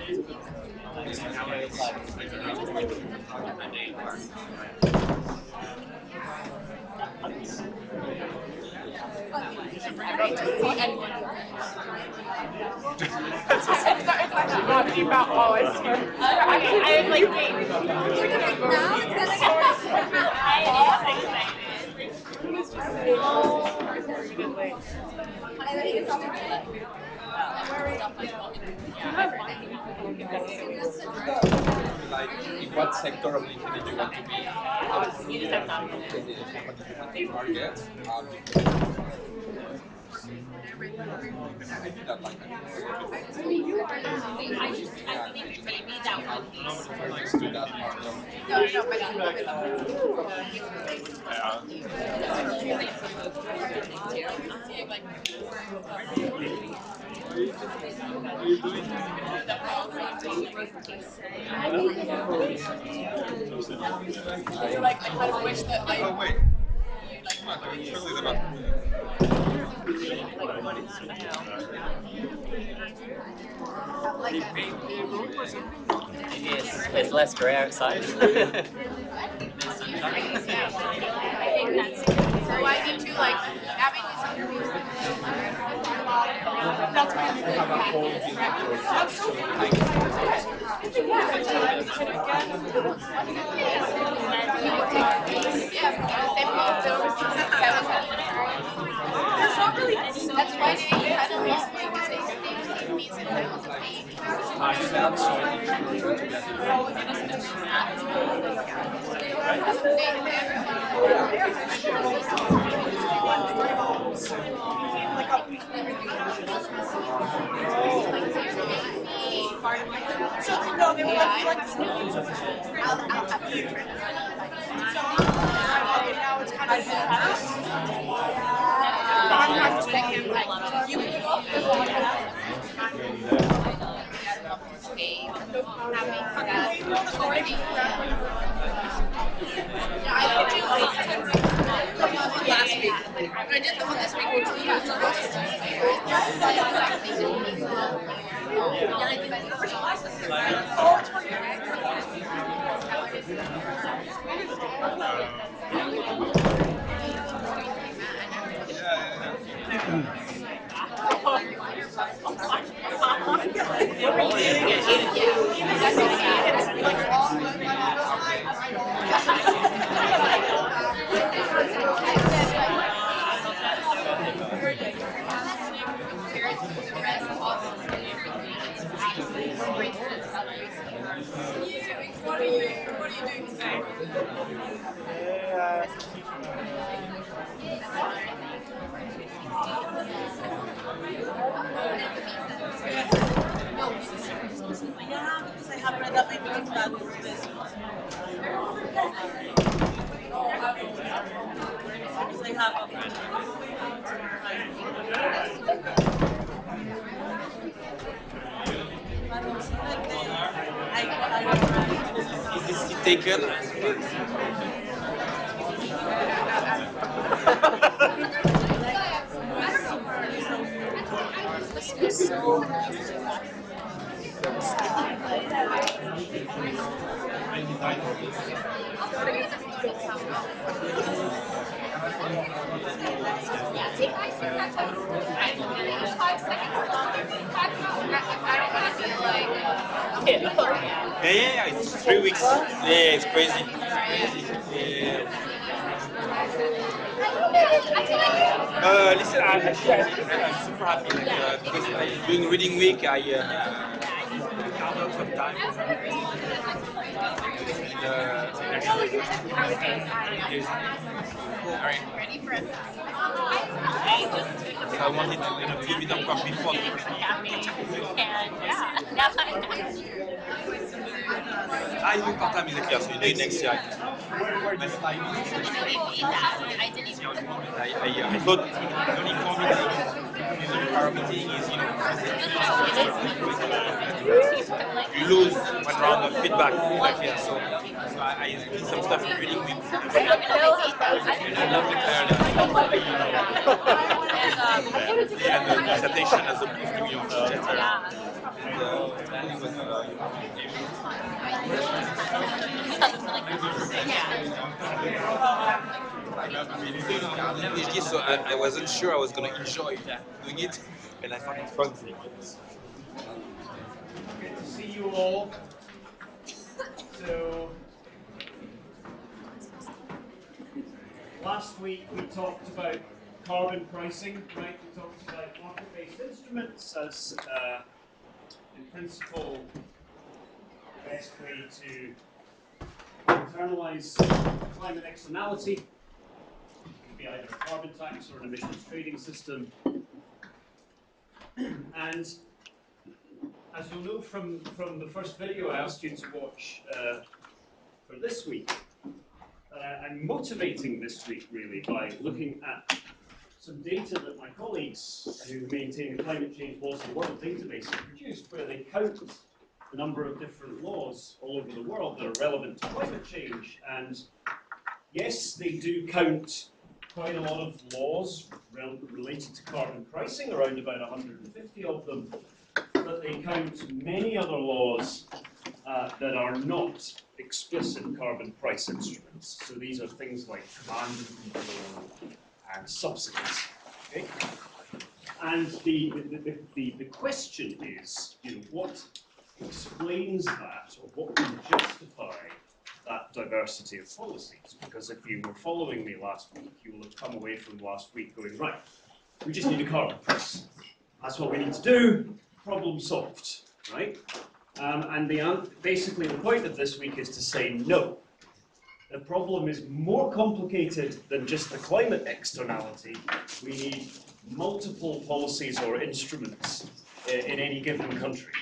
Talking about all I swear. I'm like, wait. Now instead of Like, in what sector of LinkedIn do you want to be? You just have time. The company you want to target. I do that like I think maybe that would be let's do that part of like, I kind of wish that like. Oh wait. Surely they're not. It's less gray outside. So I need to like having these interviews. That's why I'm Have a whole There's not really any. That's why they kind of lost me because they see me as entitled to be. no, they were like now it's kind of Last week. But I did the one this week, which was What are you doing today? yeah, because I have read that my book that was this. Because I have Is it taken? Yeah, it's 3 weeks. Yeah, it's crazy. Yeah. Listen, I'm super happy because during reading week, I carved out some time. Ready for it? So I wanted to give it encore before. I do part-time in the class, so you do it next year. I thought the only comment in the power meeting is, you lose one round of feedback like here. So I did some stuff in reading week. I love the clarity. the dissertation as opposed to your theater. PhD, so I wasn't sure I was going to enjoy doing it, and I found it fun. Good to see you all. So, last week we talked about carbon pricing, right? We talked about market-based instruments as, in principle, the best way to internalize climate externality. It could be either a carbon tax or an emissions trading system. And as you'll know from the first video I asked you to watch for this week, I'm motivating this week really by looking at some data that my colleagues who maintain the Climate Change Laws of the World database have produced, where they count the number of different laws all over the world that are relevant to climate change. And yes, they do count quite a lot of laws related to carbon pricing, around about 150 of them, but they count many other laws that are not explicit carbon price instruments. So these are things like command and control and subsidies. Okay? And the question is, what explains that, or what can justify that diversity of policies? Because if you were following me last week, you will have come away from last week going, right, we just need a carbon price. That's what we need to do. Problem solved, right? And basically the point of this week is to say no. The problem is more complicated than just the climate externality. We need multiple policies or instruments in any given country.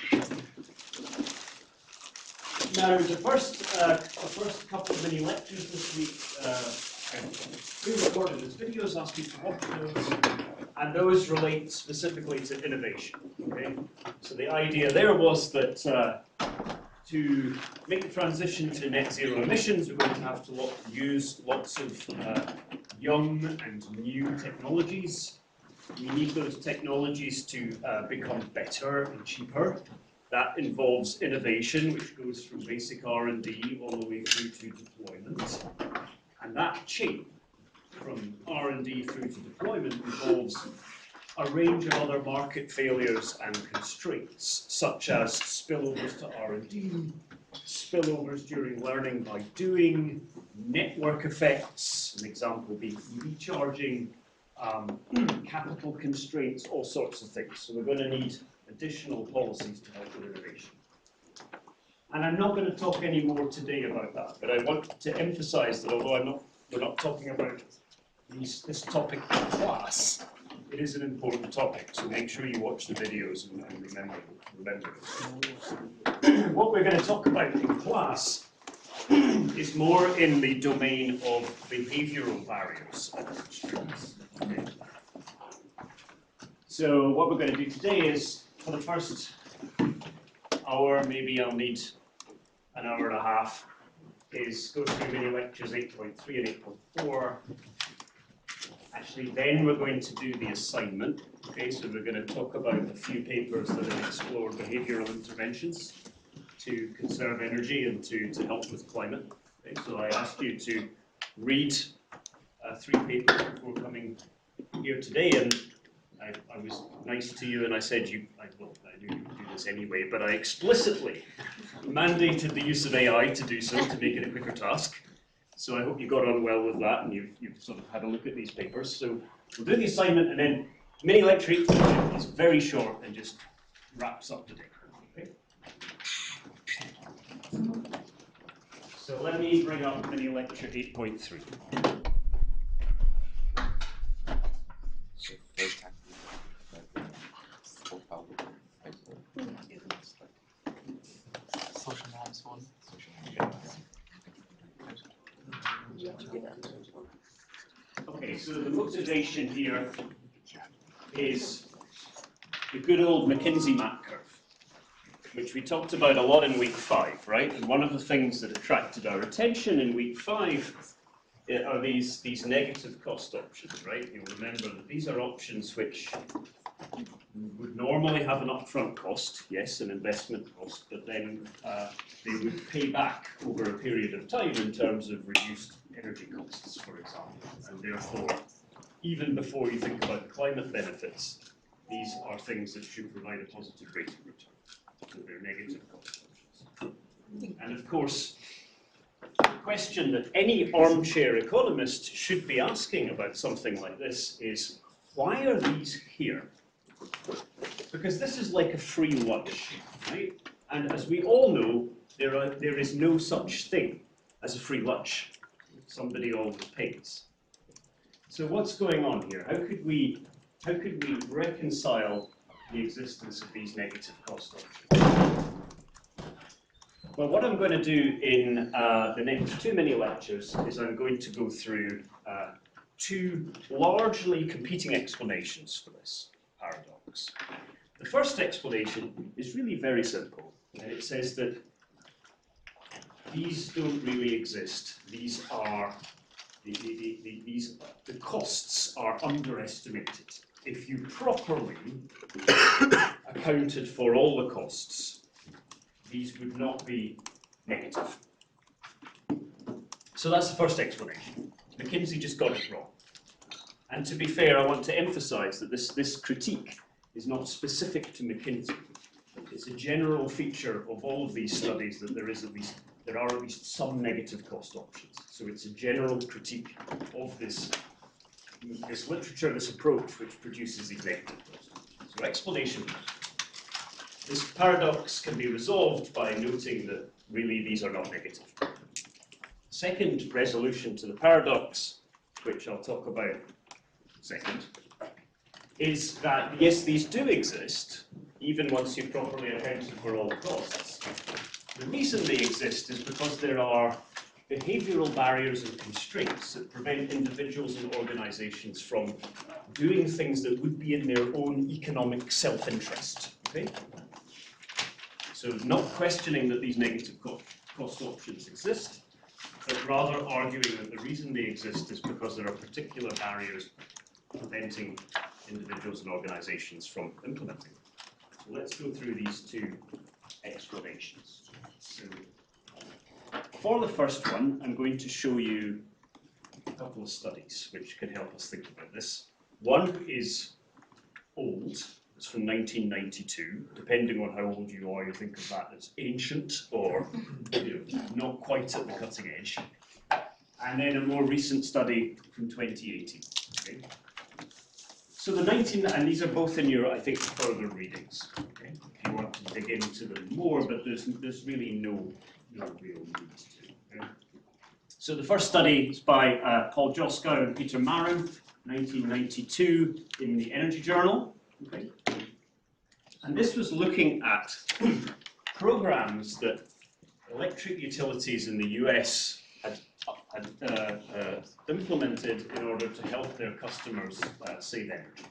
Now, the first couple of mini lectures this week, we recorded as videos, asked you to watch those, and those relate specifically to innovation. Okay? So the idea there was that to make the transition to net zero emissions, we're going to have to use lots of young and new technologies. We need those technologies to become better and cheaper. That involves innovation, which goes from basic R&D all the way through to deployment. And that chain from R&D through to deployment involves a range of other market failures and constraints, such as spillovers to R&D, spillovers during learning by doing, network effects, an example being EV charging, capital constraints, all sorts of things. So we're going to need additional policies to help with innovation. And I'm not going to talk any more today about that, but I want to emphasize that although we're not talking about this topic in class, it is an important topic, so make sure you watch the videos and remember it. What we're going to talk about in class is more in the domain of behavioral barriers and constraints. Okay. So what we're going to do today is, for the first hour, maybe I'll need an hour and a half, is go through mini lectures 8.3 and 8.4. Actually, then we're going to do the assignment. Okay, so we're going to talk about a few papers that have explored behavioral interventions to conserve energy and to help with climate. Okay, so I asked you to read 3 papers before coming here today, and I was nice to you and I said I knew you would do this anyway, but I explicitly mandated the use of AI to do so, to make it a quicker task. So I hope you got on well with that and you've sort of had a look at these papers. So we'll do the assignment, and then mini lecture 8.2 is very short and just wraps up the day. Okay? So let me bring up mini lecture 8.3. So first time. Social norms one. Okay, so the motivation here is the good old McKinsey map curve, which we talked about a lot in week 5, right? And one of the things that attracted our attention in week 5 are these negative cost options, right? You'll remember that these are options which would normally have an upfront cost, yes, an investment cost, but then they would pay back over a period of time in terms of reduced energy costs, for example. And therefore, even before you think about the climate benefits, these are things that should provide a positive rate of return. So they're negative cost options. And of course, the question that any armchair economist should be asking about something like this is, why are these here? Because this is like a free lunch, right? And as we all know, there is no such thing as a free lunch. Somebody always pays. So what's going on here? How could we reconcile the existence of these negative cost options? Well, what I'm going to do in the next 2 mini lectures is I'm going to go through 2 largely competing explanations for this paradox. The first explanation is really very simple, and it says that these don't really exist. These are the costs are underestimated. If you properly accounted for all the costs, these would not be negative. So that's the first explanation. McKinsey just got it wrong. And to be fair, I want to emphasize that this critique is not specific to McKinsey. It's a general feature of all of these studies that there are at least some negative cost options. So it's a general critique of this literature, this approach, which produces these negative cost options. So explanation. This paradox can be resolved by noting that really these are not negative. Second resolution to the paradox, which I'll talk about second, is that yes, these do exist, even once you've properly accounted for all the costs. The reason they exist is because there are behavioural barriers and constraints that prevent individuals and organisations from doing things that would be in their own economic self-interest. Okay? So not questioning that these negative cost options exist, but rather arguing that the reason they exist is because there are particular barriers preventing individuals and organisations from implementing them. So let's go through these 2 explanations. So for the first one, I'm going to show you a couple of studies which can help us think about this. One is old. It's from 1992. Depending on how old you are, you think of that as ancient or not quite at the cutting edge. And then a more recent study from 2018. Okay? So and these are both in your, I think, further readings. Okay? If you want to dig into them more, but there's really no real need to. Okay? So the first study is by Paul Joskow and Peter Marin, 1992, in the Energy Journal. Okay. And this was looking at programs that electric utilities in the US had implemented in order to help their customers save energy.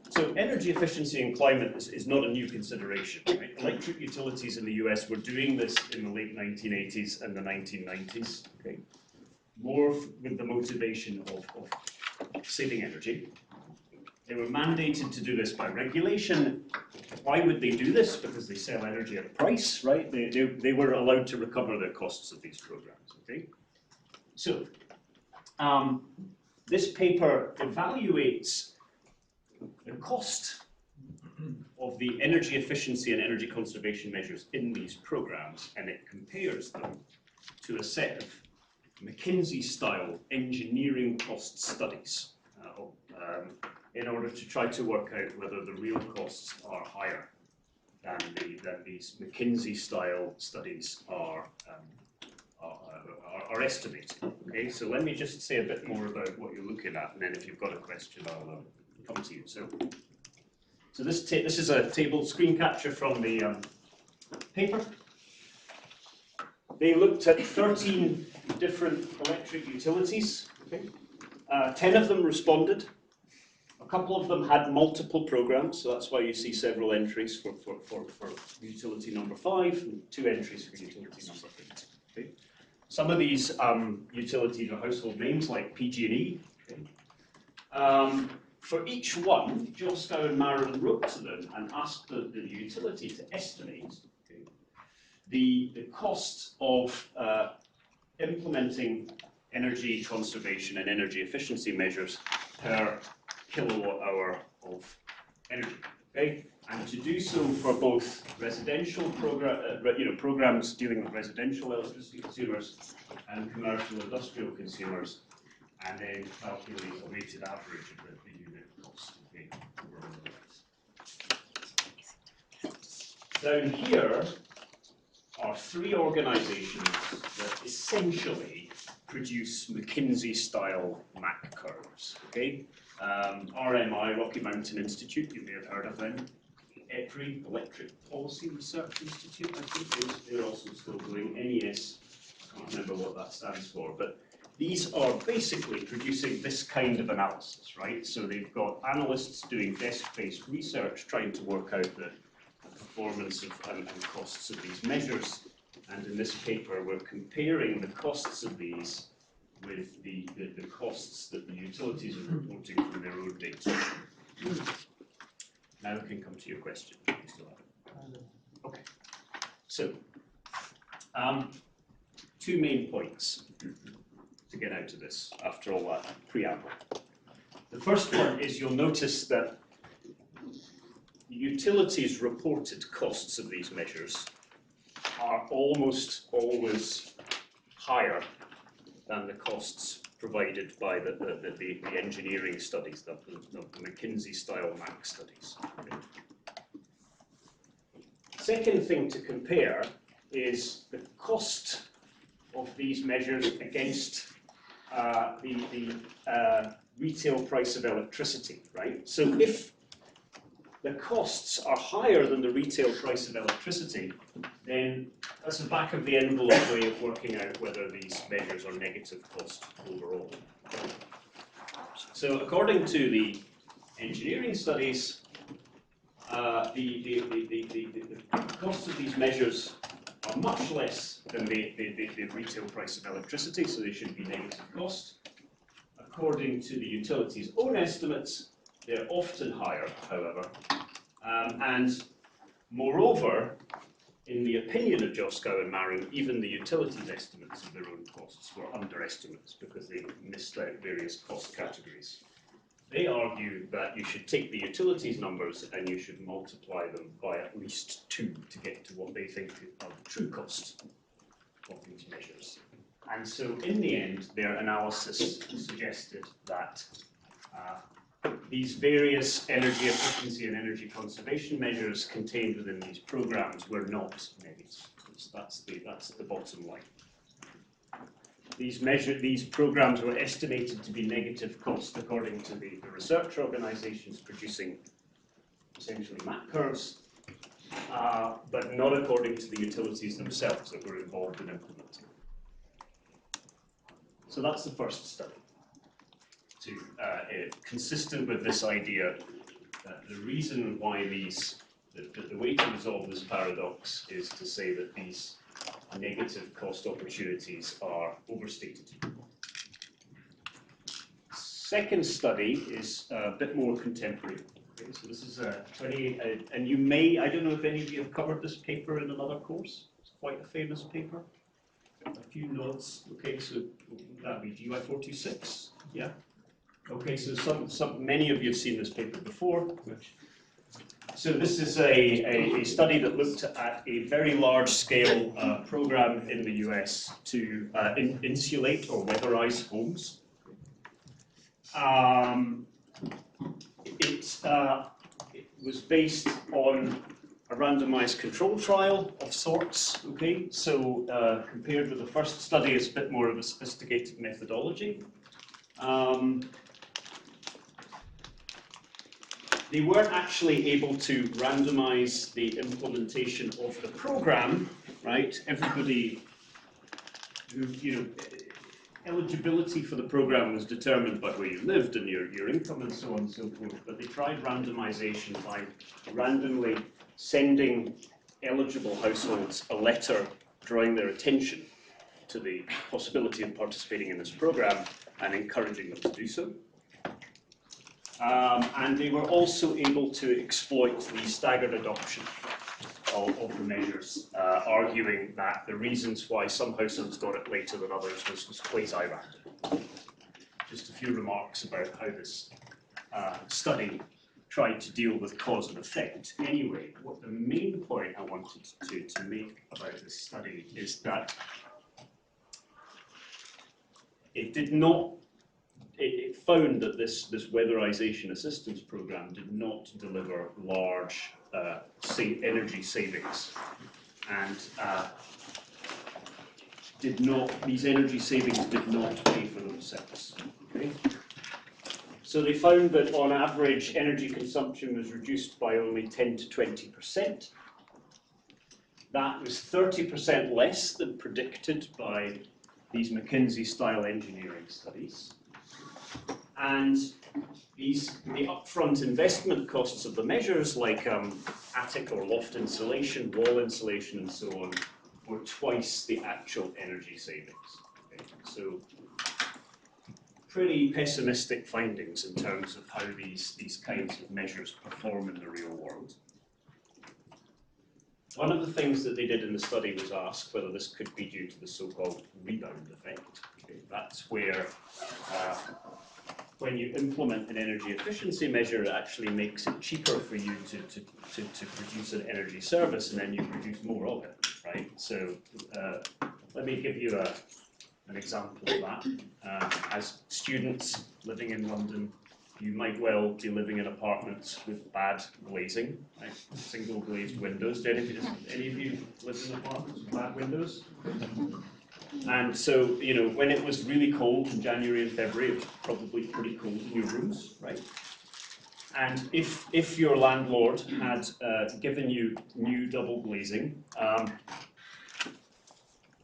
So energy efficiency and climate is not a new consideration. Right? Electric utilities in the US were doing this in the late 1980s and the 1990s, okay? More with the motivation of saving energy. They were mandated to do this by regulation. Why would they do this? Because they sell energy at a price, right? They were allowed to recover their costs of these programs, okay? So, this paper evaluates the cost of the energy efficiency and energy conservation measures in these programs, and it compares them to a set of McKinsey-style engineering cost studies in order to try to work out whether the real costs are higher than these McKinsey-style studies are estimated. Okay, so let me just say a bit more about what you're looking at, and then if you've got a question, I'll come to you. So this is a table screen capture from the paper. They looked at 13 different electric utilities. Okay, 10 of them responded. A couple of them had multiple programs, so that's why you see several entries for utility number 5 and 2 entries for utility number 8. Okay? Some of these utilities are household names like PG&E. Okay. For each one, Joskow and Marin wrote to them and asked the utility to estimate the cost of implementing energy conservation and energy efficiency measures per kilowatt hour of energy. Okay? And to do so for both residential programs dealing with residential electricity consumers and commercial industrial consumers, and then calculate a weighted average of the unit cost. Okay, down here are three organisations that essentially produce McKinsey-style MAC curves. Okay, RMI, Rocky Mountain Institute, you may have heard of them. EPRI, Electric Policy Research Institute, I think they're also still going. NES, I can't remember what that stands for, but these are basically producing this kind of analysis, right? So they've got analysts doing desk-based research, trying to work out the performance of, and costs of these measures. And in this paper, we're comparing the costs of these with the costs that the utilities are reporting from their own data. Now we can come to your question. Okay. So, two main points to get out of this after all that preamble. The first one is you'll notice that the utilities' reported costs of these measures are almost always higher than the costs provided by the engineering studies, the McKinsey-style MAC studies. Second thing to compare is the cost of these measures against the retail price of electricity, right? So if the costs are higher than the retail price of electricity, then that's a back of the envelope way of working out whether these measures are negative cost overall. So according to the engineering studies, the costs of these measures are much less than the retail price of electricity, so they should be negative cost. According to the utilities' own estimates, they're often higher, however, and moreover, in the opinion of Joskow and Marin, even the utilities' estimates of their own costs were underestimates because they missed out various cost categories. They argue that you should take the utilities numbers and you should multiply them by at least 2 to get to what they think are the true costs of these measures. And so in the end, their analysis suggested that these various energy efficiency and energy conservation measures contained within these programs were not negative. That's the bottom line. These programs were estimated to be negative cost according to the research organizations producing essentially MAC curves, but not according to the utilities themselves that were involved in implementing. So that's the first study. Consistent with this idea that the reason why the way to resolve this paradox is to say that these negative cost opportunities are overstated. Second study is a bit more contemporary. Okay, so this is and you may, I don't know if any of you have covered this paper in another course. It's quite a famous paper. A few notes. Okay, so would that be GY426? Yeah. Okay, so many of you have seen this paper before. So this is a study that looked at a very large-scale program in the US to insulate or weatherize homes. It was based on a randomized control trial of sorts. Okay, so compared with the first study, it's a bit more of a sophisticated methodology. They weren't actually able to randomize the implementation of the program, right? Everybody who, eligibility for the program was determined by where you lived and your income and so on and so forth, but they tried randomization by randomly sending eligible households a letter drawing their attention to the possibility of participating in this program and encouraging them to do so. And they were also able to exploit the staggered adoption of the measures, arguing that the reasons why some households got it later than others was quasi-random. Just a few remarks about how this study tried to deal with cause and effect. Anyway, what the main point I wanted to make about this study is that it found that this weatherization assistance program did not deliver large energy savings, and these energy savings did not pay for themselves. Okay? So they found that on average energy consumption was reduced by only 10 to 20%. That was 30% less than predicted by these McKinsey-style engineering studies. And the upfront investment costs of the measures, like attic or loft insulation, wall insulation, and so on, were twice the actual energy savings. Okay? So, pretty pessimistic findings in terms of how these kinds of measures perform in the real world. One of the things that they did in the study was ask whether this could be due to the so-called rebound effect. Okay? That's where when you implement an energy efficiency measure, it actually makes it cheaper for you to produce an energy service, and then you produce more of it, right? So let me give you an example of that. As students living in London, you might well be living in apartments with bad glazing, right? Single glazed windows. Do any of you live in apartments with bad windows? And so, you know, when it was really cold in January and February, it was probably pretty cold in your rooms, right? And if your landlord had given you new double glazing,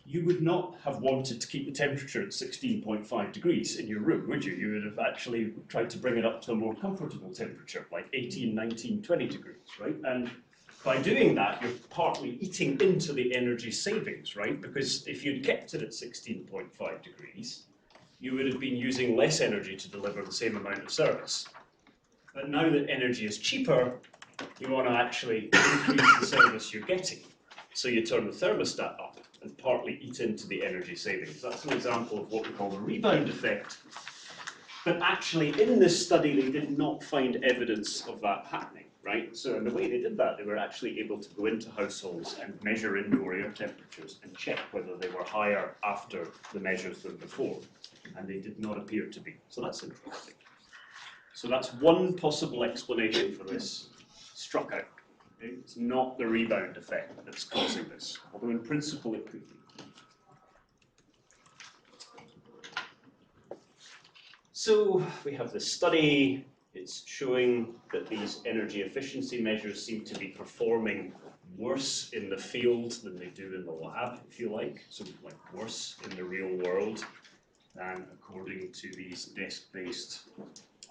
you would not have wanted to keep the temperature at 16.5 degrees in your room, would you? You would have actually tried to bring it up to a more comfortable temperature, like 18, 19, 20 degrees, right? And by doing that, you're partly eating into the energy savings, right? Because if you'd kept it at 16.5 degrees, you would have been using less energy to deliver the same amount of service. But now that energy is cheaper, you want to actually increase the service you're getting. So you turn the thermostat up and partly eat into the energy savings. That's an example of what we call the rebound effect. But actually, in this study, they did not find evidence of that happening, right? So in the way they did that, they were actually able to go into households and measure indoor air temperatures and check whether they were higher after the measures than before. And they did not appear to be. So that's interesting. So that's one possible explanation for this struck out. Okay? It's not the rebound effect that's causing this, although in principle it could be. So we have this study. It's showing that these energy efficiency measures seem to be performing worse in the field than they do in the lab, if you like. So like worse in the real world than according to these desk-based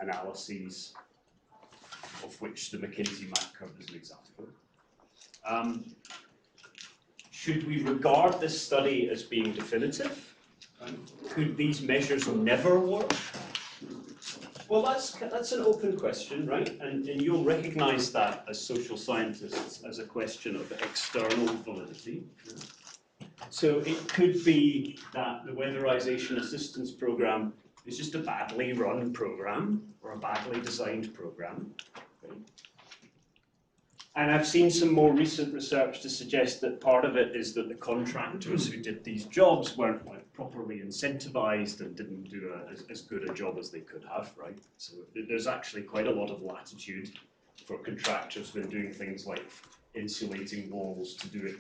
analyses, of which the McKinsey map curve is an example. Should we regard this study as being definitive? Could these measures never work? Well, that's an open question, right? And you'll recognize that as social scientists as a question of external validity. So it could be that the weatherization assistance program is just a badly run program or a badly designed program. Okay. And I've seen some more recent research to suggest that part of it is that the contractors who did these jobs weren't properly incentivized and didn't do as good a job as they could have, right? So there's actually quite a lot of latitude for contractors when doing things like insulating walls to do it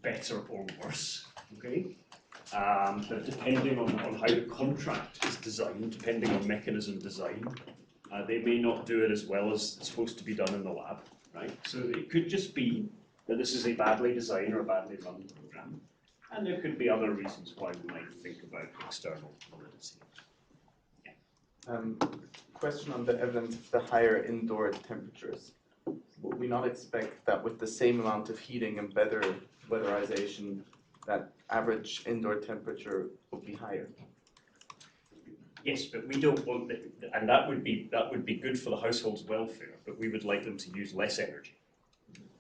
better or worse, okay? But depending on how the contract is designed, depending on mechanism design, they may not do it as well as it's supposed to be done in the lab, right? So it could just be that this is a badly designed or a badly run program, and there could be other reasons why we might think about external validity. Yeah. Question on the evidence of the higher indoor temperatures. Would we not expect that with the same amount of heating and better weatherization, that average indoor temperature would be higher. Yes, but we don't want that, and that would be good for the household's welfare. But we would like them to use less energy.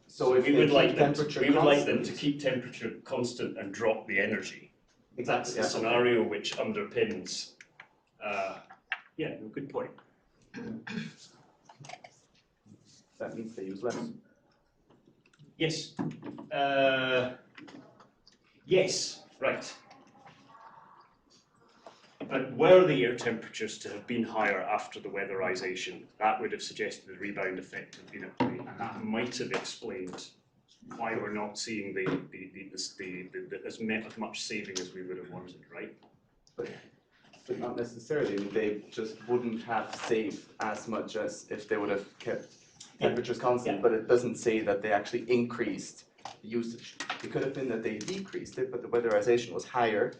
So if we they would keep like them temperature we would like them to constant- keep temperature constant and drop the energy. That's Exactly. the scenario which underpins. Yeah, no, good point. That means they use less. Yes. Yes, right. But were the air temperatures to have been higher after the weatherization, that would have suggested the rebound effect had been at play, and that might have explained why we're not seeing as much saving as we would have wanted, right? But not necessarily. I mean, they just wouldn't have saved as much as if they would have kept temperatures constant, Yeah. but it doesn't say that they actually increased the usage. It could have been that they decreased it, but the weatherization was higher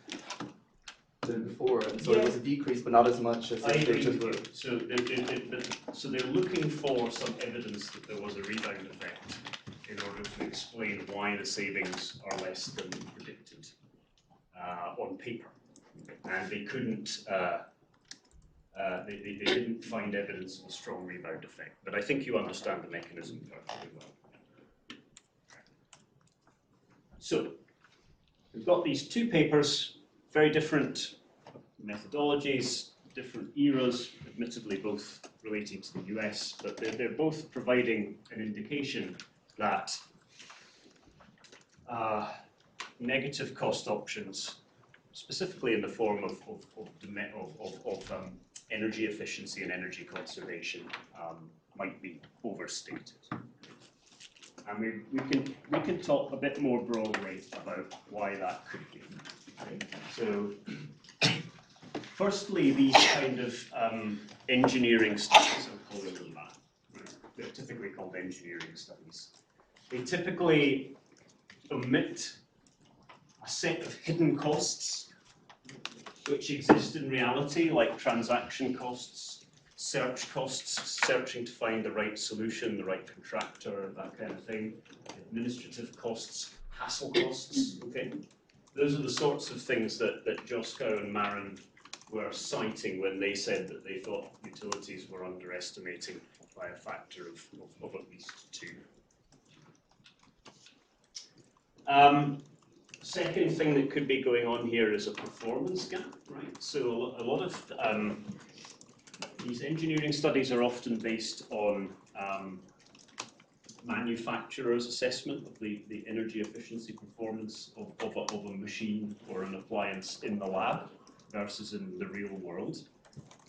than before, and so it was a decrease, but not as much as I if they agree just with were. you. So they're looking for some evidence that there was a rebound effect in order to explain why the savings are less than predicted on paper, and they couldn't. They didn't find evidence of a strong rebound effect, but I think you understand the mechanism perfectly well. So we've got these two papers, very different methodologies, different eras, admittedly both relating to the US, but they're both providing an indication that negative cost options, specifically in the form of energy efficiency and energy conservation, might be overstated. And we can talk a bit more broadly about why that could be. Okay? So, firstly, these kind of engineering studies, I'm calling them that. Right? They're typically called engineering studies. They typically omit a set of hidden costs which exist in reality, like transaction costs, search costs, searching to find the right solution, the right contractor, that kind of thing, administrative costs, hassle costs, okay? Those are the sorts of things that Joskow and Marin were citing when they said that they thought utilities were underestimating by a factor of at least 2. Second thing that could be going on here is a performance gap, right? So a lot of these engineering studies are often based on manufacturers' assessment of the energy efficiency performance of a machine or an appliance in the lab versus in the real world.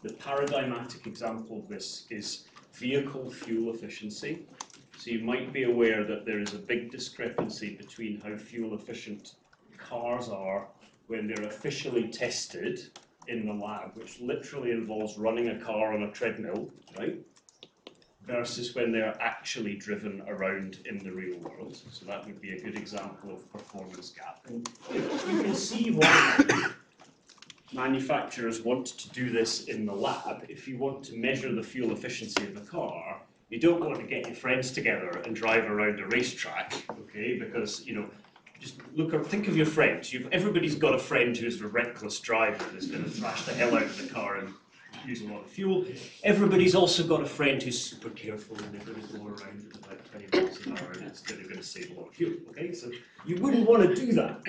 The paradigmatic example of this is vehicle fuel efficiency. So you might be aware that there is a big discrepancy between how fuel efficient cars are when they're officially tested in the lab, which literally involves running a car on a treadmill, right? Versus when they're actually driven around in the real world. So that would be a good example of performance gap. And you can see why manufacturers want to do this in the lab. If you want to measure the fuel efficiency of the car, you don't want to get your friends together and drive around a racetrack, okay? Because, you know, just think of your friends. Everybody's got a friend who's a reckless driver and is going to thrash the hell out of the car and use a lot of fuel. Everybody's also got a friend who's super careful and they're going to go around at about 20 miles an hour and they're going to save a lot of fuel, okay? So you wouldn't want to do that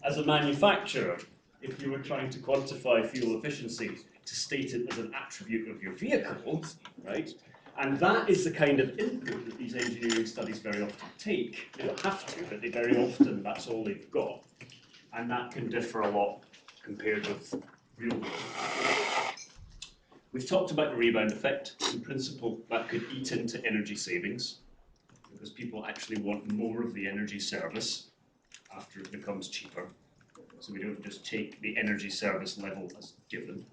as a manufacturer if you were trying to quantify fuel efficiency to state it as an attribute of your vehicle, right? And that is the kind of input that these engineering studies very often take. They don't have to, but they very often, that's all they've got. And that can differ a lot compared with real world. We've talked about the rebound effect. In principle, that could eat into energy savings because people actually want more of the energy service after it becomes cheaper. So we don't just take the energy service level as given.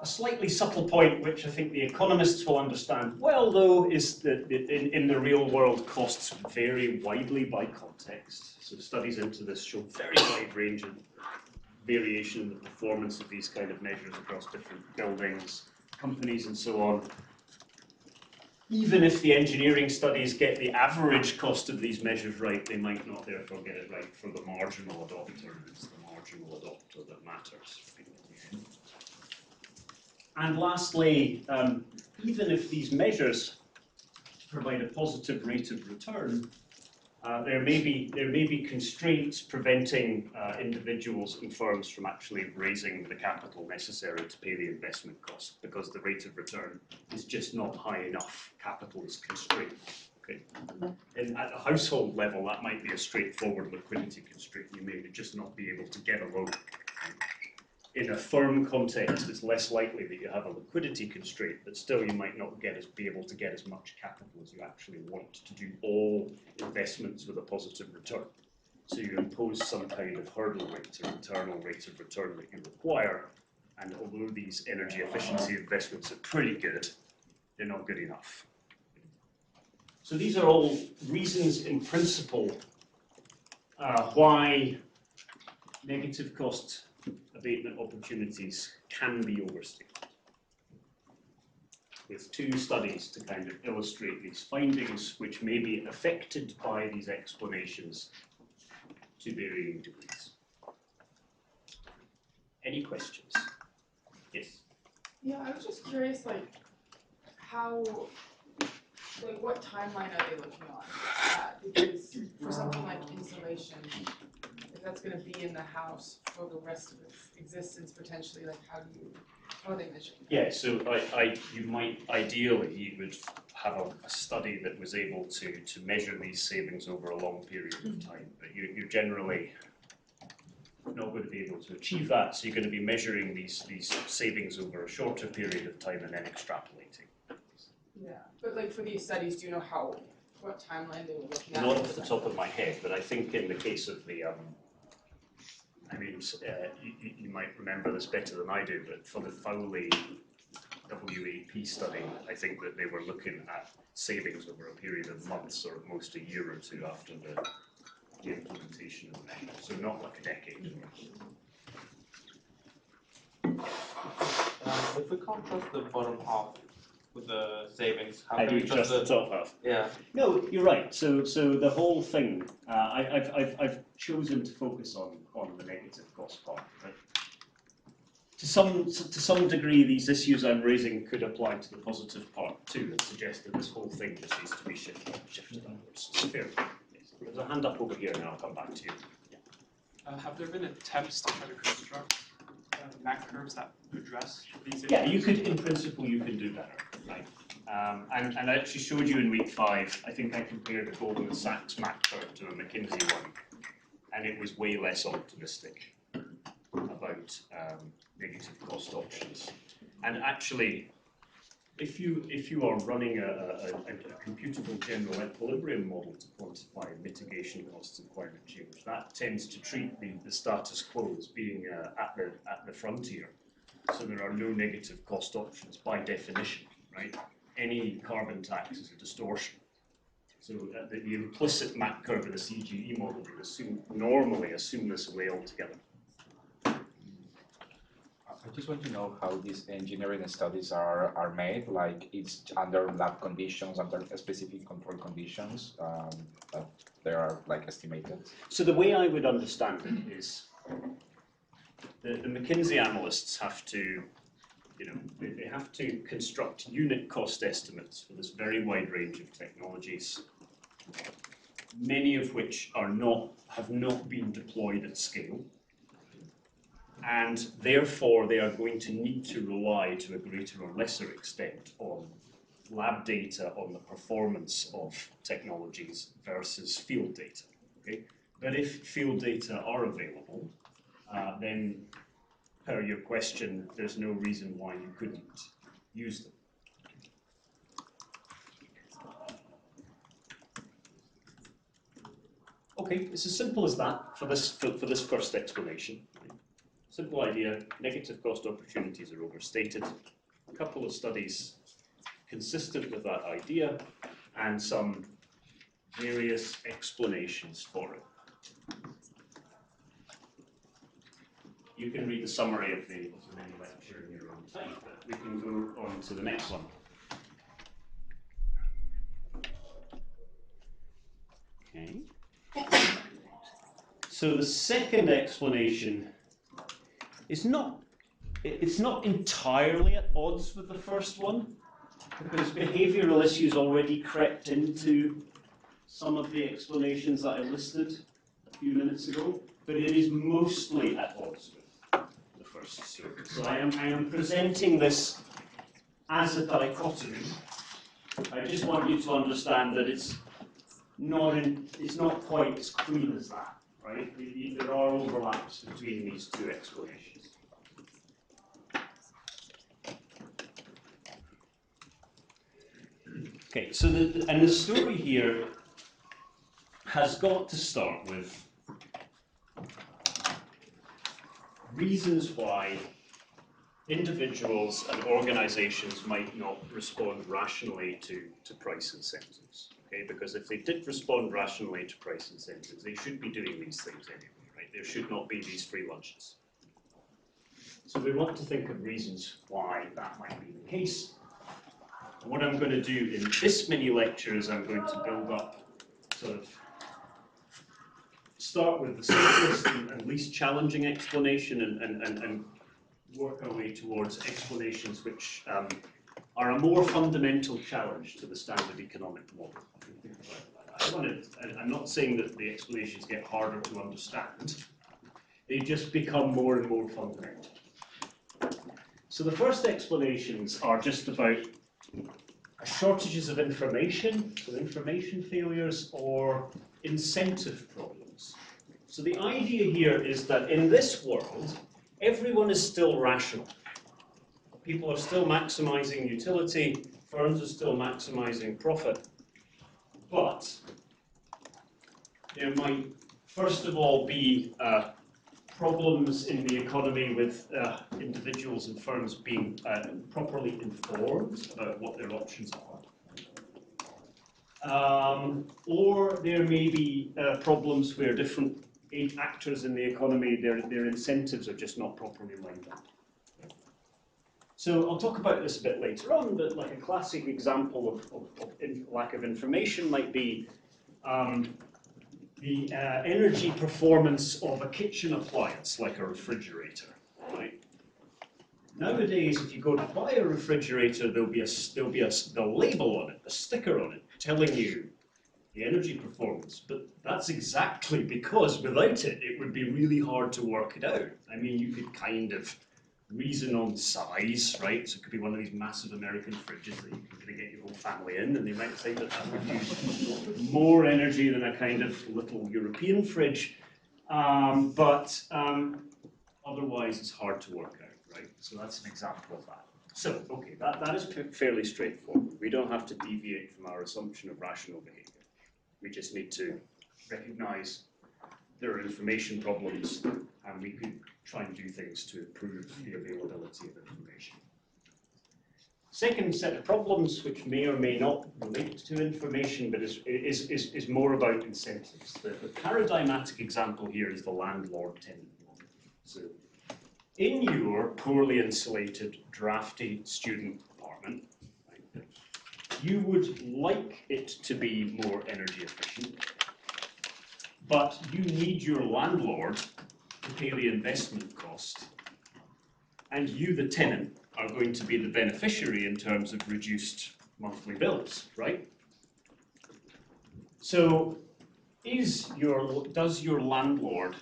A slightly subtle point, which I think the economists will understand well, though, is that in the real world, costs vary widely by context. So studies into this show very wide range of variation in the performance of these kind of measures across different buildings, companies, and so on. even if the engineering studies get the average cost of these measures right, they might not therefore get it right for the marginal adopter. It's the marginal adopter that matters. And lastly, even if these measures provide a positive rate of return, there may be constraints preventing individuals and firms from actually raising the capital necessary to pay the investment cost, because the rate of return is just not high enough. Capital is constrained. Okay. And at a household level, that might be a straightforward liquidity constraint. You may just not be able to get a loan. In a firm context, it's less likely that you have a liquidity constraint, but still you might not be able to get as much capital as you actually want to do all investments with a positive return. So you impose some kind of hurdle rate or internal rate of return that you require, and although these energy efficiency investments are pretty good, they're not good enough. So these are all reasons in principle why negative cost abatement opportunities can be overstated, with two studies to kind of illustrate these findings, which may be affected by these explanations to varying degrees. Any questions? Yes? Yeah, I was just curious, like, what timeline are they looking on? Because for something like insulation, if that's going to be in the house for the rest of its existence potentially, like how are they measuring that? Yeah, so you might ideally you would have a study that was able to measure these savings over a long period of time, but you're generally not going to be able to achieve that. So you're going to be measuring these savings over a shorter period of time and then extrapolating. Yeah, but like for these studies, do you know what timeline they were looking at? Not off the top of my head, but I think in the case of the you might remember this better than I do, but for the Fowley WAP study, I think that they were looking at savings over a period of months or at most a year or two after the implementation of the measure. So not like a decade. If we contrast the bottom half with the savings, how I can do we just the top half. Yeah. No, you're right. So the whole thing, I've chosen to focus on the negative cost part. But to some degree, these issues I'm raising could apply to the positive part too, and suggest that this whole thing just needs to be shifted upwards. So fair. There's a hand up over here, and I'll come back to you. Have there been attempts to try to construct Mac curves that address these issues? Yeah, you could, in principle, you can do better, right? And I actually showed you in week 5, I think I compared a Goldman Sachs Mac curve to a McKinsey one, and it was way less optimistic about negative cost options. And actually, if you are running a computable general equilibrium model to quantify mitigation costs of climate change, that tends to treat the status quo as being at the frontier. So there are no negative cost options by definition, right? Any carbon tax is a distortion. So the implicit MAC curve in a CGE model would normally assume this away altogether. I just want to know how these engineering studies are made, like it's under lab conditions, under specific control conditions that they are like estimated. So the way I would understand it is the McKinsey analysts have to, they have to construct unit cost estimates for this very wide range of technologies, many of which have not been deployed at scale. And therefore, they are going to need to rely to a greater or lesser extent on lab data on the performance of technologies versus field data. Okay? But if field data are available, then per your question, there's no reason why you couldn't use them. Okay, it's as simple as that for this first explanation. Simple idea, negative cost opportunities are overstated. A couple of studies consistent with that idea and some various explanations for it. You can read the summary of the main lecture in your own time, but we can go on to the next one. So the second explanation is it's not entirely at odds with the first one, because behavioural issues already crept into some of the explanations that I listed a few minutes ago, but it is mostly at odds with the first two. So I am presenting this as a dichotomy. I just want you to understand that it's not quite as clean as that, right? There are overlaps between these two explanations. Okay, so the story here has got to start with reasons why individuals and organizations might not respond rationally to price incentives. Okay, because if they did respond rationally to price incentives, they should be doing these things anyway, right? There should not be these free lunches. So we want to think of reasons why that might be the case. And what I'm going to do in this mini lecture is I'm going to build up, sort of, start with the simplest and least challenging explanation and work our way towards explanations which are a more fundamental challenge to the standard economic model. I'm not saying that the explanations get harder to understand, they just become more and more fundamental. So the first explanations are just about shortages of information, so information failures, or incentive problems. So the idea here is that in this world, everyone is still rational. People are still maximizing utility, firms are still maximizing profit, but there might, first of all, be problems in the economy with individuals and firms being properly informed about what their options are. Or there may be problems where different actors in the economy, their incentives are just not properly lined up. So I'll talk about this a bit later on, but like a classic example of lack of information might be the energy performance of a kitchen appliance, like a refrigerator. Right? Nowadays, if you go to buy a refrigerator, there'll be a label on it, a sticker on it, telling you the energy performance. But that's exactly because without it, it would be really hard to work it out. I mean, you could kind of reason on size, right? So it could be one of these massive American fridges that you can get your whole family in, and they might say that that would use more energy than a kind of little European fridge. But otherwise, it's hard to work out, right? So that's an example of that. So, okay, that is fairly straightforward. We don't have to deviate from our assumption of rational behavior. We just need to recognize there are information problems, and we could try and do things to improve the availability of information. Second set of problems, which may or may not relate to information, but is more about incentives. The paradigmatic example here is the landlord-tenant model. So, in your poorly insulated, drafty student apartment, right, you would like it to be more energy efficient, but you need your landlord to pay the investment cost, and you, the tenant, are going to be the beneficiary in terms of reduced monthly bills, right? So, does your landlord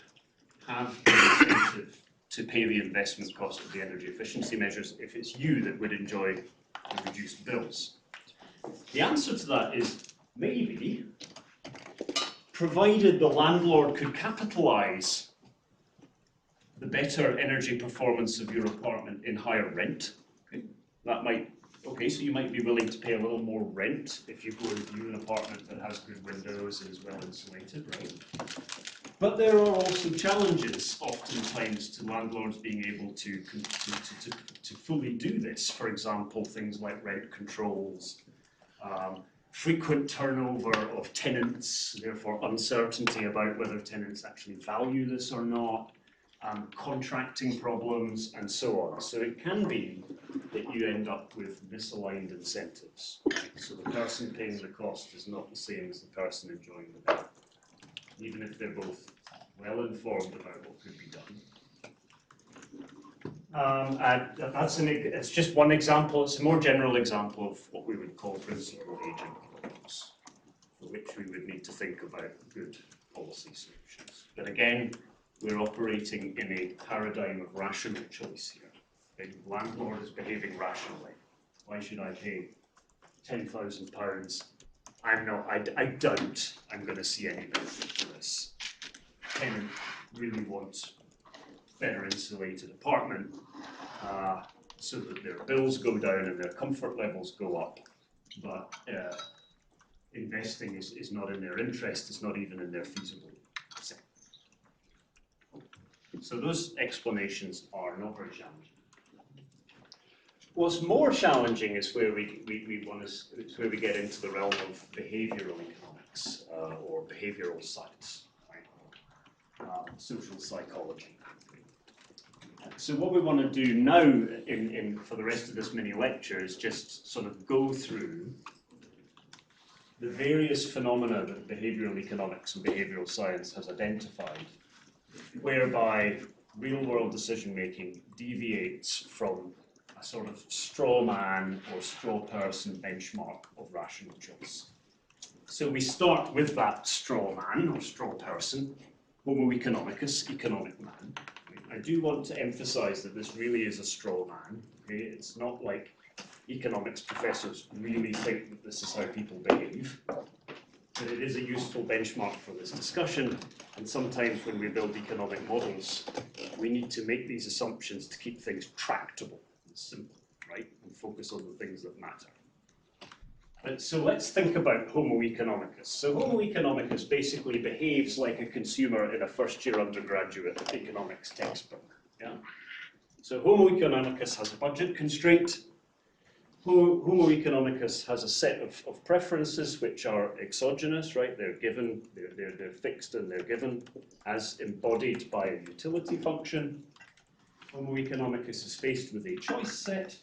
have the incentive to pay the investment cost of the energy efficiency measures if it's you that would enjoy the reduced bills? The answer to that is maybe, provided the landlord could capitalise the better energy performance of your apartment in higher rent. Okay, that might, okay, so you might be willing to pay a little more rent if you go and view an apartment that has good windows and is well insulated, right? But there are also challenges oftentimes to landlords being able to fully do this. For example, things like rent controls, frequent turnover of tenants, therefore uncertainty about whether tenants actually value this or not, contracting problems, and so on. So it can be that you end up with misaligned incentives. So the person paying the cost is not the same as the person enjoying the benefit, even if they're both well informed about what could be done. And it's just one example. It's a more general example of what we would call principal agent problems, for which we would need to think about good policy solutions. But again, we're operating in a paradigm of rational choice here. The landlord is behaving rationally. Why should I pay £10,000? I doubt I'm going to see any benefit for this. Tenant really wants better insulated apartment so that their bills go down and their comfort levels go up. But investing is not in their interest, it's not even in their feasible set. So those explanations are not very challenging. What's more challenging is where it's where we get into the realm of behavioral economics or behavioral science, right? Social psychology. So what we want to do now for the rest of this mini lecture is just sort of go through the various phenomena that behavioral economics and behavioral science has identified, whereby real-world decision-making deviates from a sort of straw man or straw person benchmark of rational choice. So we start with that straw man or straw person, Homo economicus, economic man. I do want to emphasize that this really is a straw man. Okay? It's not like economics professors really think that this is how people behave. But it is a useful benchmark for this discussion, and sometimes when we build economic models, we need to make these assumptions to keep things tractable and simple, right? And focus on the things that matter. So let's think about Homo economicus. So Homo economicus basically behaves like a consumer in a first-year undergraduate economics textbook. Yeah? So Homo economicus has a budget constraint. Homo economicus has a set of preferences which are exogenous, right? They're given, they're fixed and they're given as embodied by a utility function. Homo economicus is faced with a choice set,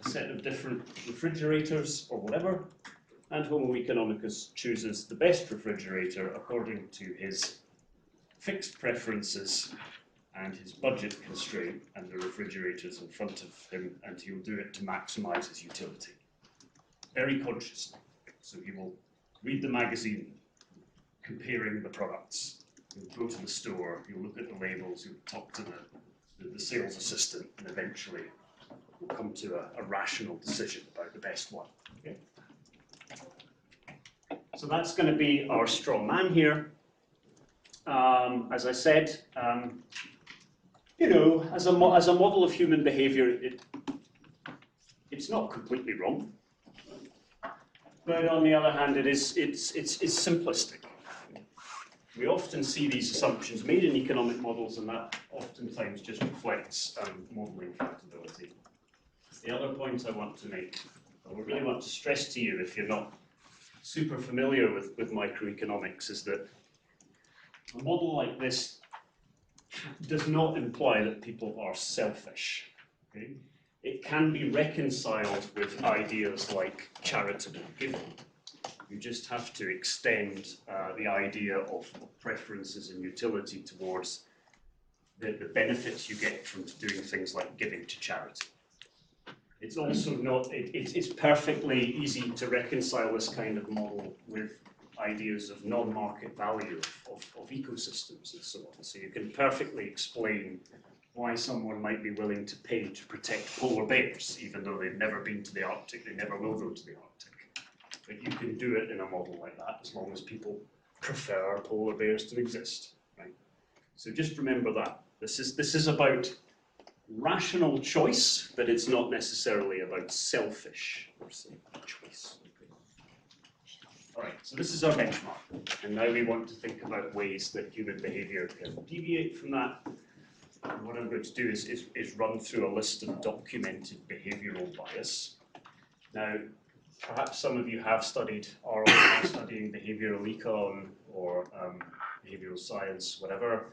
a set of different refrigerators or whatever, and Homo economicus chooses the best refrigerator according to his fixed preferences and his budget constraint and the refrigerators in front of him, and he'll do it to maximize his utility. Very consciously. So he will read the magazine comparing the products. He'll go to the store, he'll look at the labels, he'll talk to the sales assistant, and eventually we'll come to a rational decision about the best one. Okay? So that's going to be our straw man here. As I said, as a model of human behavior, it's not completely wrong. But on the other hand, it's simplistic. We often see these assumptions made in economic models, and that oftentimes just reflects modeling factibility. The other point I want to make, or really want to stress to you if you're not super familiar with microeconomics, is that a model like this does not imply that people are selfish. Okay? It can be reconciled with ideas like charitable giving. You just have to extend the idea of preferences and utility towards the benefits you get from doing things like giving to charity. It's also not, it's perfectly easy to reconcile this kind of model with ideas of non-market value of ecosystems and so on. So you can perfectly explain why someone might be willing to pay to protect polar bears, even though they've never been to the Arctic, they never will go to the Arctic. But you can do it in a model like that as long as people prefer polar bears to exist, right? So just remember that. This is about rational choice, but it's not necessarily about selfish choice. All right, so this is our benchmark, and now we want to think about ways that human behavior can deviate from that. And what I'm going to do is run through a list of documented behavioral bias. Now, perhaps some of you have studied or are studying behavioral econ or behavioral science, whatever.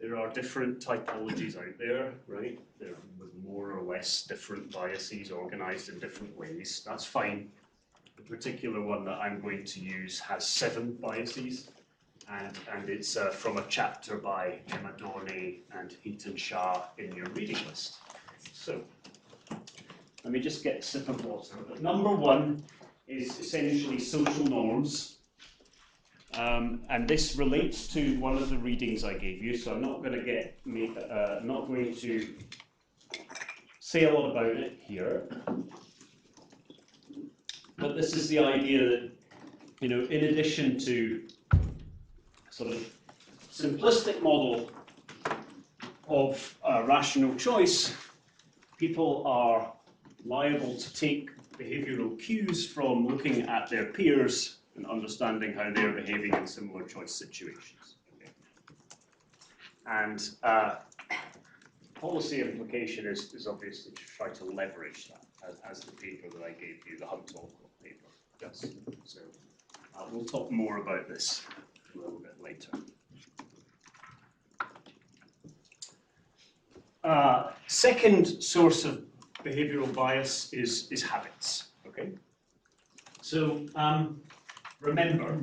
There are different typologies out there, right? They're with more or less different biases organized in different ways. That's fine. The particular one that I'm going to use has 7 biases. and it's from a chapter by Emma Dorney and Heaton Shah in your reading list. So, let me just get a sip of water. Number one is essentially social norms. And this relates to one of the readings I gave you, so I'm not going to not going to say a lot about it here. But this is the idea that, you know, in addition to sort of simplistic model of rational choice, people are liable to take behavioral cues from looking at their peers and understanding how they're behaving in similar choice situations. Okay. And policy implication is obviously to try to leverage that, as the paper that I gave you, the Hunt-Alcott paper, does. So we'll talk more about this a little bit later. Second source of behavioral bias is habits. Okay. So remember,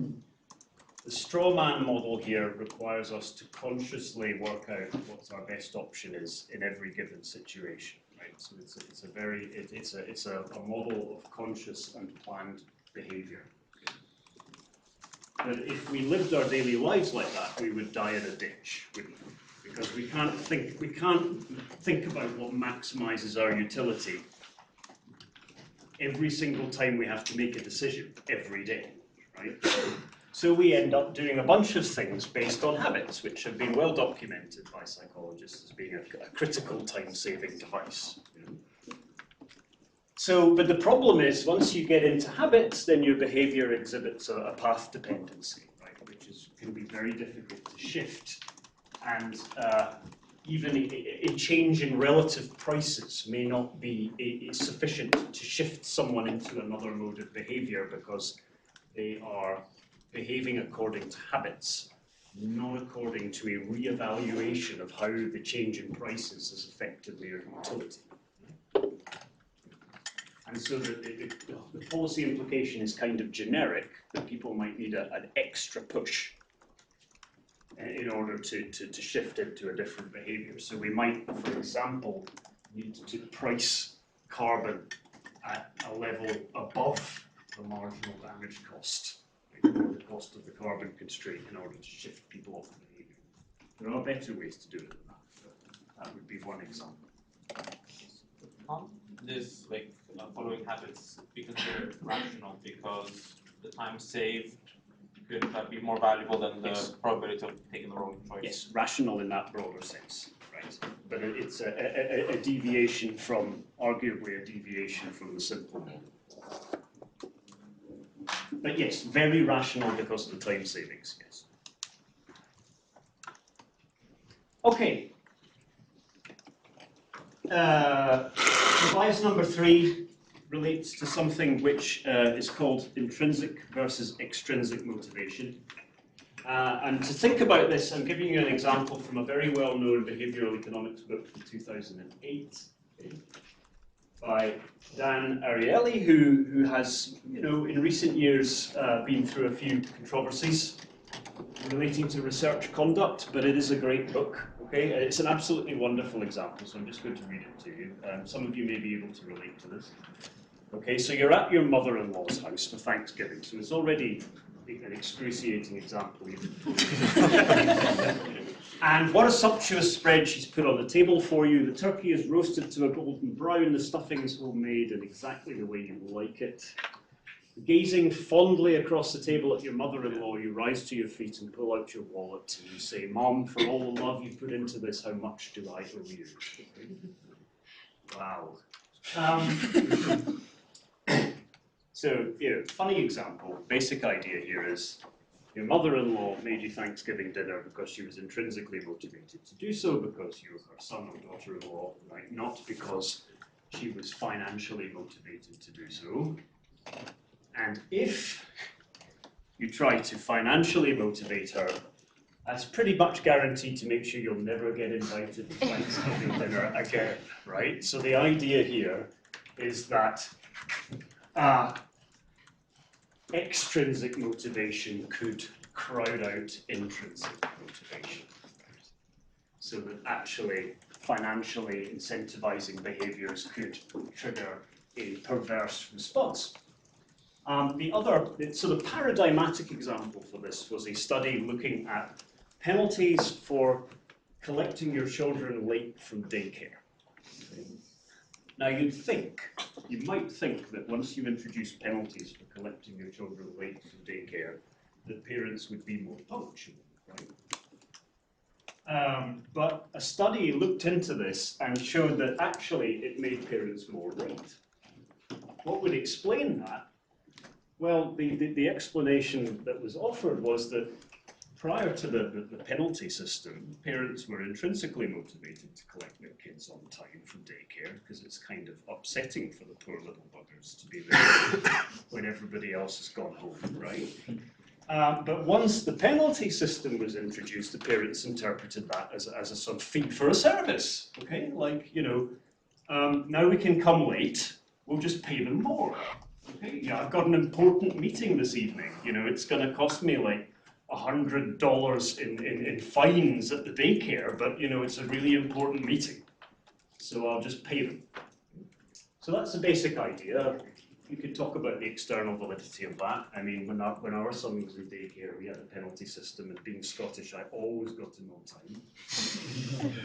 the straw man model here requires us to consciously work out what our best option is in every given situation, right? So it's a model of conscious and planned behavior. But if we lived our daily lives like that, we would die in a ditch, wouldn't we? Because we can't think about what maximizes our utility every single time we have to make a decision every day, right? So we end up doing a bunch of things based on habits, which have been well documented by psychologists as being a critical time-saving device. You know? So, but the problem is, once you get into habits, then your behavior exhibits a path dependency, right? Which can be very difficult to shift. And even a change in relative prices may not be sufficient to shift someone into another mode of behavior because they are behaving according to habits, not according to a re-evaluation of how the change in prices has affected their utility. And so the policy implication is kind of generic, that people might need an extra push in order to shift into a different behavior. So we might, for example, need to price carbon at a level above the marginal damage cost, the cost of the carbon constraint, in order to shift people off the behavior. There are better ways to do it than that, but that would be one example. Can't this, like, following habits be considered rational because the time saved could be more valuable than the probability of taking the wrong choice? Yes, rational in that broader sense, right? But it's a deviation from, arguably a deviation from the simple model. But yes, very rational because of the time savings, yes. Okay. Bias number 3 relates to something which is called intrinsic versus extrinsic motivation. And to think about this, I'm giving you an example from a very well-known behavioral economics book from 2008 by Dan Ariely, who has, you know, in recent years been through a few controversies relating to research conduct, but it is a great book. Okay, it's an absolutely wonderful example, so I'm just going to read it to you. Some of you may be able to relate to this. Okay, so you're at your mother-in-law's house for Thanksgiving, so it's already an excruciating example. And what a sumptuous spread she's put on the table for you. The turkey is roasted to a golden brown, the stuffing is homemade in exactly the way you like it. Gazing fondly across the table at your mother-in-law, you rise to your feet and pull out your wallet and you say, "Mom, for all the love you've put into this, how much do I owe you?" Wow. So, you know, funny example, basic idea here is your mother-in-law made you Thanksgiving dinner because she was intrinsically motivated to do so because you were her son or daughter-in-law, right? Not because she was financially motivated to do so. And if you try to financially motivate her, that's pretty much guaranteed to make sure you'll never get invited to Thanksgiving dinner again, right? So the idea here is that extrinsic motivation could crowd out intrinsic motivation. So that actually financially incentivizing behaviors could trigger a perverse response. So the paradigmatic example for this was a study looking at penalties for collecting your children late from daycare. Now you might think that once you introduce penalties for collecting your children late from daycare, that parents would be more punctual, right? But a study looked into this and showed that actually it made parents more late. What would explain that? Well, the explanation that was offered was that prior to the penalty system, parents were intrinsically motivated to collect their kids on time from daycare because it's kind of upsetting for the poor little buggers to be there when everybody else has gone home, right? But once the penalty system was introduced, the parents interpreted that as a sort of fee for a service, okay? Like, now we can come late, we'll just pay them more. Okay, yeah, I've got an important meeting this evening. It's going to cost me like $100 in fines at the daycare, but it's a really important meeting, so I'll just pay them. So that's the basic idea. You could talk about the external validity of that. I mean, when our son was in daycare, we had a penalty system, and being Scottish, I always got him on time.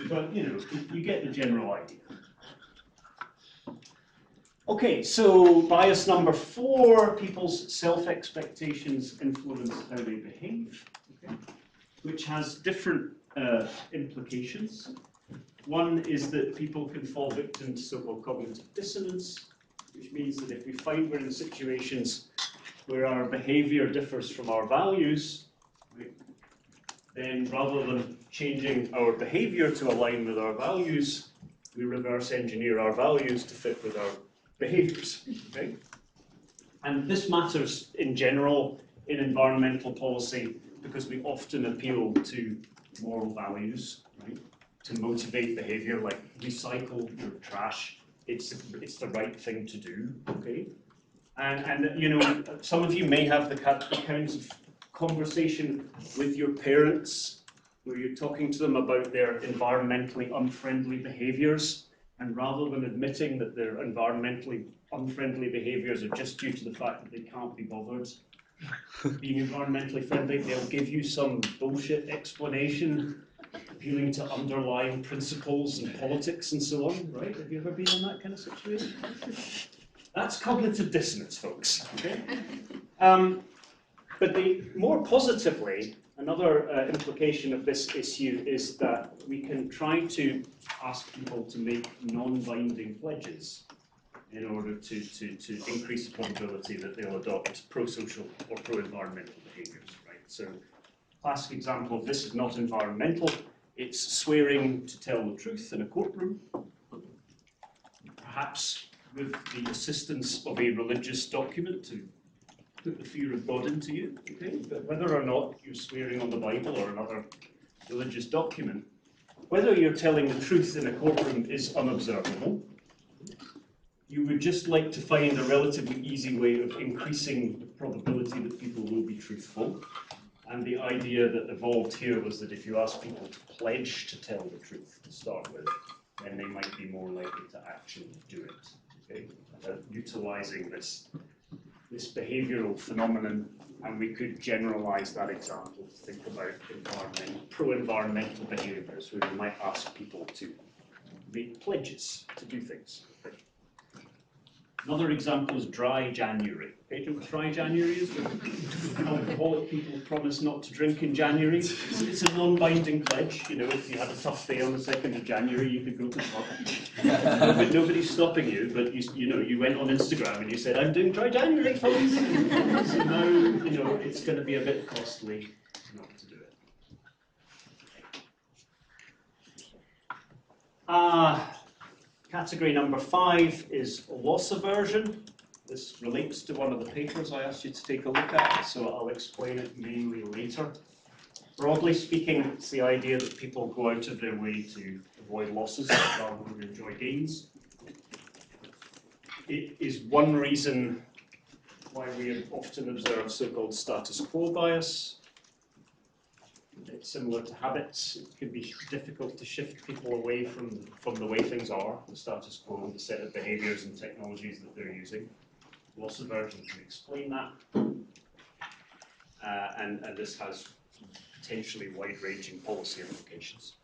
But you get the general idea. Okay, so bias number 4, people's self-expectations influence how they behave, okay, which has different implications. One is that people can fall victim to so-called cognitive dissonance, which means that if we find we're in situations where our behavior differs from our values, right, then rather than changing our behavior to align with our values, we reverse engineer our values to fit with our behaviors, okay? And this matters in general in environmental policy because we often appeal to moral values, right? To motivate behavior, like recycle your trash. It's the right thing to do, okay? And some of you may have the kinds of conversation with your parents where you're talking to them about their environmentally unfriendly behaviors. And rather than admitting that their environmentally unfriendly behaviors are just due to the fact that they can't be bothered being environmentally friendly, they'll give you some bullshit explanation appealing to underlying principles and politics and so on, right? Have you ever been in that kind of situation? That's cognitive dissonance, folks, okay? But more positively, another implication of this issue is that we can try to ask people to make non-binding pledges in order to increase the probability that they'll adopt pro-social or pro-environmental behaviors, right? So, classic example of this is not environmental, it's swearing to tell the truth in a courtroom, perhaps with the assistance of a religious document to put the fear of God into you, okay? But whether or not you're swearing on the Bible or another religious document, whether you're telling the truth in a courtroom is unobservable. You would just like to find a relatively easy way of increasing the probability that people will be truthful. And the idea that evolved here was that if you ask people to pledge to tell the truth to start with, then they might be more likely to actually do it, okay? Utilizing this behavioral phenomenon, and we could generalize that example to think about pro-environmental behaviors where we might ask people to make pledges to do things. Another example is dry January. Okay, do you know what dry January is? Alcoholic people promise not to drink in January. It's a non-binding pledge. If you had a tough day on the 2nd of January, you could go to the pub. Nobody's stopping you, but you went on Instagram and you said, "I'm doing dry January, folks." So now, it's going to be a bit costly not to do it. Category number 5 is loss aversion. This relates to one of the papers I asked you to take a look at, so I'll explain it mainly later. Broadly speaking, it's the idea that people go out of their way to avoid losses rather than enjoy gains. It is one reason why we often observe so-called status quo bias. it's similar to habits. It can be difficult to shift people away from the way things are, the status quo, the set of behaviours and technologies that they're using. Loss aversion can explain that. And this has potentially wide-ranging policy implications.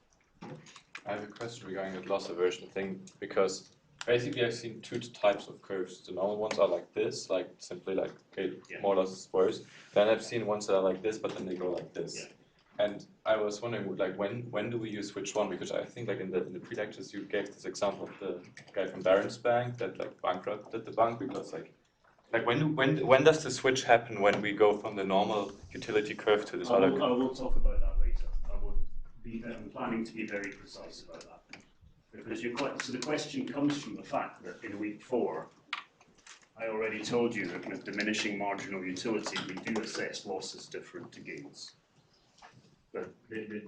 I have a question regarding that loss aversion thing, because basically I've seen two types of curves. The normal ones are like this, like simply like, okay, more or less it's worse. Then I've seen ones that are like this, but then they go like this. Yeah. And I was wondering, like, when do we use which one? Because I think, like, in the pre-lectures you gave this example of the guy from Barron's Bank that like bankrupted the bank because like when does the switch happen when we go from the normal utility curve to this other curve? I will talk about that later. I'm planning to be very precise about that. Because so the question comes from the fact that in week 4, I already told you that with diminishing marginal utility, we do assess losses different to gains. But the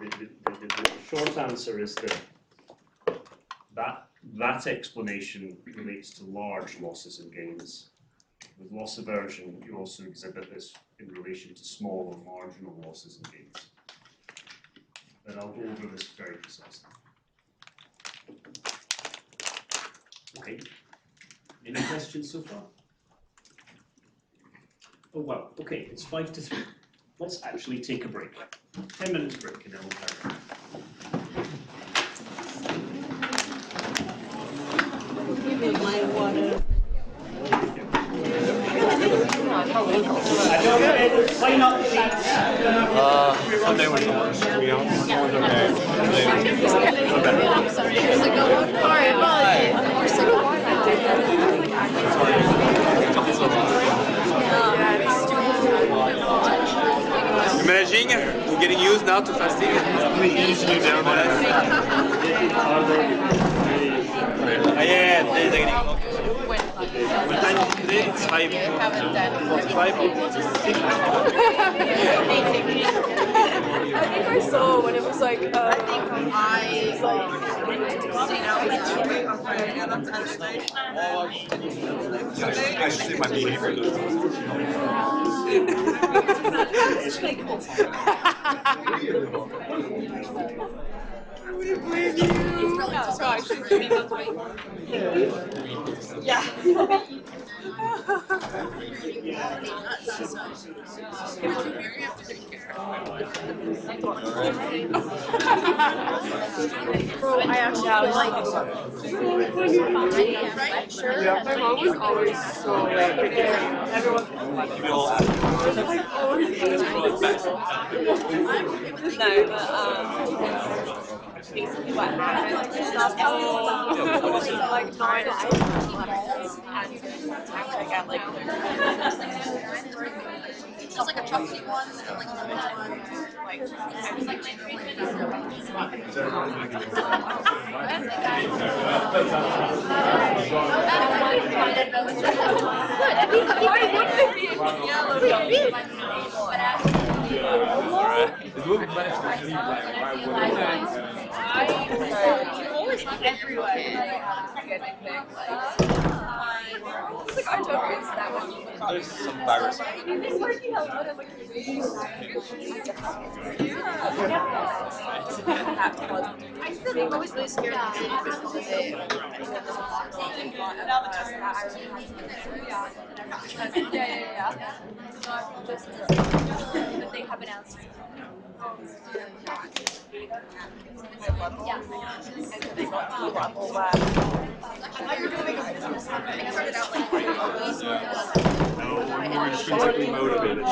short answer is that explanation relates to large losses and gains. With loss aversion, you also exhibit this in relation to small or marginal losses and gains. And I'll go over this very precisely. Okay. Any questions so far? Oh wow, okay, it's 5 to 3. Let's actually take a break. 10 minutes break and then we'll carry on. Line up sheets. Sunday was the worst. To be honest. Imagine we're getting used now to fasting. Easily down there. Yeah, today it's 5. I think I saw when it was like, I think Actually, my behavior so actually, yeah. Bro, I actually was like, right? Sure. Yeah. My mom was always so like, everyone. No, but basically what happened is like 9 and I got like just like a chunky one and like another one like There's some virus. I'm always really scared that they but they have announced more intrinsically motivated.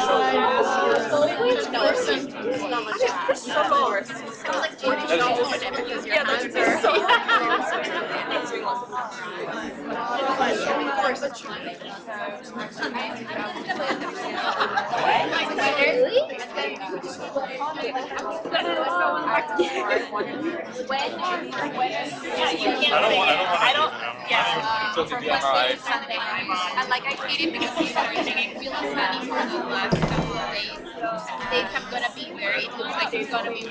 And like I hate it because he's everything. I feel like funny for the last couple of days. They have gonna be very. It looks like it's gonna be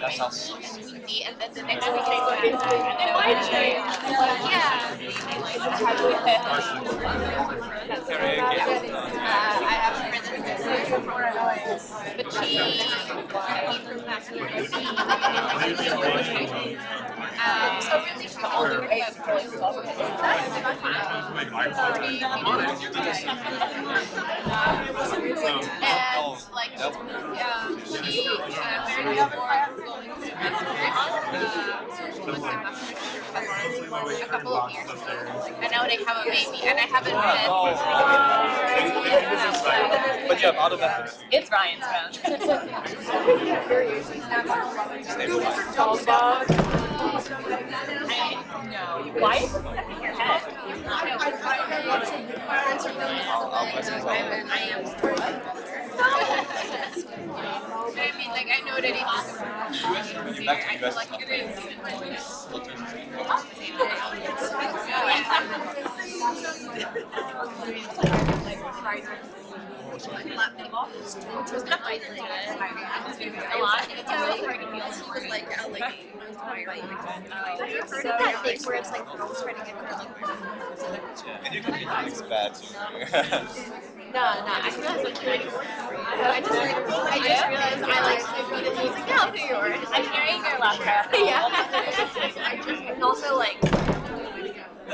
windy, and then the next week it's gonna be and then might change. Yeah. I have a friend that's but she So really, the older kids really love it. And like, she married before going to a couple of years ago, and now they have a baby, and I haven't been. But you have other methods. It's Ryan's phone. No. Why? Your head. I mean, like, I know that it's I feel like it is. A lot. It's really hard to feel. She was like, that thing where it's like girls trying to get their like. And you can get things bad too. No, I feel like I just realized I like to go to music. Yeah, I'll do yours. I'm hearing your laptop. Yeah. And also like I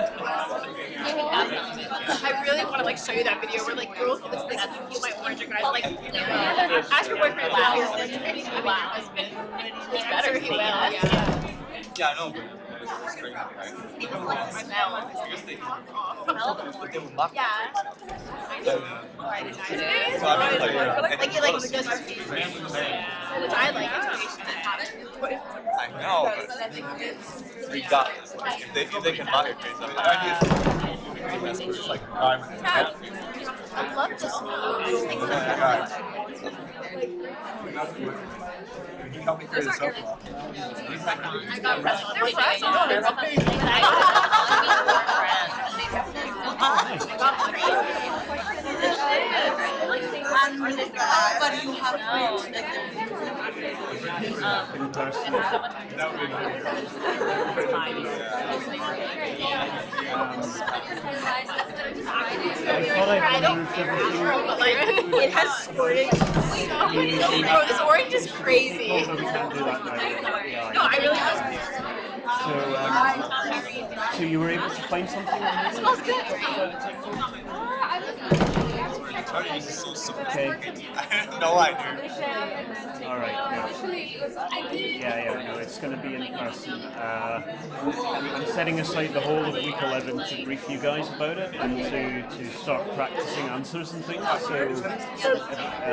really want to like show you that video where like girls with this like you might want your guys like ask your boyfriend wow. Wow. He's better, he will. Yeah. Yeah, I know, but it's crazy, right? Smell. But they will mock Yeah. So I mean, Like it like just which I like inspiration and habit. I know, but regardless, like, if they can mock it crazy, I mean, the idea is it's like environment and attitude. I love this movie. Can you help me through this so far? I got pressed. They're pressed. But you have I don't care, but like it has squirted. Bro, this orange is crazy. No, I really was. So you were able to find something? It smells good. This is so simple. Okay. I have no idea. All right. Yeah. No, it's going to be in person. I'm setting aside the whole of week 11 to brief you guys about it and to start practicing answers and things. So,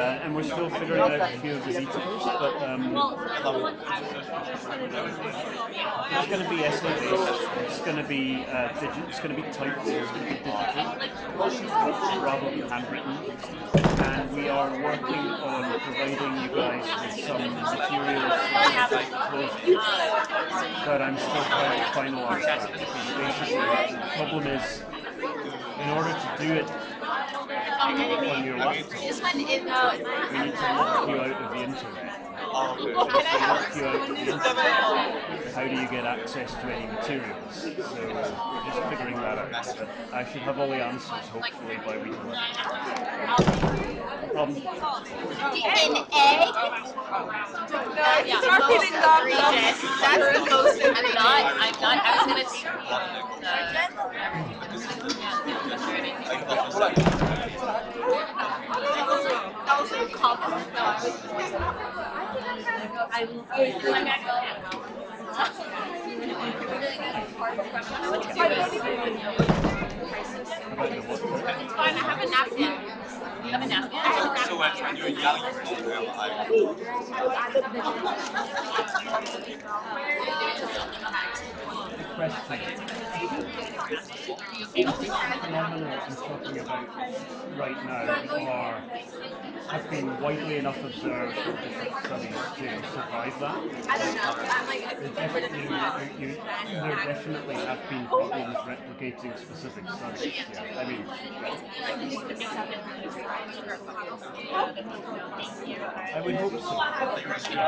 and we're still figuring out a few of the details, but it's going to be essay based. It's going to be it's going to be typed. It's going to be digital rather than handwritten. And we are working on providing you guys with some materials that I'm still trying to finalize that, because basically the problem is, in order to do it on your laptop, we need to lock you out of the internet. Lock you out of the internet. How do you get access to any materials? So we're just figuring that out. But I should have all the answers hopefully by week 11. An egg? That's the most important. I'm not, I was gonna That was a compliment. It's fine, I have a napkin. You have a napkin? So when you're young, Phenomena I'm talking about right now have been widely enough observed in different studies to survive that. I don't know. I'm like, There definitely have been problems replicating specific studies. Yeah, I mean, I would hope so.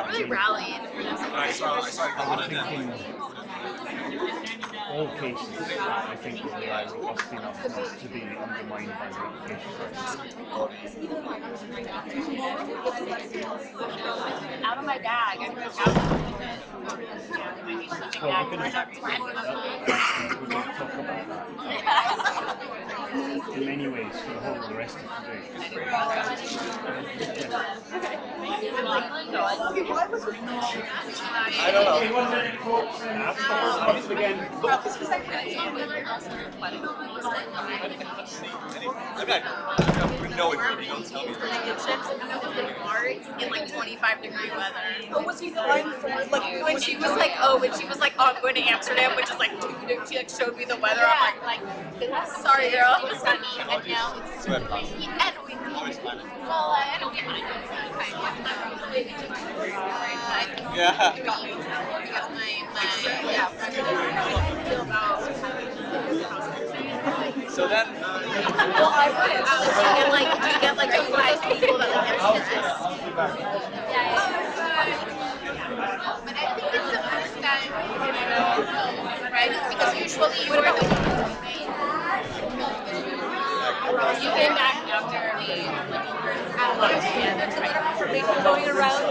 really rallying for this. I saw a comment that all cases that I think will be robust enough not to be undermined by replication. Out of my bag. I'm going to Well, we're going to talk about that in many ways for the whole of the rest of today. I don't know. Okay, 1 minute, folks. Once again. I mean, I know it, but you don't tell me. In like 25-degree weather. Oh, was he flying for like when she was like, oh, I'm going to Amsterdam, which is like she like showed me the weather. I'm like, sorry, girl. It was sunny, and now it's windy and windy. Well, I don't get mine. Yeah. Because So then, well, I wish. Do you get like advice people that like get stressed? Yeah. But I think it's the first time, right? Because usually you were you came back after going around.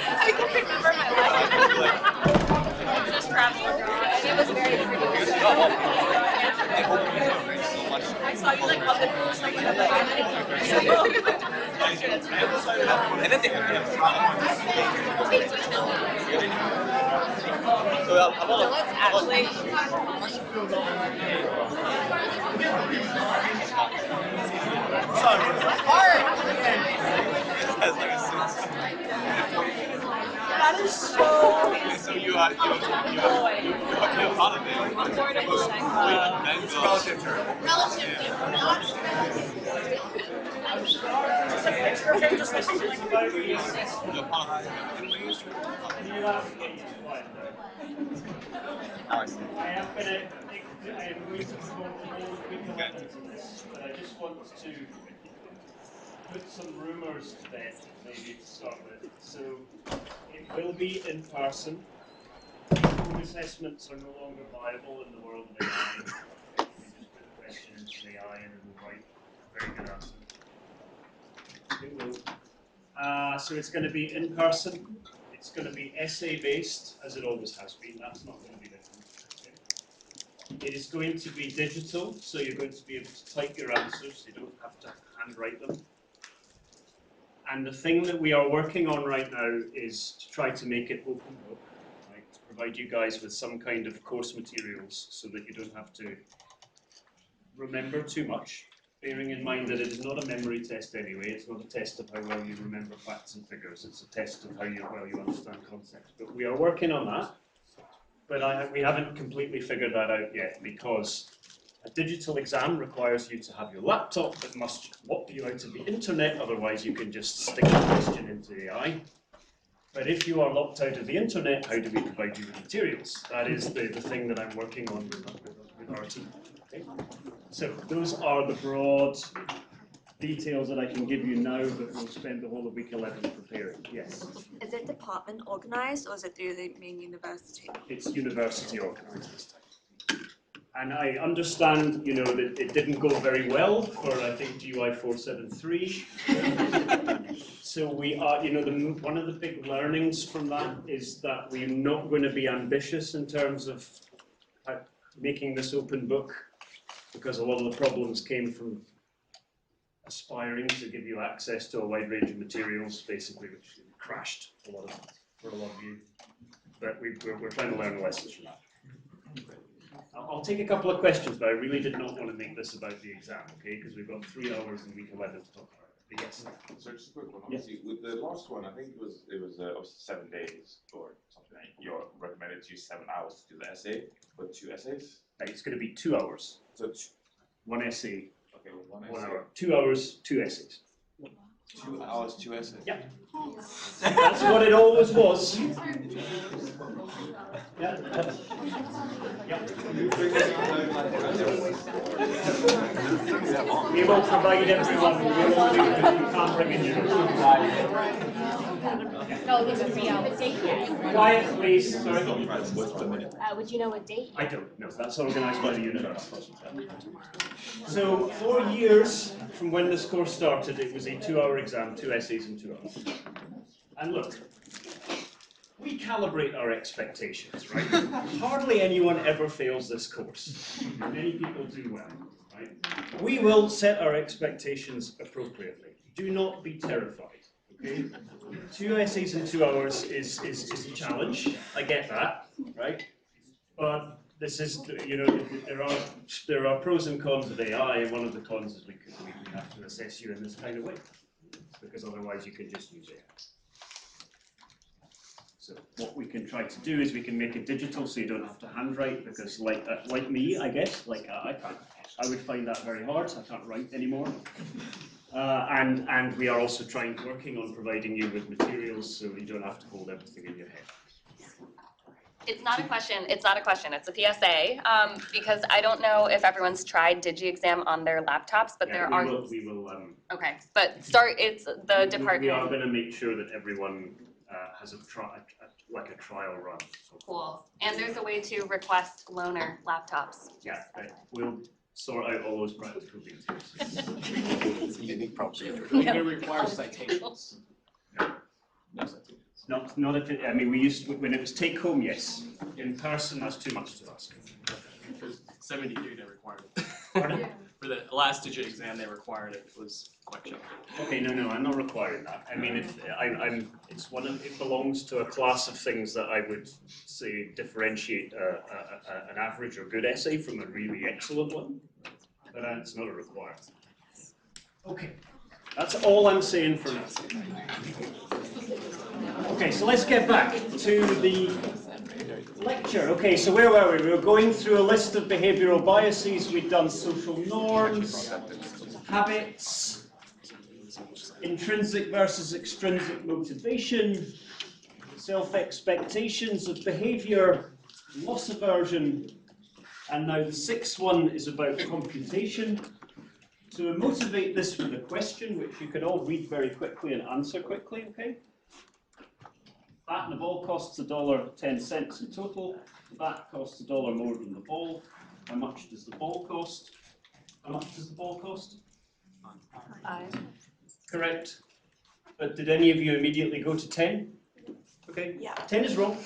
I can remember my life. Just traveling abroad. And it was very pretty. I saw you like on the cruise like and then they have so let's actually hard. That is so. So you have holiday. It's relative term. I am going to promote the whole week of this, but I just want to put some rumours to bed, maybe to start with. So it will be in person. Home assessments are no longer viable in the world of AI. You just put a question into AI and it will write a very good answer. It will. So it's going to be in person. It's going to be essay-based, as it always has been. That's not going to be different. It is going to be digital, so you're going to be able to type your answers. You don't have to handwrite them. And the thing that we are working on right now is to try to make it open book, right? To provide you guys with some kind of course materials so that you don't have to remember too much. Bearing in mind that it is not a memory test anyway. It's not a test of how well you remember facts and figures. It's a test of how well you understand concepts. But we are working on that. But we haven't completely figured that out yet, because a digital exam requires you to have your laptop that must lock you out of the internet, otherwise you can just stick a question into AI. But if you are locked out of the internet, how do we provide you with materials? That is the thing that I'm working on with our team. Okay? So those are the broad details that I can give you now, but we'll spend the whole of week 11 preparing. Yes? Is it department organized or is it through the main university? It's university organized this time. And I understand, that it didn't go very well for, I think, GY427. So we are, one of the big learnings from that is that we're not going to be ambitious in terms of making this open book, because a lot of the problems came from aspiring to give you access to a wide range of materials, basically, which crashed for a lot of you. But we're trying to learn the lessons from that. I'll take a couple of questions, but I really did not want to make this about the exam, okay? Because we've got 3 hours in week 11 to talk about it. But yes. So just a quick one. Obviously, with the last one, I think it was obviously 7 days or something. You're recommended to use 7 hours to do the essay, but 2 essays. It's going to be 2 hours. So 1 essay. Okay, 1 1 essay. hour. 2 hours, 2 essays. 2 hours, 2 essays. Yeah. That's what it always was. Yeah. We will provide everyone with all you can't bring in your own. No, this is the date yet. Quiet, please. Sorry. Would you know what date? I don't know. That's organised by the university. So 4 years from when this course started, it was a 2-hour exam, 2 essays in 2 hours. And look, we calibrate our expectations, right? Hardly anyone ever fails this course. Many people do well, right? We will set our expectations appropriately. Do not be terrified, okay? 2 essays in 2 hours is a challenge. I get that, right? But this is, you know, there are pros and cons of AI, and one of the cons is we have to assess you in this kind of way, because otherwise you can just use AI. So what we can try to do is we can make it digital, so you don't have to handwrite, because like me, I guess, I would find that very hard. I can't write anymore. And we are also working on providing you with materials, so you don't have to hold everything in your head. It's not a question, it's a PSA, because I don't know if everyone's tried DigiExam on their laptops, but there are. We will. Okay, but it's the department. We are going to make sure that everyone has a trial run. Cool, and there's a way to request loaner laptops. Yeah, we'll sort out all those practical details. It's a unique problem. Are you going to require citations? No. Not if it, I mean, when it was take home, yes. In person, that's too much to ask. There's 73 they required it. Pardon? For the last digit exam, they required it. It was quite challenging. Okay, no, I'm not requiring that. I mean, it belongs to a class of things that I would say differentiate an average or good essay from a really excellent one, but it's not a requirement. Okay, that's all I'm saying for now. Okay, so let's get back to the lecture. Okay, so where were we? We were going through a list of behavioral biases. We'd done social norms, habits, intrinsic versus extrinsic motivation, self-expectations of behavior, loss aversion, and now the 6th one is about computation. To motivate this with a question, which you can all read very quickly and answer quickly, okay? Bat and the ball costs $1.10 in total. The bat costs $1 more than the ball. How much does the ball cost? How much does the ball cost? 5. Correct. But did any of you immediately go to 10? Okay. Yeah. 10 is wrong.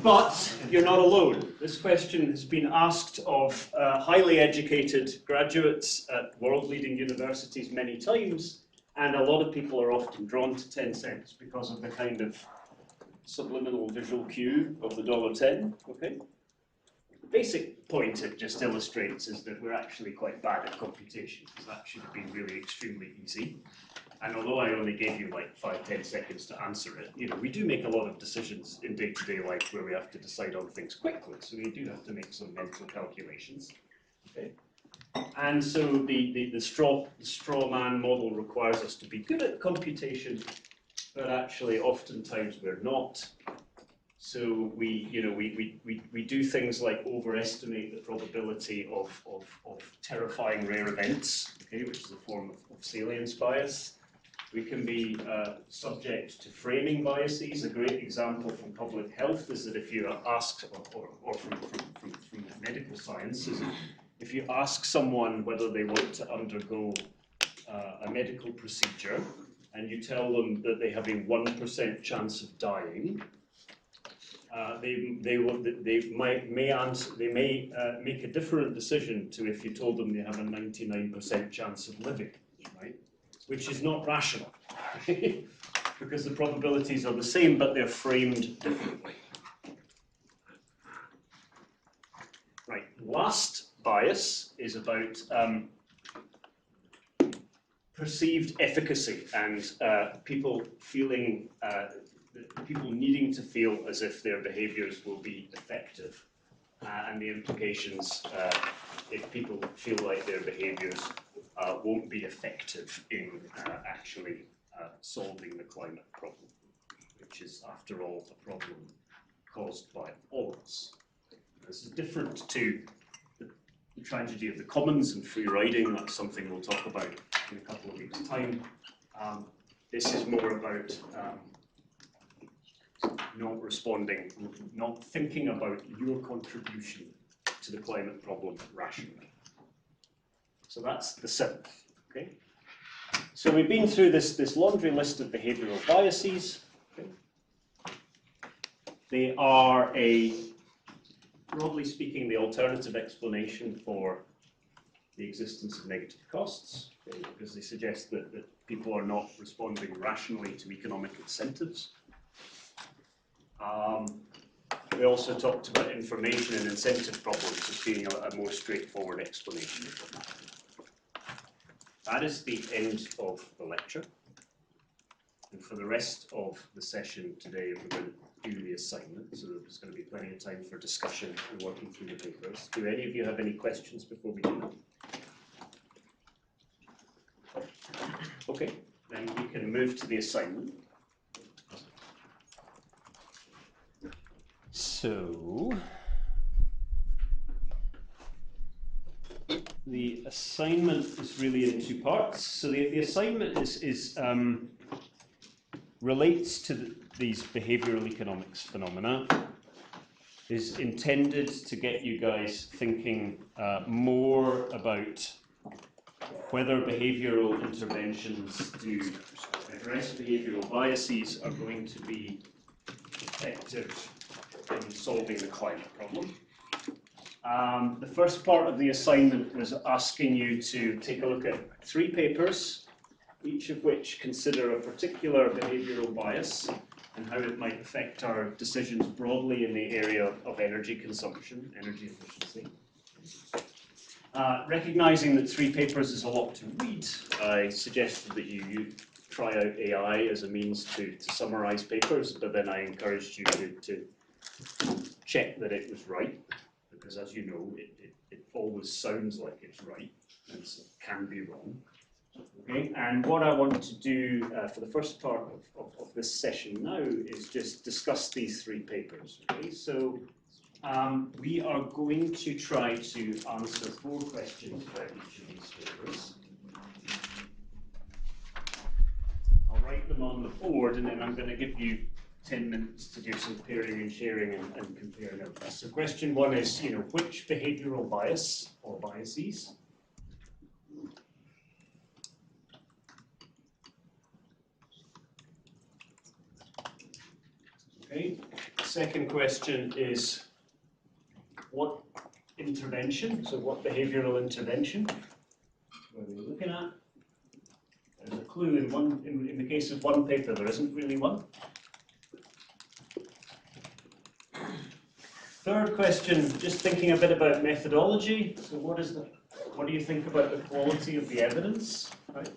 But you're not alone. This question has been asked of highly educated graduates at world-leading universities many times. And a lot of people are often drawn to 10 cents because of the kind of subliminal visual cue of the $1.10, okay? The basic point it just illustrates is that we're actually quite bad at computation, because that should have been really extremely easy. And although I only gave you like 5-10 seconds to answer it, you know, we do make a lot of decisions in day-to-day life where we have to decide on things quickly, so we do have to make some mental calculations, okay? And so the straw man model requires us to be good at computation, but actually oftentimes we're not. So we do things like overestimate the probability of terrifying rare events, okay, which is a form of salience bias. We can be subject to framing biases. A great example from public health is that if you are asked, or from medical science, is if you ask someone whether they want to undergo a medical procedure, and you tell them that they have a 1% chance of dying, they may make a different decision to if you told them they have a 99% chance of living, right? Which is not rational, because the probabilities are the same, but they're framed differently. Right, last bias is about perceived efficacy and people needing to feel as if their behaviors will be effective, and the implications if people feel like their behaviors won't be effective in actually solving the climate problem, which is, after all, a problem caused by all of us. This is different to the tragedy of the commons and free riding. That's something we'll talk about in a couple of weeks' time. This is more about not responding, not thinking about your contribution to the climate problem rationally. So that's the 7th, okay? So we've been through this laundry list of behavioral biases. Okay? They are broadly speaking, the alternative explanation for the existence of negative costs, okay? Because they suggest that people are not responding rationally to economic incentives. We also talked about information and incentive problems as being a more straightforward explanation of what happened. That is the end of the lecture. And for the rest of the session today, we're going to do the assignment, so there's going to be plenty of time for discussion and working through the papers. Do any of you have any questions before we do that? Okay, then we can move to the assignment. So, the assignment is really in 2 parts. So the assignment relates to these behavioral economics phenomena, is intended to get you guys thinking more about whether behavioral interventions to address behavioral biases are going to be effective in solving the climate problem. The first part of the assignment was asking you to take a look at 3 papers, each of which consider a particular behavioral bias and how it might affect our decisions broadly in the area of energy consumption, energy efficiency. Recognizing that 3 papers is a lot to read, I suggested that you try out AI as a means to summarize papers, but then I encouraged you to check that it was right, because as you know, it always sounds like it's right, and so it can be wrong. Okay, and what I want to do for the first part of this session now is just discuss these 3 papers. Okay, so we are going to try to answer 4 questions about each of these papers. I'll write them on the board, and then I'm going to give you 10 minutes to do some pairing and sharing and compare notes. So question 1 is, which behavioral bias or biases okay. Second question is, what intervention, so what behavioral intervention are we looking at? There's a clue in the case of one paper, there isn't really one. Third question, just thinking a bit about methodology. So what do you think about the quality of the evidence? Right?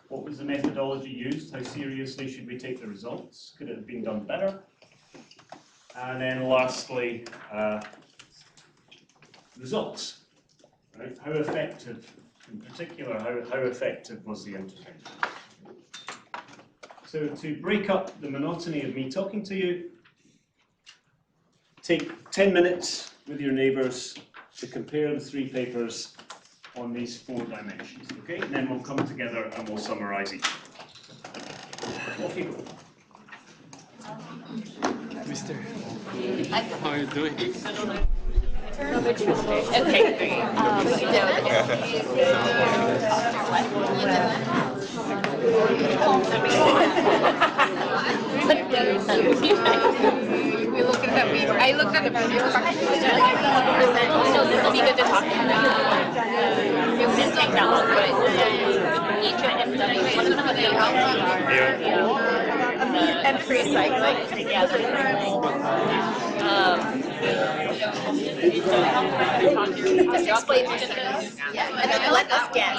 What was the methodology used? How seriously should we take the results? Could it have been done better? And then lastly, results. Right? How effective, in particular, how effective was the intervention? So to break up the monotony of me talking to you, take 10 minutes with your neighbours to compare the 3 papers on these 4 dimensions, okay? And then we'll come together and we'll summarise each. Off you go. Mister, how are you doing? Okay, great. We looked at that paper. I looked at the paper. It'll be good to talk about. It didn't take that long, but each of them, one of them was and free cycling together. Explain and then let us guess.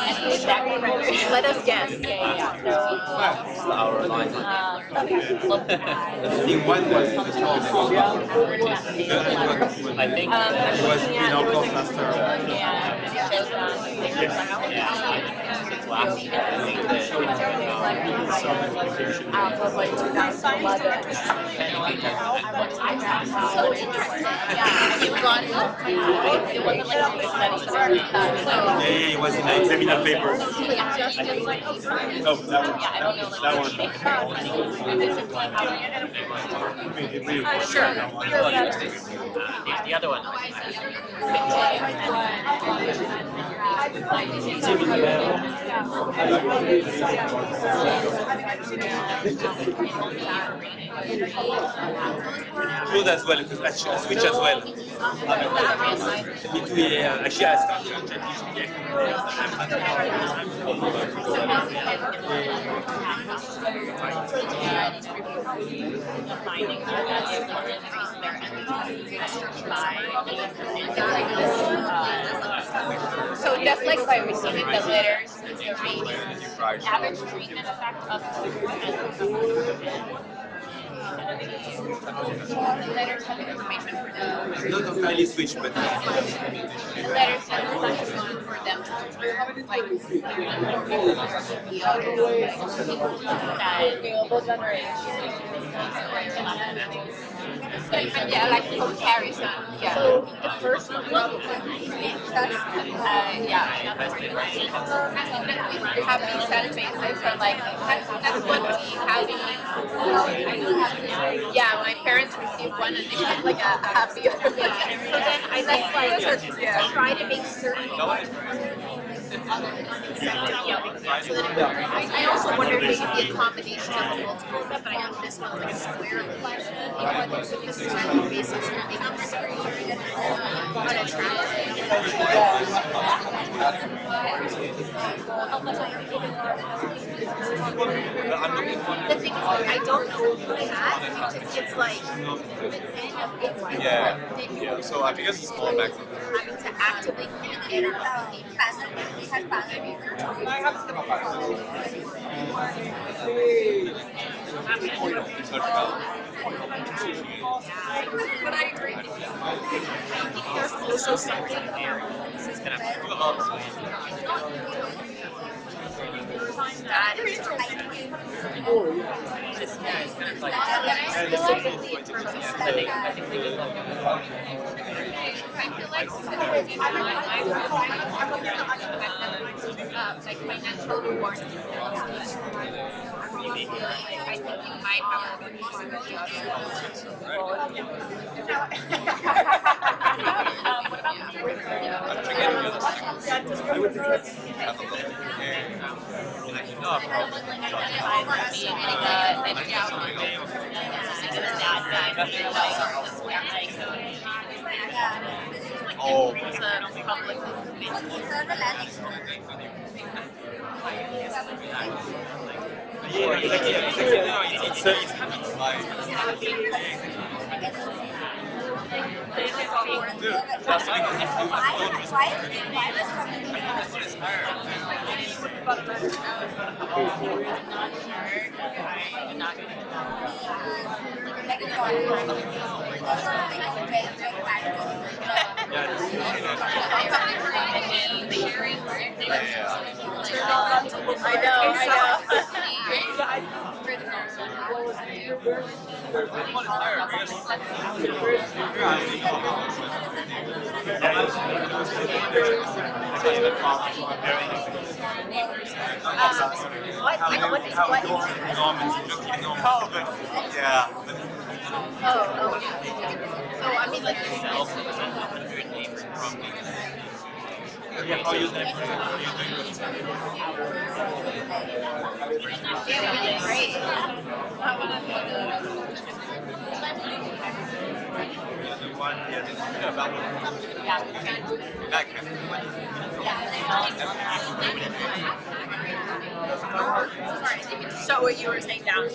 Let us guess. Yeah. It's our line. I think one was the smallest. I think it was in our cluster. Yeah. Probably 2011. So interesting. Yeah, you brought it up. It wasn't like a quick study. It was in a seminar paper. So yeah, just like No, that one. yeah, I don't know like That which one. Sure. The other one. Good as well, because I switch as well. Me too, yeah. Actually, I started on So just like by receiving the letters, the average treatment effect of letters have information for them. not entirely switch, but Letters have information for them to learn, like renewable generation. Yeah, like comparison. Yeah. So the first one probably yeah. Have these set faces are like that's what we have in yeah, my parents received one and they had like a happy so then I like try to make certain I also wonder if it should be a combination of a multiple step, but I know this one's like a square question. So this is kind of basics for making the screen the thing is, like, I don't know that because it's like yeah. So I think it's a small maximum. having to actively communicate or but I agree. There's also something that is like financial rewards. I think you might have a what about Oh. So I mean, like great. So what you were saying down.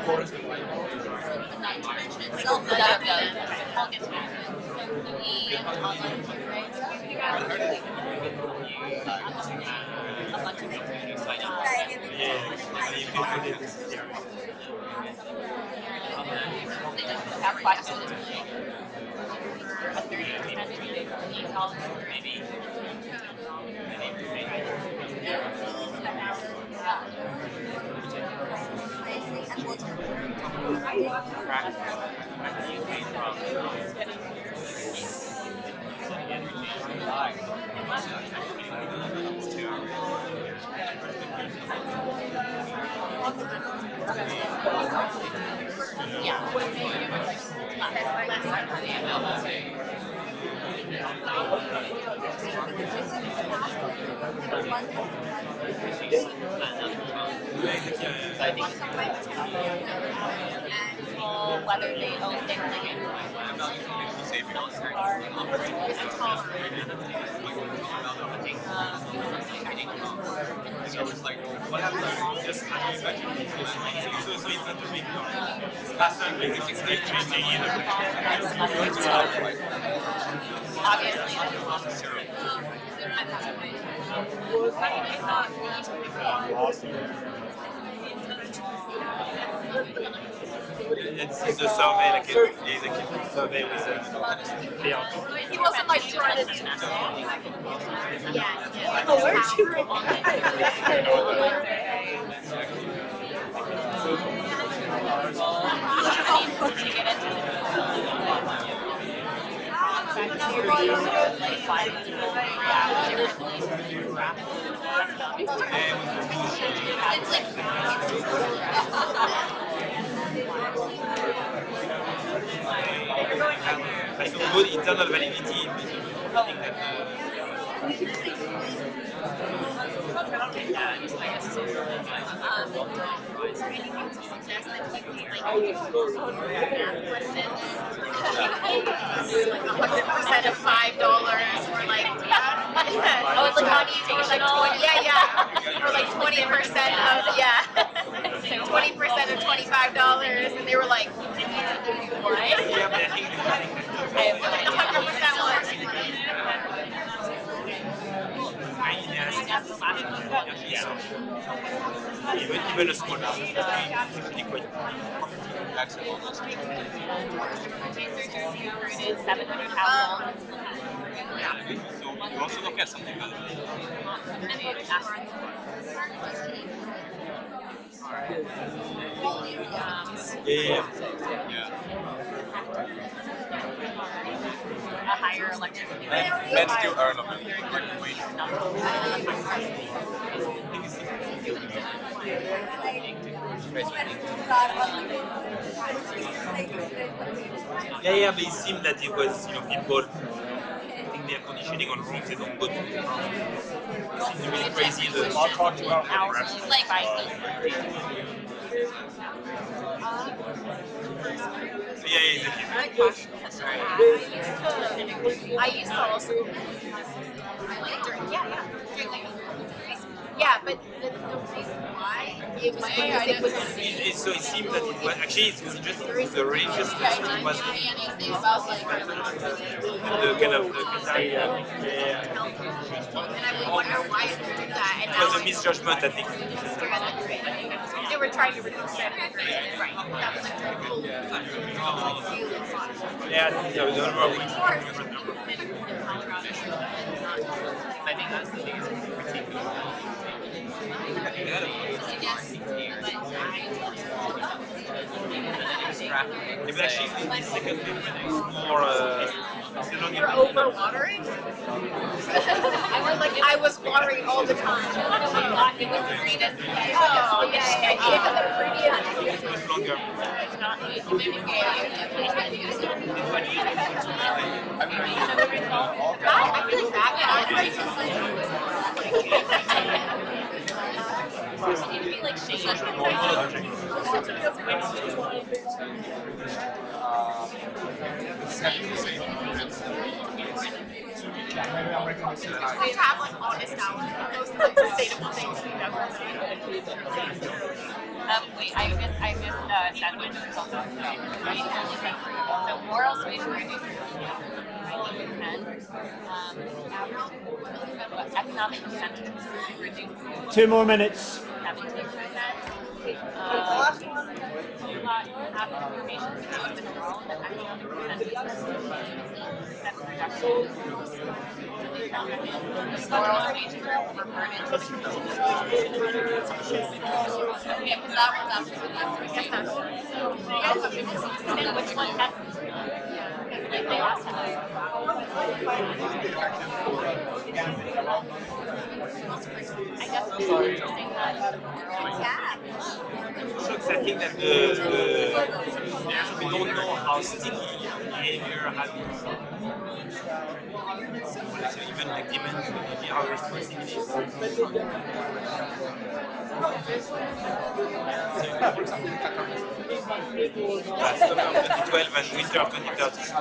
Not to mention itself, none of them. I'll get to that. A bunch of things. They just have questions. Whether they own things like So it's like, what happens if you just it's the survey, like the survey with he wasn't like trying to. like good internal validity. Percent of $5 or like Oh, it's like motivational. Or like 20% of 20% of $25, and they were like, what? Yeah, but I think I have 100% was. Even a small liquid. Recruited 700 households. So you also look at something like A higher electricity rate. men still earn a living. Yeah, but it seemed that it was, people putting the air conditioning on rooms they don't go to. It seems really crazy. I used to also. Yeah, but the reason why it was because it was. So it seemed that it was actually it was just the religiousness was Anything about like the kind of and I wonder why it would do that. And it was a misjudgment, I think. they were trying to reduce that. Right. That was like their goal. Yeah, I think the number of I think that's the biggest critique. but actually the second paper is more You're overwatering? I was watering all the time. It was the greenest. Oh, yeah. The previous. much longer. I feel like We have like honest hours, most of like sustainable things we have. Wait, I missed sentiment results. So moral swing reduces 90%. Economic incentives reduce 2 more minutes. 17%. Half information stored in the world that economic incentives reduction. Moral swing overburden. Okay, because that was absolutely and which one has they asked us. I guess it's interesting that So I think that we don't know how sticky behavior habits, so even like demand, maybe how restrictive it is. Summer of 2012 and winter of 2013.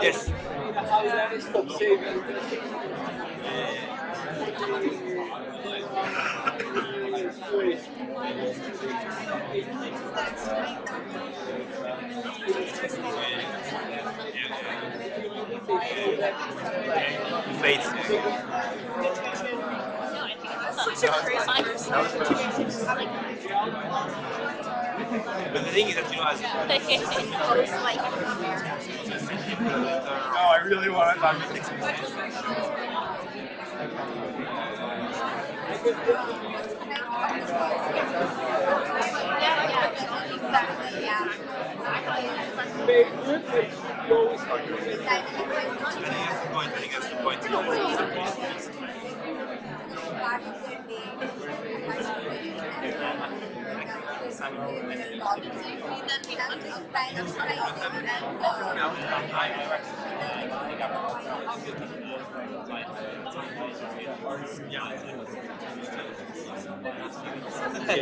Yes. Fades. But the thing is that, you know, as no, I really want to talk about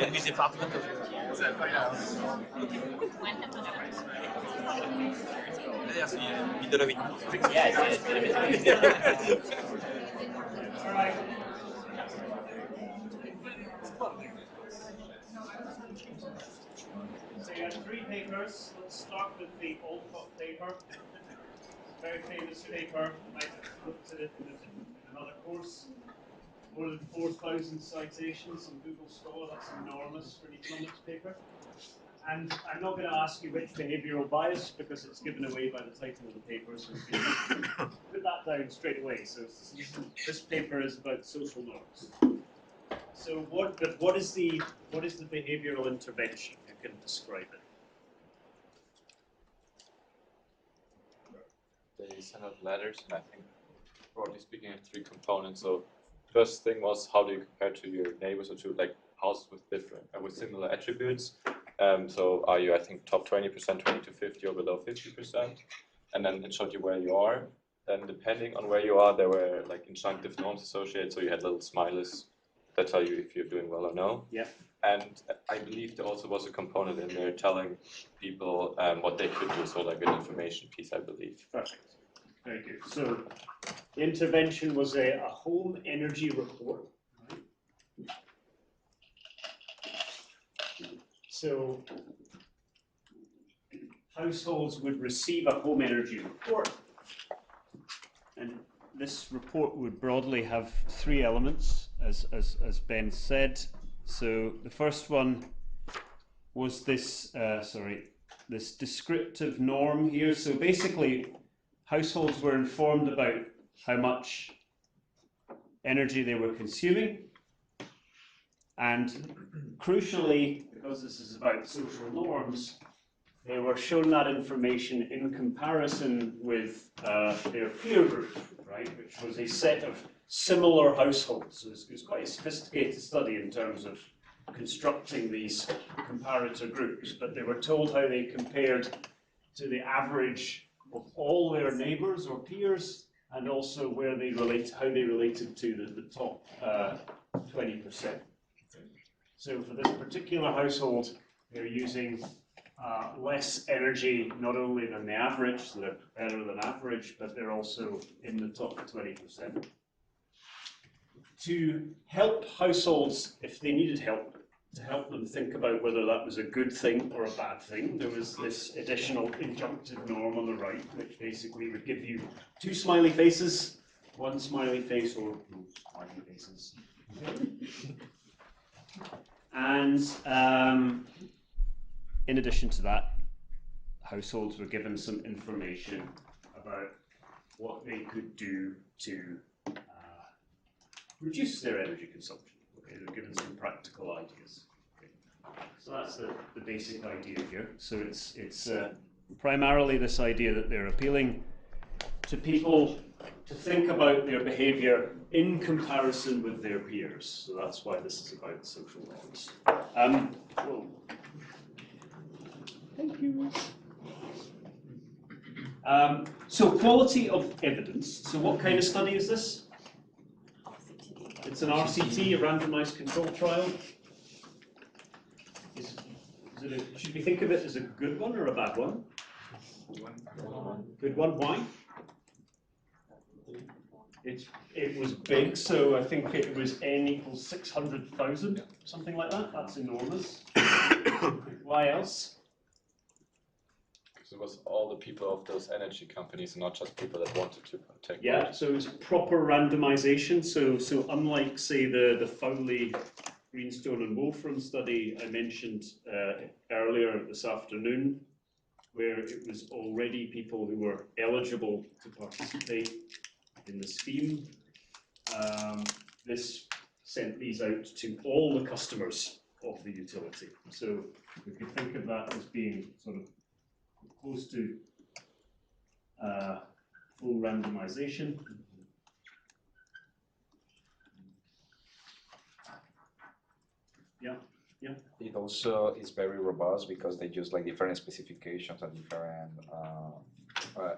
with the department of middle of it. All right. So you have 3 papers. Let's start with the Alcott paper. Very famous paper. You might have looked at it in another course. More than 4,000 citations in Google Scholar. That's enormous for an economics paper. And I'm not going to ask you which behavioral bias because it's given away by the title of the paper. So you can put that down straight away. So this paper is about social norms. So what is the behavioral intervention? You can describe it. They sent out letters, and I think, broadly speaking, have 3 components. So, first thing was how do you compare to your neighbors or to like houses with with similar attributes. So are you, I think, top 20%, 20 to 50, or below 50%? And then it showed you where you are. Then depending on where you are, there were like injunctive norms associated. So you had little smileys that tell you if you're doing well or no. Yeah. And I believe there also was a component in there telling people what they could do. So like an information piece, I believe. Perfect. Very good. So the intervention was a home energy report. So households would receive a home energy report. And this report would broadly have 3 elements, as Ben said. So the first one was this descriptive norm here. So basically, households were informed about how much energy they were consuming. And crucially, because this is about social norms, they were shown that information in comparison with their peer group, right, which was a set of similar households. So it was quite a sophisticated study in terms of constructing these comparator groups, but they were told how they compared to the average of all their neighbours or peers, and also how they related to the top 20%. So for this particular household, they're using less energy not only than the average, so they're better than average, but they're also in the top 20%. To help households, if they needed help, to help them think about whether that was a good thing or a bad thing, there was this additional injunctive norm on the right, which basically would give you 2 smiley faces, 1 smiley face, or no smiley faces. And in addition to that, households were given some information about what they could do to reduce their energy consumption. Okay, they're given some practical ideas. Okay. So that's the basic idea here. So it's primarily this idea that they're appealing to people to think about their behaviour in comparison with their peers. So that's why this is about social norms. Thank you. So quality of evidence. So what kind of study is this? It's an RCT, a randomized control trial. Should we think of it as a good one or a bad one? Good one. Why? It was big, so I think it was N equals 600,000, something like that. That's enormous. Why else? Because it was all the people of those energy companies, and not just people that wanted to take part. Yeah, so it's proper randomization. So unlike, say, the Fowley, Greenstone and Wolfram study I mentioned earlier this afternoon, where it was already people who were eligible to participate in the scheme. This sent these out to all the customers of the utility. So we could think of that as being sort of close to full randomization. Yeah, yeah. It also is very robust because they use like different specifications and different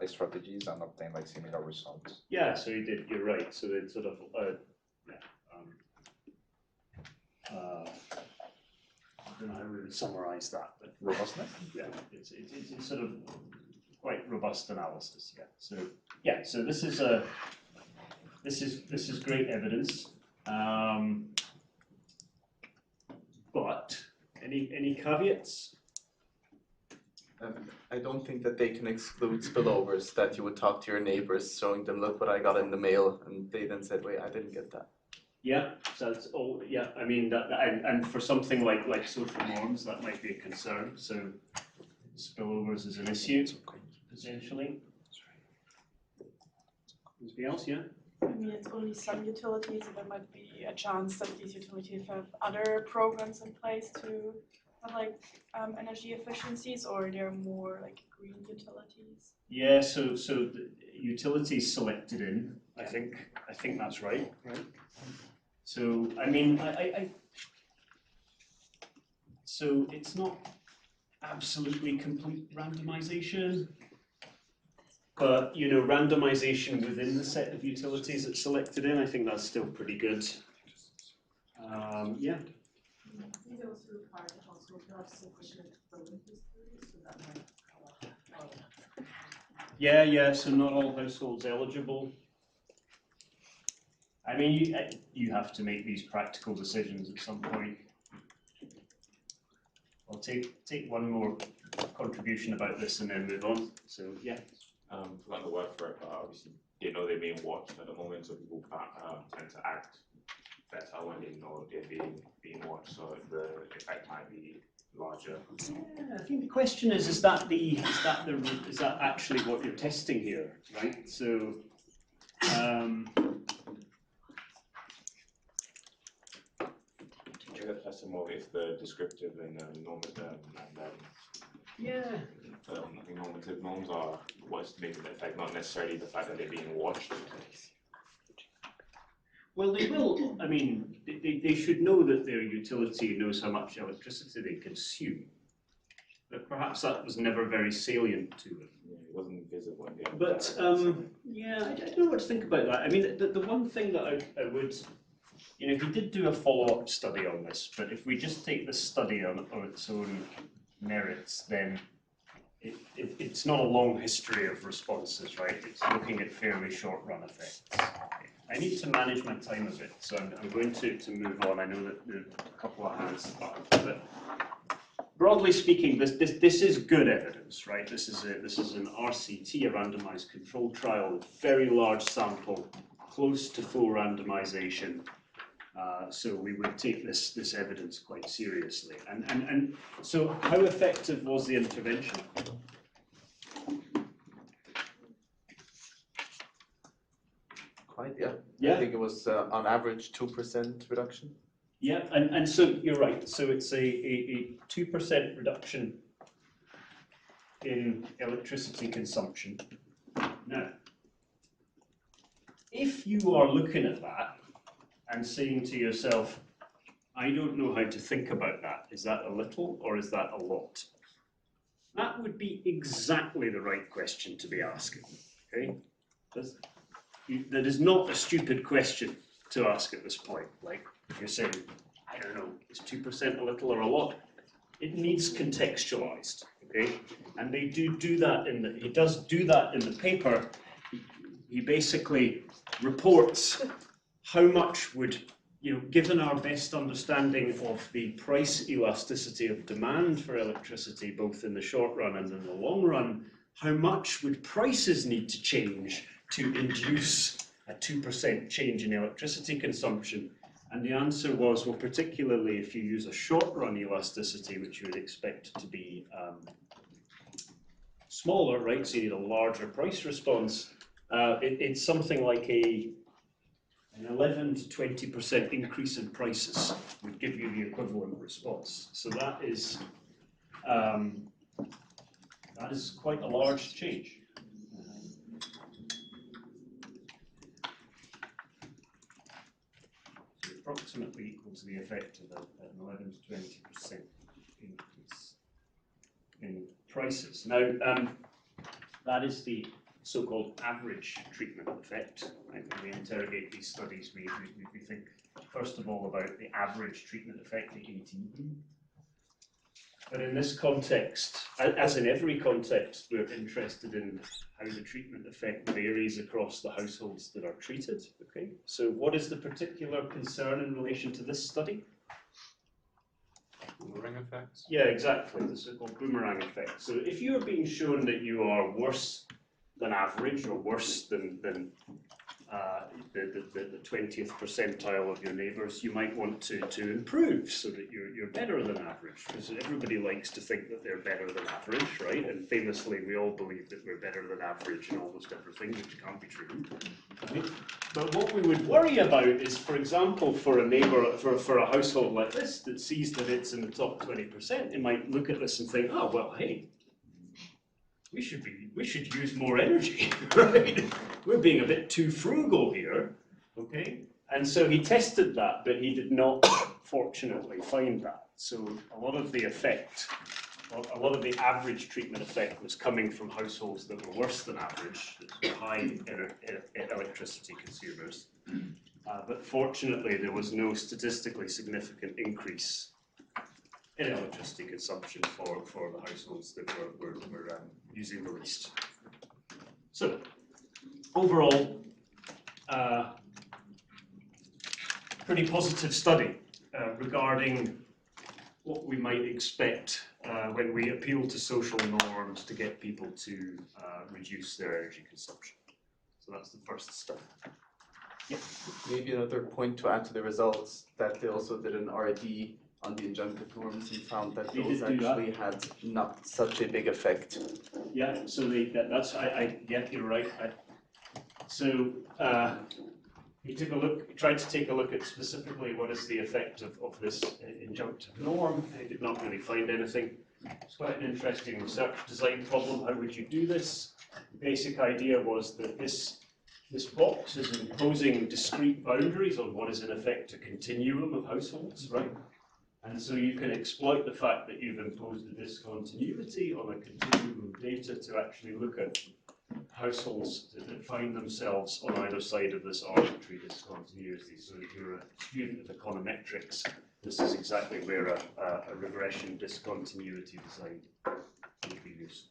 strategies and obtain like similar results. Yeah, so you did. You're right. So it's sort of I don't know how we would summarize that, but robustness. Yeah, it's sort of quite robust analysis. Yeah. So yeah. So this is great evidence. But any caveats? I don't think that they can exclude spillovers, that you would talk to your neighbors, showing them, look what I got in the mail, and they then said, wait, I didn't get that. Yeah, so it's all, yeah, I mean, and for something like social norms, that might be a concern, so spillovers is an issue, potentially. Anything else, yeah? I mean, it's only some utilities, so there might be a chance that these utilities have other programs in place to have like energy efficiencies, or they're more like green utilities. Yeah, so the utilities selected in, I think that's right. Right. So I mean, so it's not absolutely complete randomization. But, you know, randomization within the set of utilities that's selected in, I think that's still pretty good. Yeah. These also require the household to have sufficient building history, so that might Yeah, so not all households eligible. I mean, you have to make these practical decisions at some point. I'll take one more contribution about this and then move on. So, yeah. Forgot the word for it, but obviously they know they're being watched at the moment, so people tend to act better when they know they're being watched, so the effect might be larger. Yeah, I think the question is that actually what you're testing here, right? So, That's more if the descriptive and normative and then yeah. I think normative norms are what's making the effect, not necessarily the fact that they're being watched. Well, they will. I mean, they should know that their utility knows how much electricity they consume. But perhaps that was never very salient to them. Yeah, it wasn't visible. But yeah, I don't know what to think about that. I mean, the one thing that I would you know, he did do a follow-up study on this, but if we just take this study on its own merits, then it's not a long history of responses, right? It's looking at fairly short-run effects. I need to manage my time a bit, so I'm going to move on. I know that there are a couple of hands up, but broadly speaking, this is good evidence, right? This is an RCT, a randomized controlled trial, very large sample, close to full randomization. So we would take this evidence quite seriously. And so how effective was the intervention? Quite, yeah. Yeah. I think it was on average 2% reduction. Yeah, and so you're right. So it's a 2% reduction in electricity consumption. Now, if you are looking at that and saying to yourself, I don't know how to think about that. Is that a little or is that a lot? That would be exactly the right question to be asking, okay? That is not a stupid question to ask at this point. Like, if you're saying, I don't know, is 2% a little or a lot? It needs contextualized, okay? And they do that he does do that in the paper. He basically reports how much would, you know, given our best understanding of the price elasticity of demand for electricity, both in the short run and in the long run, how much would prices need to change to induce a 2% change in electricity consumption? And the answer was, well, particularly if you use a short-run elasticity, which you would expect to be smaller, right? So you need a larger price response. It's something like an 11 to 20% increase in prices would give you the equivalent response. So that is quite a large change. Approximately equal to the effect of an 11 to 20% increase in prices. Now, that is the so-called average treatment effect. Right? When we interrogate these studies, we think, first of all, about the average treatment effect, the ATE. But in this context, as in every context, we're interested in how the treatment effect varies across the households that are treated. Okay, so what is the particular concern in relation to this study? Boomerang effects? Yeah, exactly, the so-called boomerang effect. So if you're being shown that you are worse than average or worse than the 20th percentile of your neighbours, you might want to improve so that you're better than average, because everybody likes to think that they're better than average, right? And famously, we all believe that we're better than average in almost everything, which can't be true. Right? But what we would worry about is, for example, for a neighbour, for a household like this that sees that it's in the top 20%, it might look at this and think, oh, well, hey, we should use more energy, right? We're being a bit too frugal here, okay? And so he tested that, but he did not, fortunately, find that. So a lot of the average treatment effect was coming from households that were worse than average, that were high electricity consumers. But fortunately, there was no statistically significant increase in electricity consumption for the households that were using the least. So, overall, pretty positive study regarding what we might expect when we appeal to social norms to get people to reduce their energy consumption. So that's the first step. Yeah. Maybe another point to add to the results, that they also did an RD on the injunctive norms and found that those actually had not such a big effect. Yeah, so yeah, you're right. So he tried to take a look at specifically what is the effect of this injunctive norm. He did not really find anything. It's quite an interesting research design problem. How would you do this? The basic idea was that this box is imposing discrete boundaries on what is in effect a continuum of households, right? And so you can exploit the fact that you've imposed a discontinuity on a continuum of data to actually look at households that find themselves on either side of this arbitrary discontinuity. So if you're a student of econometrics, this is exactly where a regression discontinuity design would be used.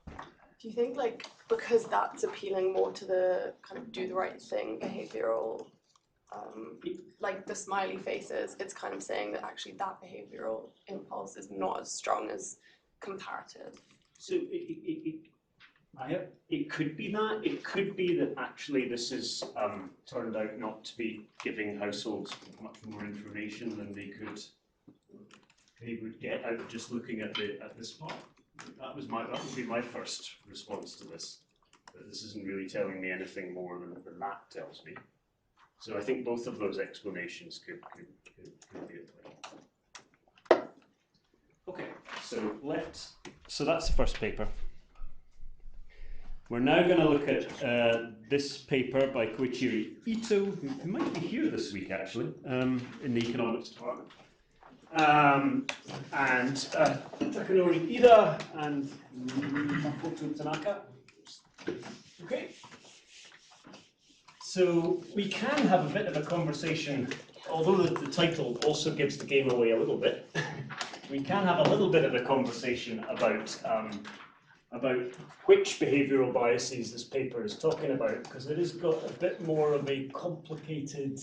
Do you think, like, because that's appealing more to the kind of do the right thing behavioral, like the smiley faces, it's kind of saying that actually that behavioral impulse is not as strong as comparative? So it could be that. It could be that actually this is turned out not to be giving households much more information than they would get out of just looking at this part. That would be my first response to this. That this isn't really telling me anything more than that tells me. So I think both of those explanations could be at play. Okay, so that's the first paper. We're now going to look at this paper by Koichiro Ito, who might be here this week actually, in the economics department. And Takanori Ida and Makoto Tanaka. Okay. So we can have a bit of a conversation, although the title also gives the game away a little bit. We can have a little bit of a conversation about which behavioural biases this paper is talking about, because it has got a bit more of a complicated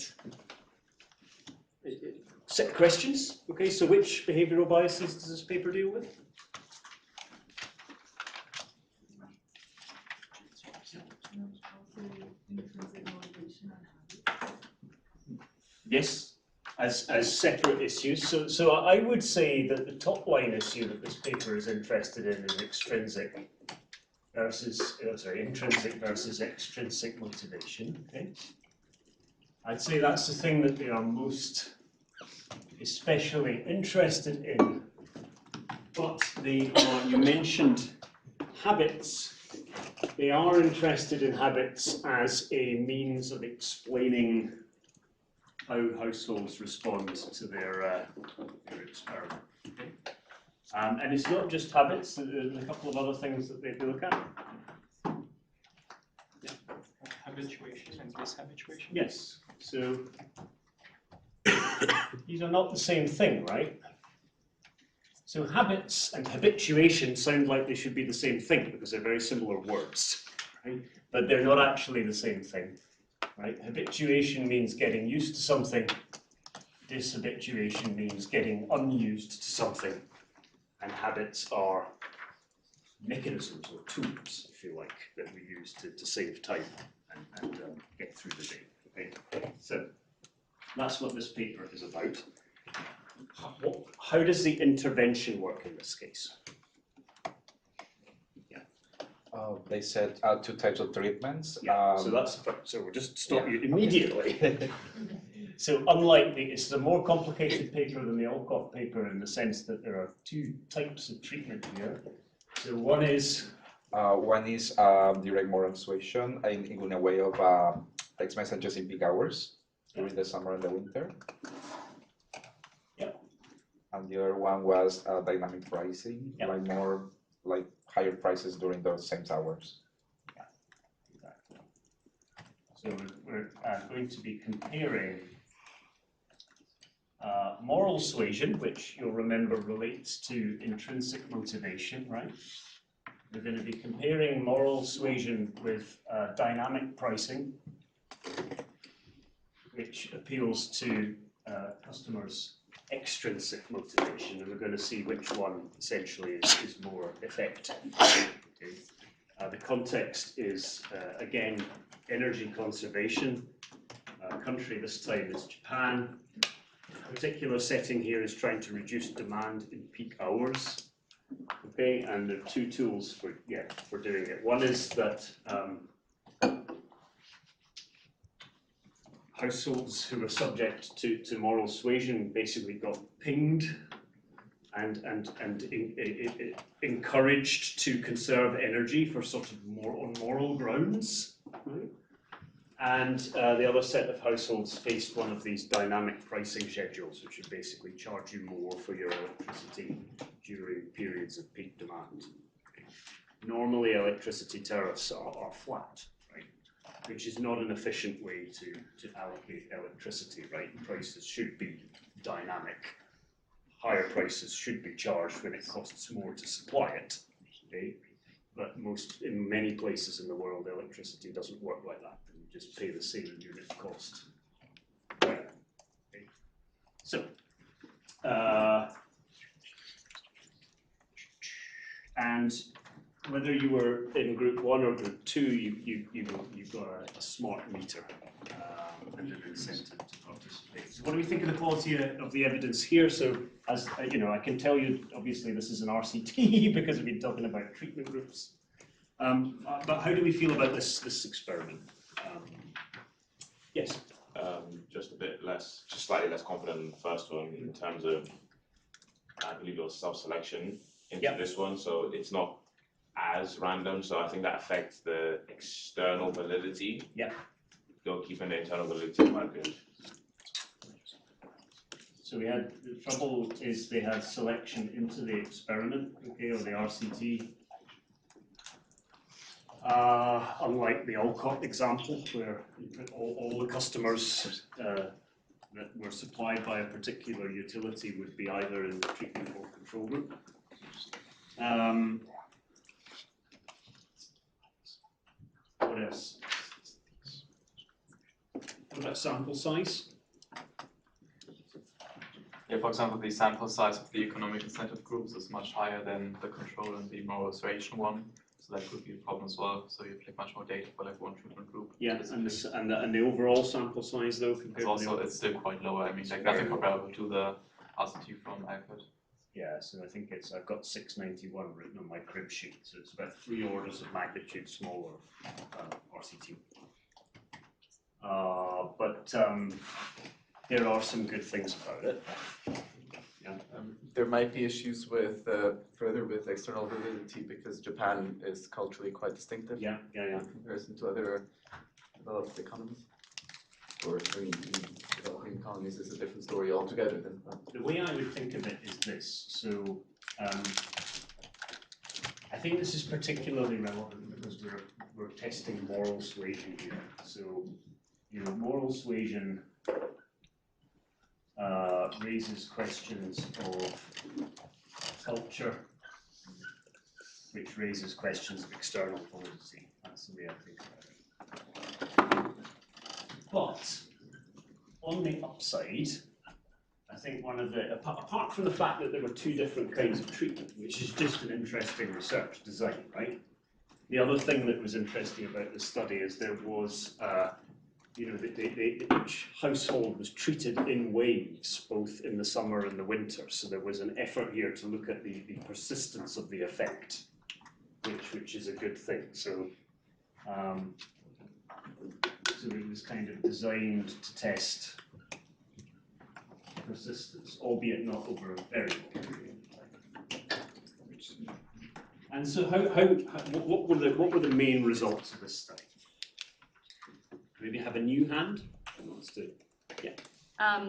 set of questions. Okay, so which behavioural biases does this paper deal with? Yes, as separate issues. So I would say that the top line issue that this paper is interested in is intrinsic versus extrinsic motivation. Okay, I'd say that's the thing that they are most especially interested in. But they are, you mentioned habits. They are interested in habits as a means of explaining how households respond to their experiment. Okay? And it's not just habits, there's a couple of other things that they look at. Yeah. Habituation and dishabituation. Yes, so these are not the same thing, right? So habits and habituation sound like they should be the same thing because they're very similar words, right? But they're not actually the same thing. Right? Habituation means getting used to something. Dishabituation means getting unused to something. And habits are mechanisms or tools, if you like, that we use to save time and get through the day. Okay? So that's what this paper is about. How does the intervention work in this case? They said two types of treatments. Yeah, so we'll just stop you immediately. So unlike it's a more complicated paper than the Olkoff paper in the sense that there are two types of treatment here. So one is direct moral suasion in a way of text messages in peak hours during the summer and the winter. Yeah. And the other one was dynamic pricing, like higher prices during those same hours. Yeah, exactly. So we're going to be comparing moral suasion, which you'll remember relates to intrinsic motivation, right? We're going to be comparing moral suasion with dynamic pricing, which appeals to customers' extrinsic motivation, and we're going to see which one essentially is more effective. Okay. The context is, again, energy conservation. Country this time is Japan. The particular setting here is trying to reduce demand in peak hours. Okay, and there are two tools for doing it. One is that households who were subject to moral suasion basically got pinged and encouraged to conserve energy for sort of more on moral grounds. Right? And the other set of households faced one of these dynamic pricing schedules, which would basically charge you more for your electricity during periods of peak demand. normally electricity tariffs are flat, right? Which is not an efficient way to allocate electricity, right? Prices should be dynamic. Higher prices should be charged when it costs more to supply it, okay? But in many places in the world, electricity doesn't work like that. You just pay the same unit cost. Right. Okay. So, and whether you were in group 1 or group 2, you've got a smart meter and an incentive to participate. So what do we think of the quality of the evidence here? So as you know, I can tell you, obviously this is an RCT because we've been talking about treatment groups. But how do we feel about this experiment? Yes? Just slightly less confident in the first one in terms of, I believe it was self-selection into this one, so it's not as random, so I think that affects the external validity. Yeah. Though keeping the internal validity quite good. So we had, the trouble is they had selection into the experiment, okay, or the RCT. Unlike the Alcott example, where all the customers that were supplied by a particular utility would be either in the treatment or control group. What else? What about sample size? Yeah, for example, the sample size of the economic incentive groups is much higher than the control and the moral suasion one. So that could be a problem as well. So you have like much more data for like one treatment group. Yeah, and the overall sample size though compared it's still quite low. I mean, like nothing comparable to the RCT from Alcott. Yeah, so I think I've got 691 written on my crib sheet, so it's about 3 orders of magnitude smaller RCT. But there are some good things about it. Yeah. There might be issues with further with external validity because Japan is culturally quite distinctive. Yeah. In comparison to other developed economies. Or I mean, developing economies is a different story altogether. The way I would think of it is this. So I think this is particularly relevant because we're testing moral suasion here. So you know, moral suasion raises questions of culture, which raises questions of external validity. That's the way I think about it. But on the upside, I think one of the, apart from the fact that there were 2 different kinds of treatment, which is just an interesting research design, right? The other thing that was interesting about this study is there was you know, each household was treated in waves, both in the summer and the winter. So there was an effort here to look at the persistence of the effect, which is a good thing. So, so it was kind of designed to test persistence, albeit not over a very long period. And so, what were the main results of this study? Maybe have a new hand? Who wants to? Yeah.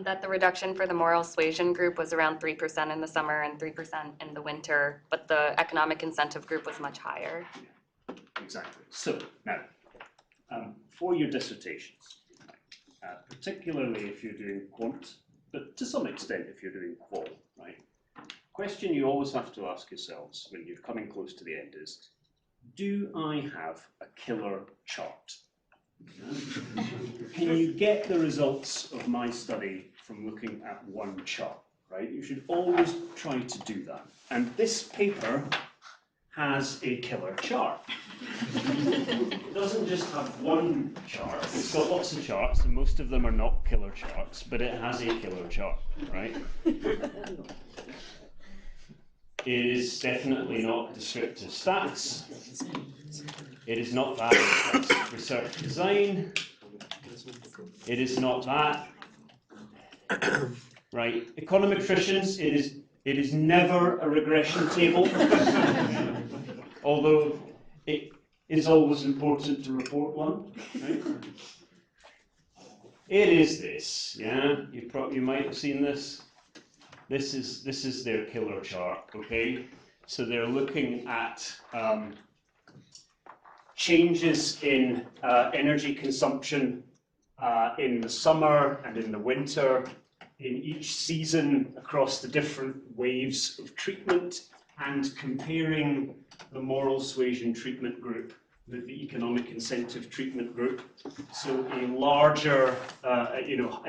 That the reduction for the moral suasion group was around 3% in the summer and 3% in the winter, but the economic incentive group was much higher. Yeah, exactly. So now, for your dissertations, particularly if you're doing quant, but to some extent if you're doing qual, right? Question you always have to ask yourselves when you're coming close to the end is, do I have a killer chart? Can you get the results of my study from looking at one chart, right? You should always try to do that. And this paper has a killer chart. It doesn't just have one chart, it's got lots of charts, and most of them are not killer charts, but it has a killer chart, right? It is definitely not descriptive stats. It is not that, that's research design. It is not that. Right, econometricians, it is never a regression table. Although it is always important to report one, right? It is this, yeah? You might have seen this. This is their killer chart, okay? So they're looking at changes in energy consumption in the summer and in the winter, in each season across the different waves of treatment, and comparing the moral suasion treatment group with the economic incentive treatment group. So a larger, the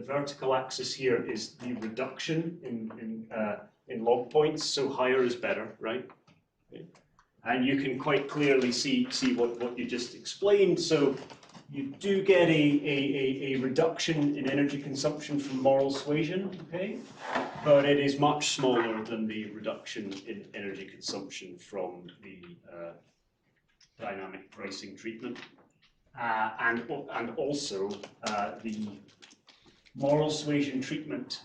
vertical axis here is the reduction in log points, so higher is better, right? Okay. And you can quite clearly see what you just explained. So you do get a reduction in energy consumption from moral suasion, okay? But it is much smaller than the reduction in energy consumption from the dynamic pricing treatment. And also the moral suasion treatment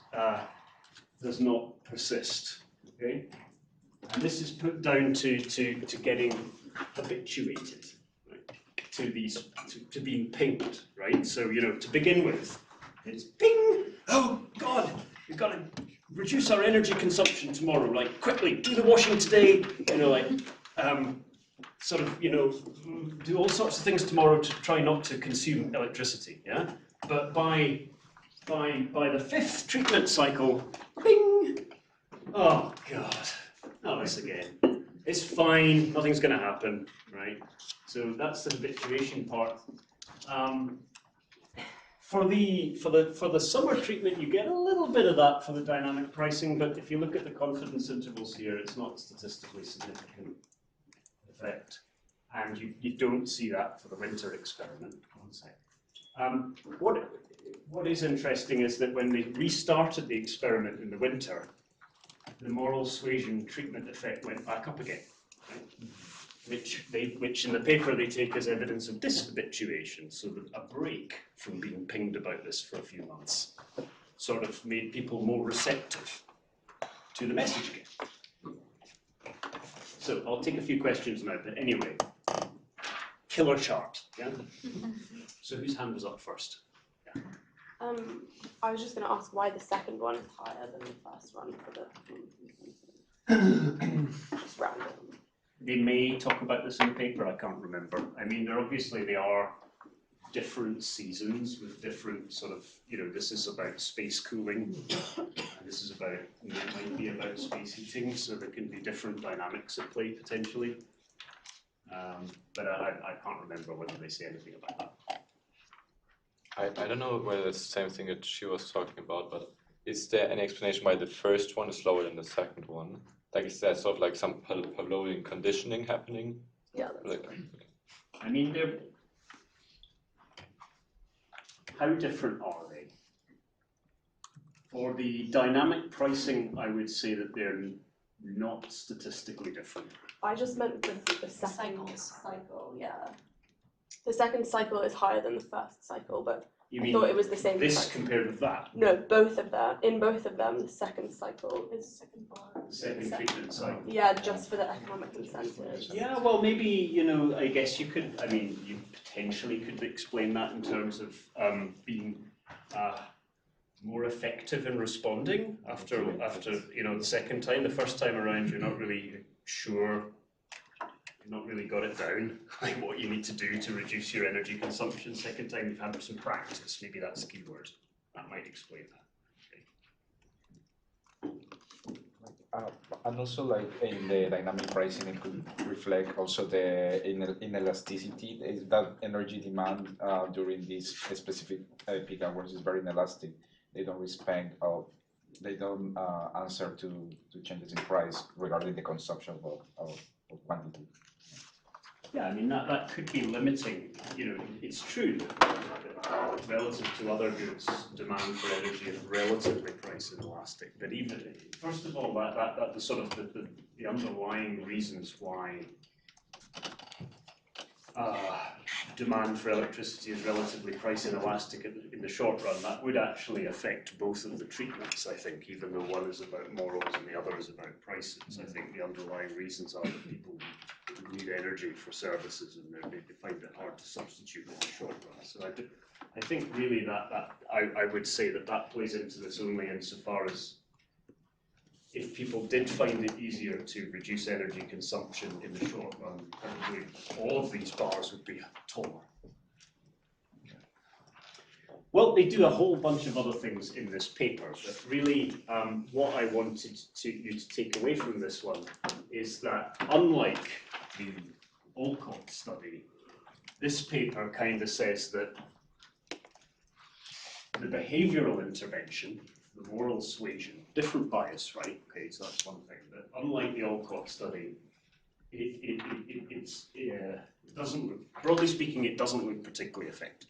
does not persist, okay? And this is put down to getting habituated, right? To being pinged, right? So, to begin with, it's ping! Oh, God, we've got to reduce our energy consumption tomorrow, like, quickly, do the washing today, do all sorts of things tomorrow to try not to consume electricity, yeah? But by the fifth treatment cycle, bing! Oh, God. Not this again. It's fine, nothing's going to happen, right? So that's the habituation part. For the summer treatment, you get a little bit of that for the dynamic pricing, but if you look at the confidence intervals here, it's not statistically significant effect. And you don't see that for the winter experiment. One sec. What is interesting is that when they restarted the experiment in the winter, the moral suasion treatment effect went back up again, right? Which in the paper they take as evidence of dishabituation, so that a break from being pinged about this for a few months sort of made people more receptive to the message again. So I'll take a few questions now, but anyway, killer chart, yeah? So whose hand was up first? Yeah. I was just going to ask why the second one is higher than the first one for the just random. They may talk about this in the paper, I can't remember. I mean, they are different seasons with different sort of, this is about space cooling, and this is about, it might be about space heating, so there can be different dynamics at play potentially. But I can't remember whether they say anything about that. I don't know whether it's the same thing that she was talking about, but is there any explanation why the first one is lower than the second one? Like, is there sort of like some Pavlovian conditioning happening? Yeah, that's right. I mean, how different are they? For the dynamic pricing, I would say that they're not statistically different. I just meant the second cycle, yeah. The second cycle is higher than the first cycle, but I thought it was the same. This compared with that? No, both of them. In both of them, the second cycle is second bar. Second treatment cycle. Yeah, just for the economic incentives. Yeah, well, maybe, I guess you could, you potentially could explain that in terms of being more effective in responding after the second time. The first time around, you're not really sure, you've not really got it down, like what you need to do to reduce your energy consumption. Second time, you've had some practice. Maybe that's a keyword. That might explain that. And also, like in the dynamic pricing, it could reflect also the inelasticity. Is that energy demand during these specific peak hours is very inelastic. They don't they don't answer to changes in price regarding the consumption of quantity. Yeah, I mean, that could be limiting. It's true that relative to other goods, demand for energy is relatively price inelastic. But even, first of all, that the sort of the underlying reasons why demand for electricity is relatively price inelastic in the short run, that would actually affect both of the treatments, I think, even though one is about morals and the other is about prices. I think the underlying reasons are that people need energy for services and they find it hard to substitute in the short run. So I think really that I would say that plays into this only insofar as if people did find it easier to reduce energy consumption in the short run, probably all of these bars would be taller. Well, they do a whole bunch of other things in this paper, but really what I wanted you to take away from this one is that unlike the Alcott study, this paper kind of says that the behavioral intervention, the moral suasion, different bias, right? Okay, so that's one thing. But unlike the Alcott study, it doesn't look, broadly speaking, it doesn't look particularly effective.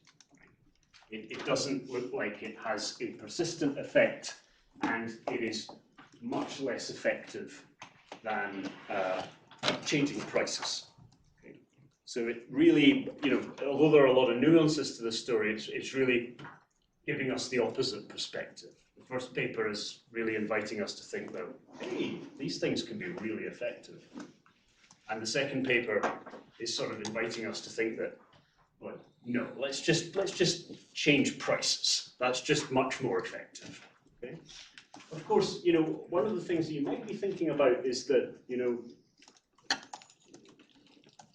It doesn't look like it has a persistent effect, and it is much less effective than changing prices. Okay. So it really, although there are a lot of nuances to this story, it's really giving us the opposite perspective. The first paper is really inviting us to think that, hey, these things can be really effective. And the second paper is sort of inviting us to think that, well, no, let's just change prices. That's just much more effective. Okay? Of course, one of the things that you might be thinking about is that,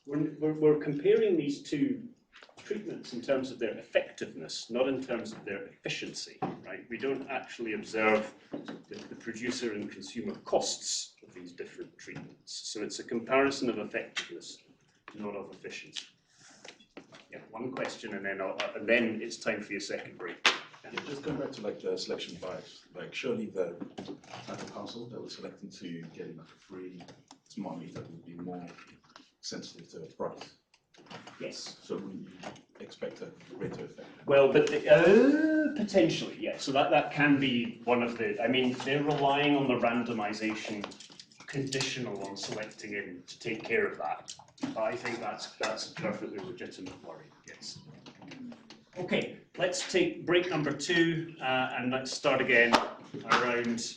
we're comparing these two treatments in terms of their effectiveness, not in terms of their efficiency, right? We don't actually observe the producer and consumer costs of these different treatments. So it's a comparison of effectiveness, not of efficiency. Yeah, one question, and then it's time for your second break. Yeah, just going back to the selection bias, surely the type of household that was selected to getting a free smart meter would be more sensitive to price. Yes. So wouldn't you expect a greater effect? Well, but potentially, yeah. So that can be one of the. I mean, they're relying on the randomization conditional on selecting in to take care of that. But I think that's a perfectly legitimate worry. Yes. Okay, let's take break number 2, and let's start again around.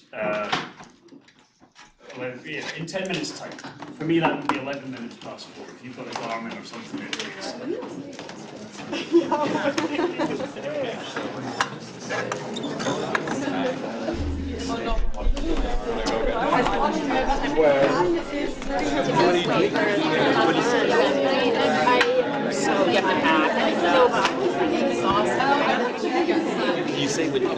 In 10 minutes' time. For me, that would be 11 minutes past 4. If you've got a Garmin or something, So you have to pack. You say when you go.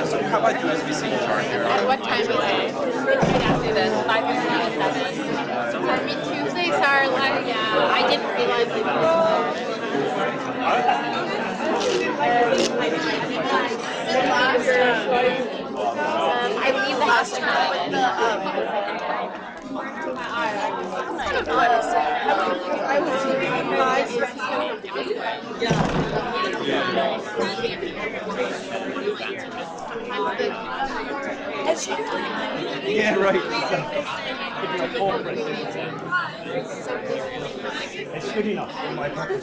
So how about USB-C charger? At what time is it? Right after this, 5:15 to 7. So for me, Tuesdays are like, yeah, I didn't realize I leave the house tomorrow with the I was Yeah, right. It's good enough in my pocket.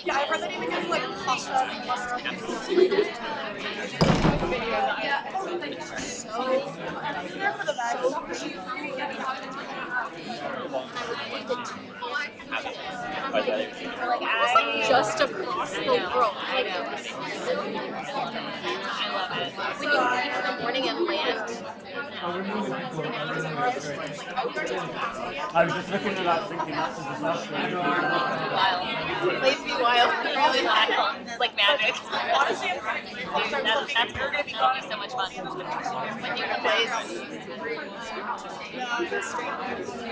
Yeah, I've heard that even has like pasta and just across the world. Like, I love it. When you leave in the morning and land. I was just looking at that thinking that's a disaster. Wild. Plays me wild. Really wild. It's like magic. Honestly, that's going to be so much fun. When you replace.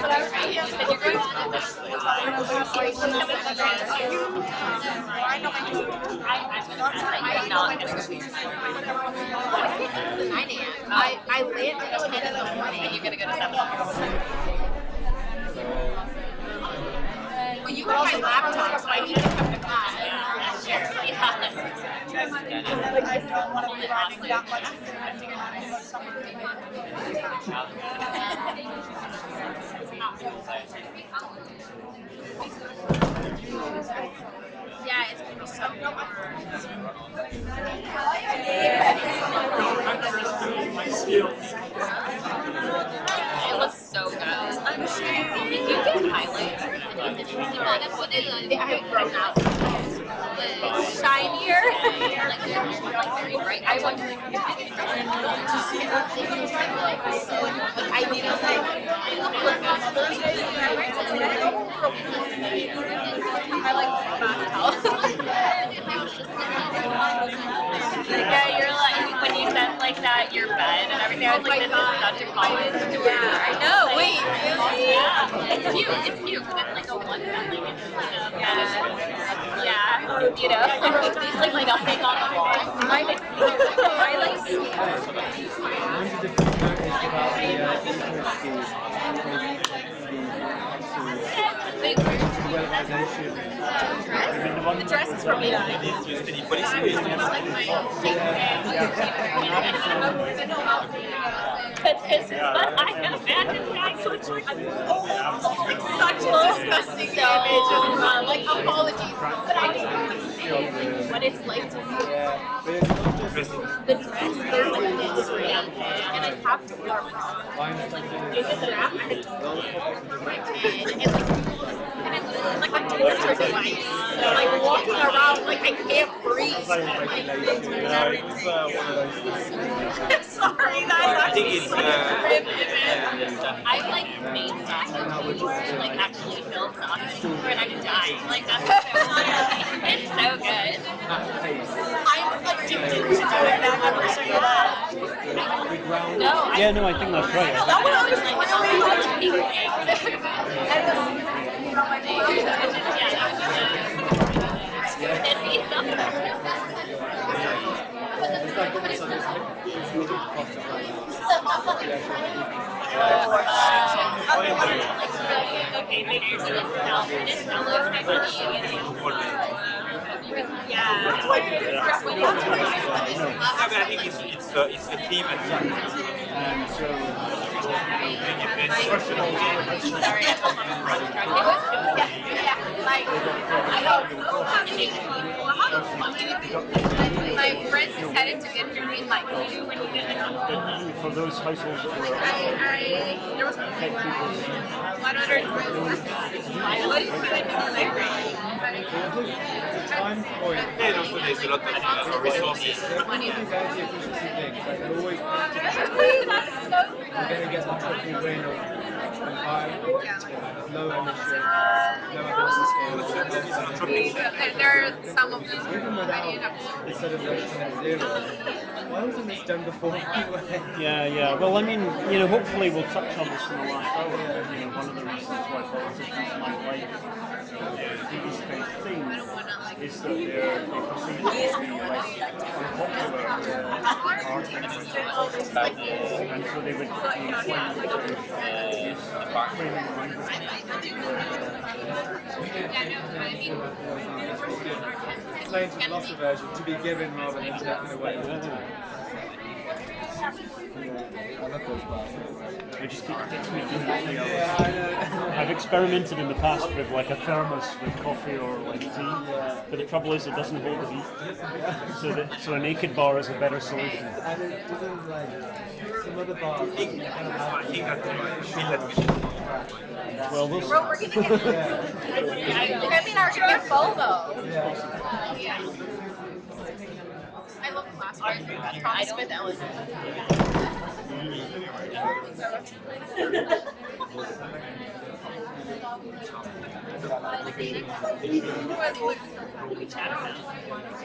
But I was right. And you're going to this. I'm not going to go. 9 a.m. I land at 10 in the morning. And you're going to go to 7. Well, you got my laptop, so I need to come to class. That's true. Yeah. like I don't want to be running that much. Yeah, it's gonna be so It looks so good. I'm sure if you do highlights, I have grown out. shinier, like very bright. I wonder if I need to I like bath towels. yeah, you're like when you said like that your bed and everything. I was like, this is such a college story. Yeah, I know. Wait, really? Yeah, it's cute. It's cute because it's like a one bed, like it's kind of yeah, you know. These like nothing on the wall. I like The dress is for me. I can imagine guys so it's like Such a disgusting image of like apologies, what it's like to the dress. There's like this ring, and I have to wear a bra. It's a strap, and it's my head, and like my tits are white. I'm like walking around like I can't breathe. I'm sorry, that's I think actually it's such a grim image. I like made socks before, like actually built socks when I'm dying. Like that's it's so good. I'm addicted to doing that every single day. No, Yeah, no, I think that's right. That one was like okay, maybe you're gonna tell this looks like yeah. I think it's a team and Sorry, like I don't my friends decided to get your green light. For those households that were There was one other what is Time point. and also there's a lot of resources. You're going to get the triple win of high, low emission, lower house scale. There are some of these. Even without, instead of net zero, why wasn't this done before anyway? Yeah. Well, I mean, hopefully we'll touch on this in the last hour. One of the reasons why politicians might like these kind of things is that they perceive to be like unpopular arguments, and so they would be inclined to use framing Claims of loss aversion to be given rather than taken away. It just gets me thinking. I've experimented in the past with like a thermos with coffee or like tea, but the trouble is it doesn't hold the heat. So a naked bar is a better solution. And it doesn't like some other bars. Well, we'll see. We're gonna get I mean, our get photo. Yeah. I love glass bars. Tom Smith Ellen.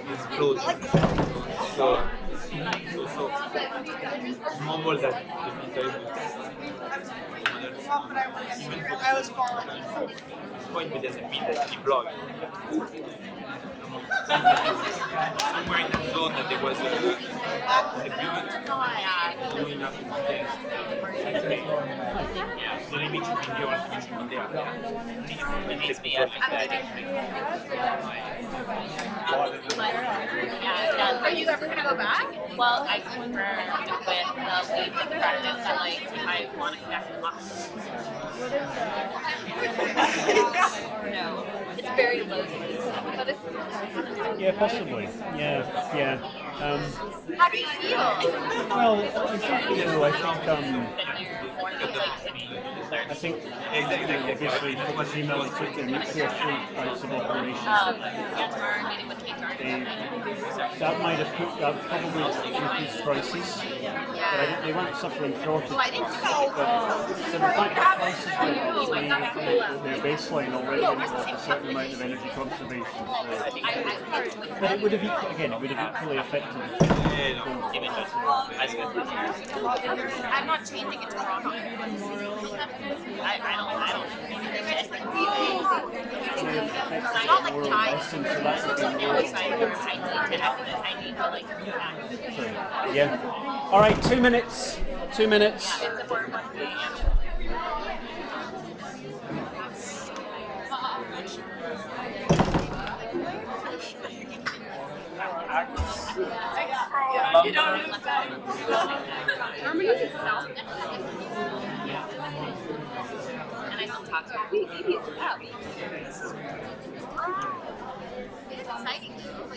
It's closed. So normal that the I was falling. point, but doesn't mean that he blocked. Somewhere in that zone that there was a blowing up in the So limit your attention there. It makes me happy that Yeah, are you ever gonna go back? Well, I concur with the leads of practice that like I want to connect with lots. No, it's very low key, but it's Yeah, possibly. Yeah. How do you feel? Well, I think, I think, obviously, Fukushima, they took their nuclear fleet out of operation. Yeah, tomorrow I'm meeting with Kate. That might have probably increased prices, but I think they weren't suffering shortage. Well, I think so. So the fact that prices went up to their baseline already involved a certain amount of energy conservation. But it would have equally affected the I'm not changing it tomorrow. I don't. It's not like tied. I need to like. Yeah. All right, 2 minutes. 2 minutes. Yeah, it's important. You don't Germany is south. And I still talk to her. Yeah. It is exciting though.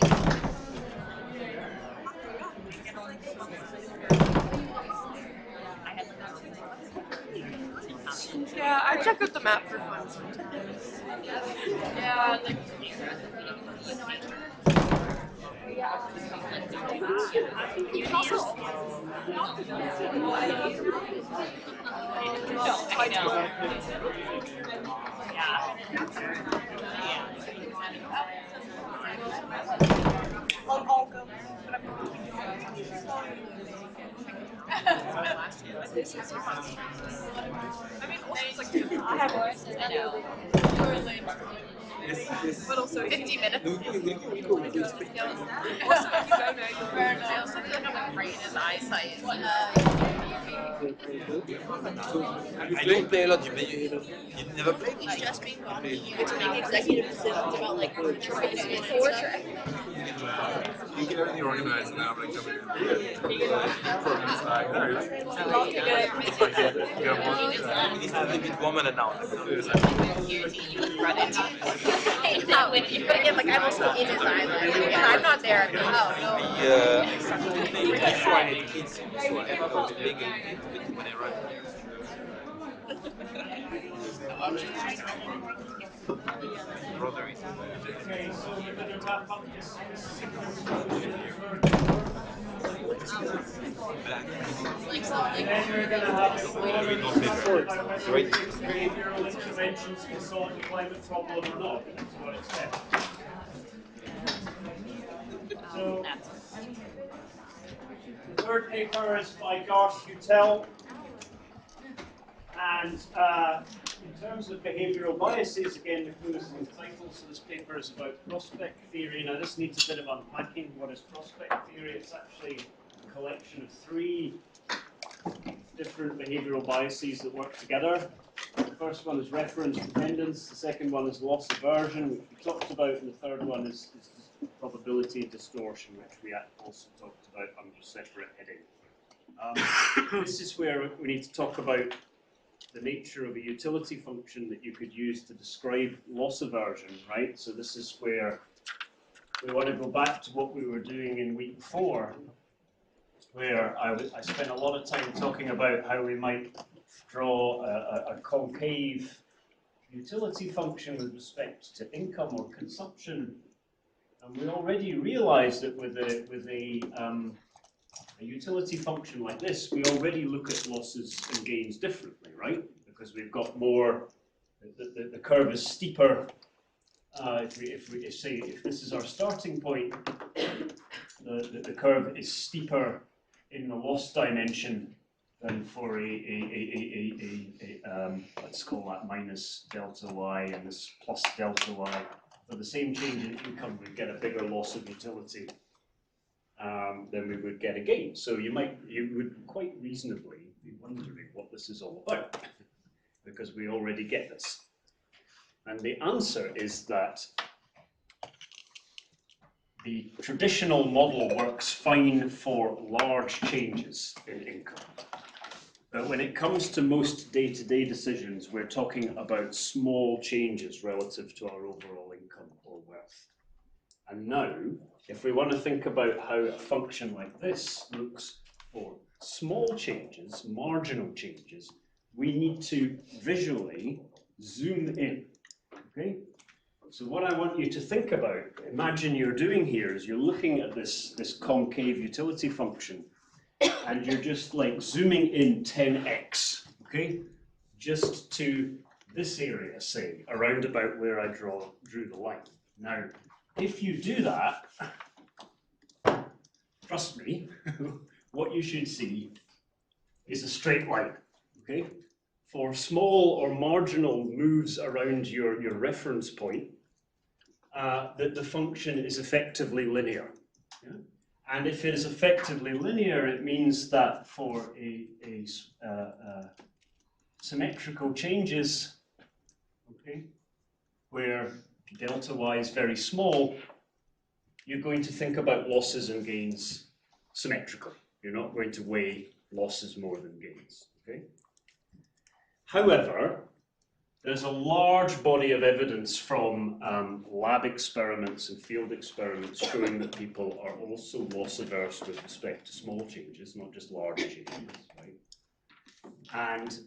Yeah, I check out the map for fun sometimes. Yeah, like you can also I know. Yeah. I'll go. I have I know. but also 15 minutes. Also, if you go now, you'll burn. I also feel like I'm like right in his eyesight. I don't play a lot. You never play? He's just being naughty. You get to make executive decisions about like tracing and stuff. You get everything organized and I'm like coming in. Progress like that. It needs to be a bit warmer than now. You would run into it. But again, like I'm also in his eyesight. If I'm not there, I'm like, oh no. Before I had kids, so I end up being into it when I run. Brother is Okay, so we're going to wrap up this and then we're going to have behavioral interventions to solve the climate problem or not. That's what it said. So, the third paper is by GY427. And in terms of behavioral biases, again, the clue is in the title, so this paper is about prospect theory. Now, this needs a bit of unpacking. What is prospect theory? It's actually a collection of 3 different behavioral biases that work together. The first one is reference dependence, the second one is loss aversion, which we talked about, and the third one is probability distortion, which we also talked about under a separate heading. This is where we need to talk about the nature of a utility function that you could use to describe loss aversion, right? So this is where we want to go back to what we were doing in week 4, where I spent a lot of time talking about how we might draw a concave utility function with respect to income or consumption. And we already realized that with a utility function like this, we already look at losses and gains differently, right? Because we've got more, the curve is steeper. If this is our starting point, the curve is steeper in the loss dimension than for let's call that minus delta y and this plus delta y. For the same change in income, we get a bigger loss of utility than we would get a gain. So you would quite reasonably be wondering what the this is all about, because we already get this. And the answer is that the traditional model works fine for large changes in income. But when it comes to most day-to-day decisions, we're talking about small changes relative to our overall income or wealth. And now, if we want to think about how a function like this looks for small changes, marginal changes, we need to visually zoom in, okay? So what I want you to think about, imagine you're doing here is you're looking at this concave utility function, and you're just like zooming in 10x, okay? Just to this area, say, around about where I drew the line. Now, if you do that, trust me, what you should see is a straight line, okay? For small or marginal moves around your reference point, the function is effectively linear. Yeah? And if it is effectively linear, it means that for symmetrical changes, okay, where delta y is very small, you're going to think about losses and gains symmetrically. You're not going to weigh losses more than gains. Okay? However, there's a large body of evidence from lab experiments and field experiments showing that people are also loss averse with respect to small changes, not just large changes, right? And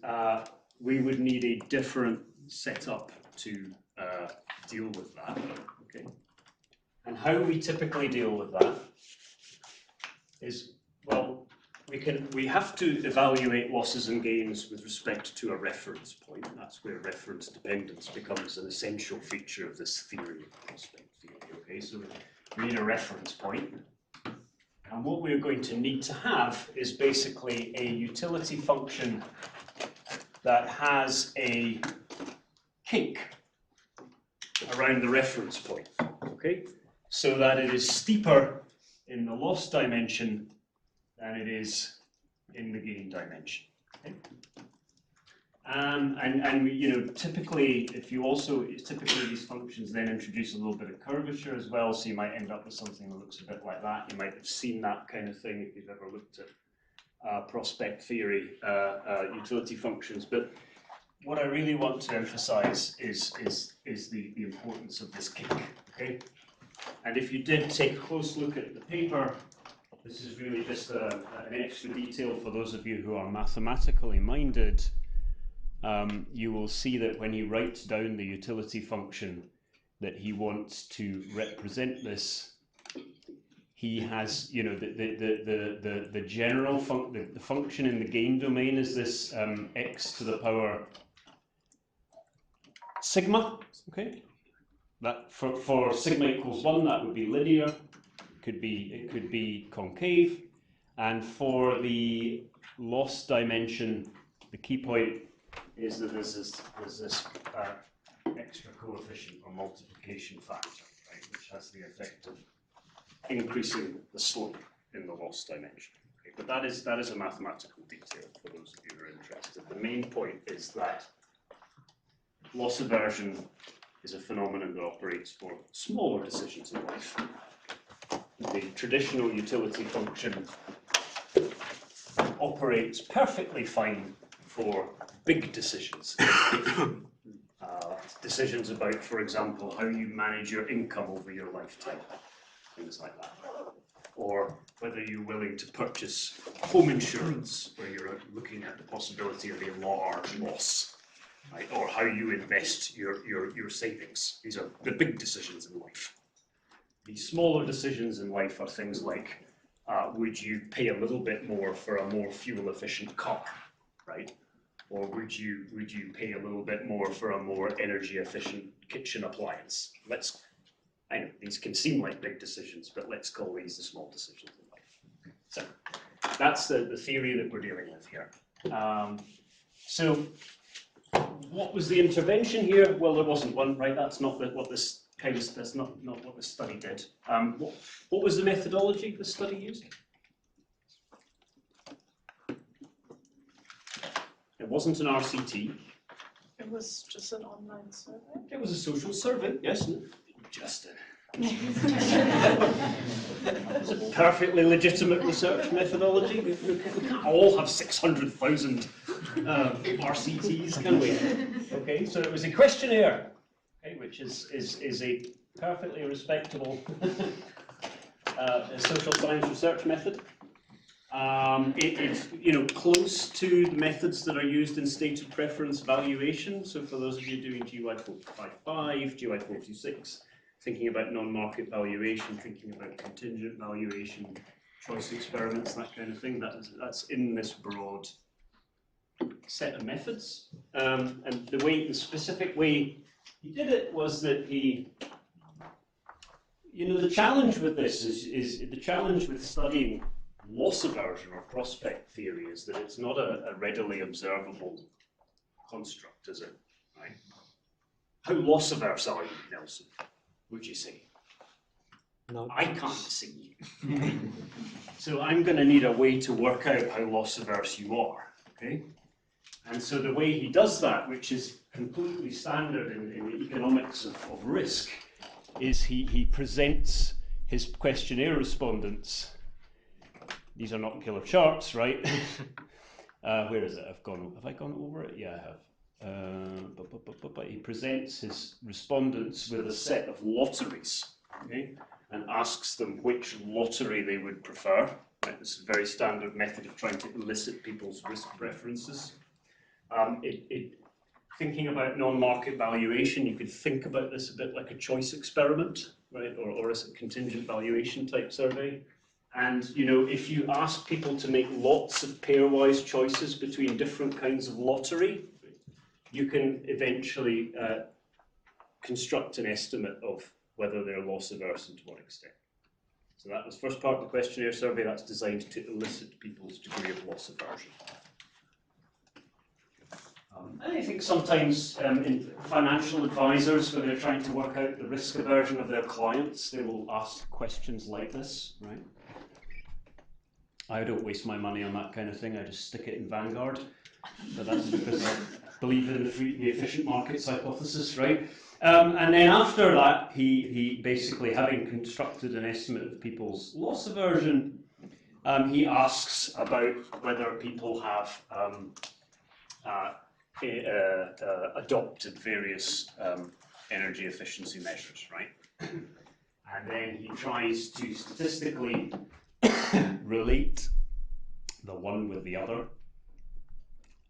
we would need a different setup to deal with that, okay? And how we typically deal with that is, well, we have to evaluate losses and gains with respect to a reference point. That's where reference dependence becomes an essential feature of this theory, prospect theory, okay? So we need a reference point. And what we're going to need to have is basically a utility function that has a kink around the reference point, okay? So that it is steeper in the loss dimension than it is in the gain dimension. Okay? And you know, typically, typically these functions then introduce a little bit of curvature as well, so you might end up with something that looks a bit like that. You might have seen that kind of thing if you've ever looked at prospect theory utility functions. But what I really want to emphasize is the importance of this kink, okay? And if you did take a close look at the paper, this is really just an extra detail for those of you who are mathematically minded. You will see that when he writes down the utility function that he wants to represent this, he has, you know, the general the function in the gain domain is this x to the power sigma, okay? That for sigma equals 1, that would be linear. It could be concave. And for the loss dimension, the key point is that there's this extra coefficient or multiplication factor, right, which has the effect of increasing the slope in the loss dimension. Okay, but that is a mathematical detail for those of you who are interested. The main point is that loss aversion is a phenomenon that operates for smaller decisions in life. The traditional utility function operates perfectly fine for big decisions. Decisions about, for example, how you manage your income over your lifetime, things like that. Or whether you're willing to purchase home insurance, where you're looking at the possibility of a large loss. Right, or how you invest your savings. These are the big decisions in life. The smaller decisions in life are things like, would you pay a little bit more for a more fuel-efficient car, right? Or would you pay a little bit more for a more energy-efficient kitchen appliance? I know these can seem like big decisions, but let's call these the small decisions in life. So that's the theory that we're dealing with here. So what was the intervention here? Well, there wasn't one, right? That's not what this that's not what the study did. What was the methodology the study used? It wasn't an RCT. It was just an online survey. It was a social survey, yes. Justin. It's a perfectly legitimate research methodology. We can't all have 600,000 RCTs, can we? Okay, so it was a questionnaire, okay, which is a perfectly respectable social science research method. It's close to the methods that are used in stated preference valuation. So for those of you doing GY427, GY427, thinking about non-market valuation, thinking about contingent valuation, choice experiments, that kind of thing, that's in this broad set of methods. And the specific way he did it was that he, the challenge with this is the challenge with studying loss aversion or prospect theory is that it's not a readily observable construct, is it? Right? How loss averse are you, Nelson? Would you say? No. I can't see you. So I'm going to need a way to work out how loss averse you are. Okay? And so the way he does that, which is completely standard in the economics of risk, is he presents his questionnaire respondents. These are not killer charts, right? Where is it? Have I gone over it? Yeah, I have. But he presents his respondents with a set of lotteries, okay, and asks them which lottery they would prefer. Right? This is a very standard method of trying to elicit people's risk preferences. Thinking about non-market valuation, you could think about this a bit like a choice experiment, right, or as a contingent valuation type survey. And if you ask people to make lots of pairwise choices between different kinds of lottery, you can eventually construct an estimate of whether they're loss averse and to what extent. So that was first part of the questionnaire survey. That's designed to elicit people's degree of loss aversion. And I think sometimes in financial advisors, when they're trying to work out the risk aversion of their clients, they will ask questions like this, right? I don't waste my money on that kind of thing. I just stick it in Vanguard. But that's because I believe in the efficient markets hypothesis, right? And then after that, he basically, having constructed an estimate of people's loss aversion, he asks about whether people have adopted various energy efficiency measures, right? And then he tries to statistically relate the one with the other.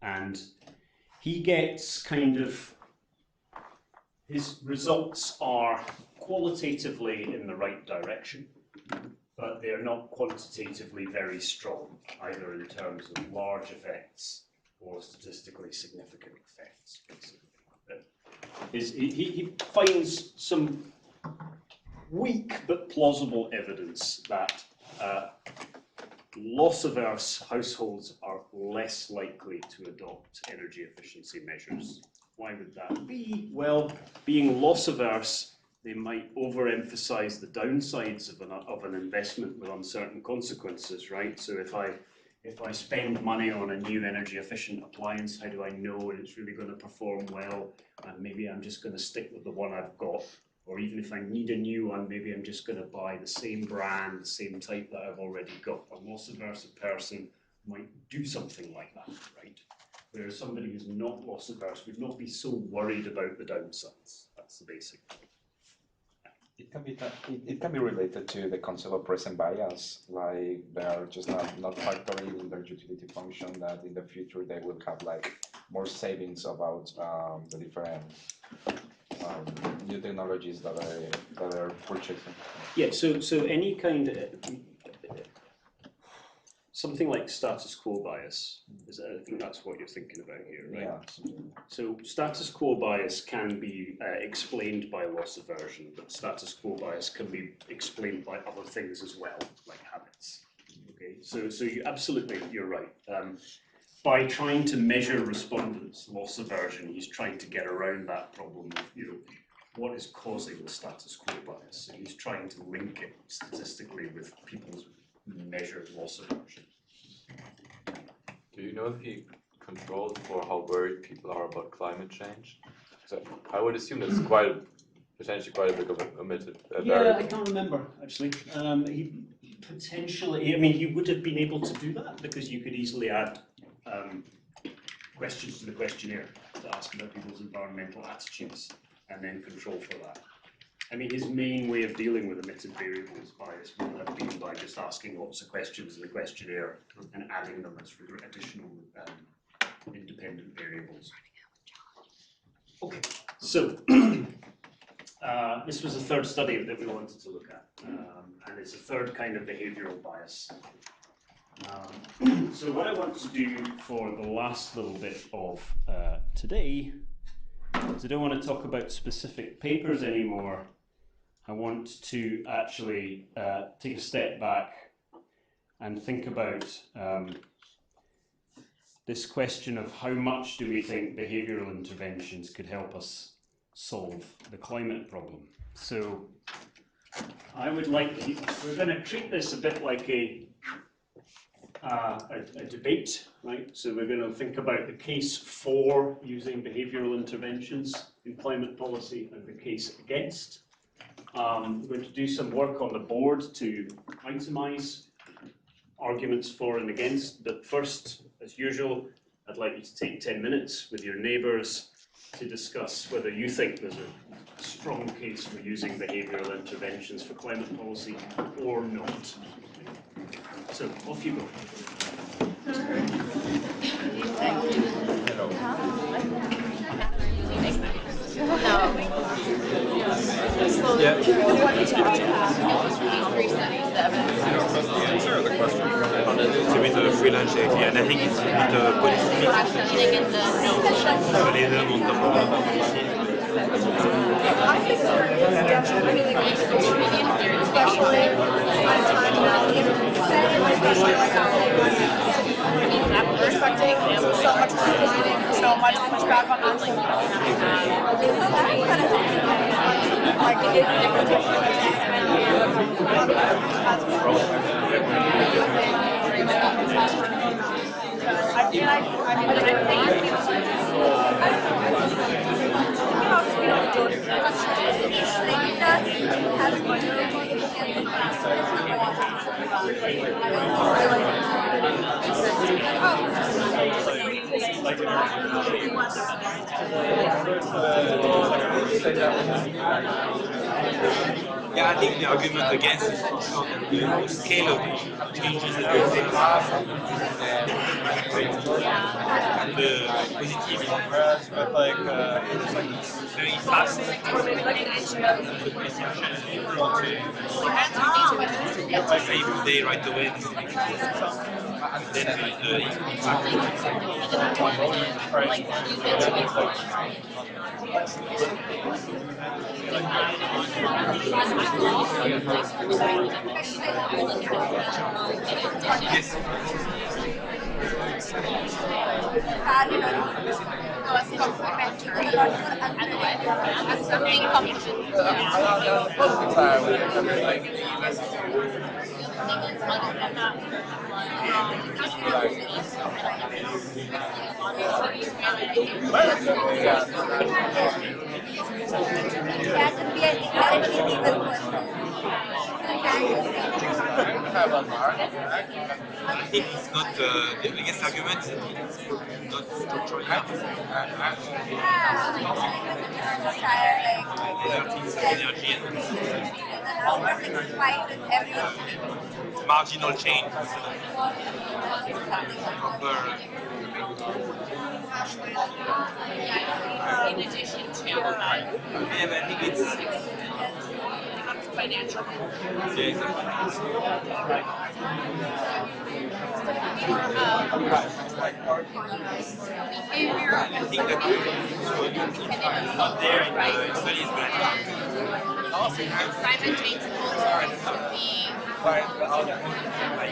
And he gets his results are qualitatively in the right direction, but they're not quantitatively very strong, either in terms of large effects or statistically significant effects, basically. He finds some weak but plausible evidence that loss-averse households are less likely to adopt energy efficiency measures. Why would that be? Well, being loss-averse, they might overemphasize the downsides of an investment with uncertain consequences, right? So if I spend money on a new energy efficient appliance, how do I know it's really going to perform well? And maybe I'm just going to stick with the one I've got. Or even if I need a new one, maybe I'm just going to buy the same brand, the same type that I've already got. A loss-averse person might do something like that, right? Whereas somebody who's not loss-averse would not be so worried about the downsides. That's the basic thing. It can be related to the concept of present bias, like they are just not factoring in their utility function that in the future they will have like more savings about the different new technologies that are purchasing. Yeah, so any kind of something like status quo bias, I think that's what you're thinking about here, right? Yeah. So status quo bias can be explained by loss aversion, but status quo bias can be explained by other things as well, like habits. Okay, so you're right. By trying to measure respondents' loss aversion, he's trying to get around that problem of, what is causing the status quo bias. So he's trying to link it statistically with people's measured loss aversion. Do you know if he controlled for how worried people are about climate change? So I would assume that's potentially quite a big of a variable. Yeah, I can't remember actually. He potentially, I mean, he would have been able to do that because you could easily add questions to the questionnaire to ask about people's environmental attitudes and then control for that. I mean, his main way of dealing with emitted variables bias would have been by just asking lots of questions in the questionnaire and adding them as additional independent variables. Okay, so this was the third study that we wanted to look at, and it's a third kind of behavioral bias. So what I want to do for the last little bit of today is I don't want to talk about specific papers anymore. I want to actually take a step back and think about this question of how much do we think behavioural interventions could help us solve the climate problem. So I would like, we're going to treat this a bit like a debate, right? So we're going to think about the case for using behavioural interventions in climate policy and the case against. We're going to do some work on the board to itemise arguments for and against, but first, as usual, I'd like you to take 10 minutes with your neighbours to discuss whether you think there's a strong case for using behavioural interventions for climate policy or not. So, off you go. Yeah. To be the freelance API, and I think it's a bit politically sur les deux mondes so much pushback on Yeah, I think the argument against is also that the scale of the changes that you face and the positive progress, but like it's very fast. Like every day, right away, this is and then the I think it's not the biggest argument is that it's not structural enough. Energy and marginal change proper. In addition to Yeah, but I think it's financial. yeah, exactly. I think that it's not there in the studies, but I think Climate change can be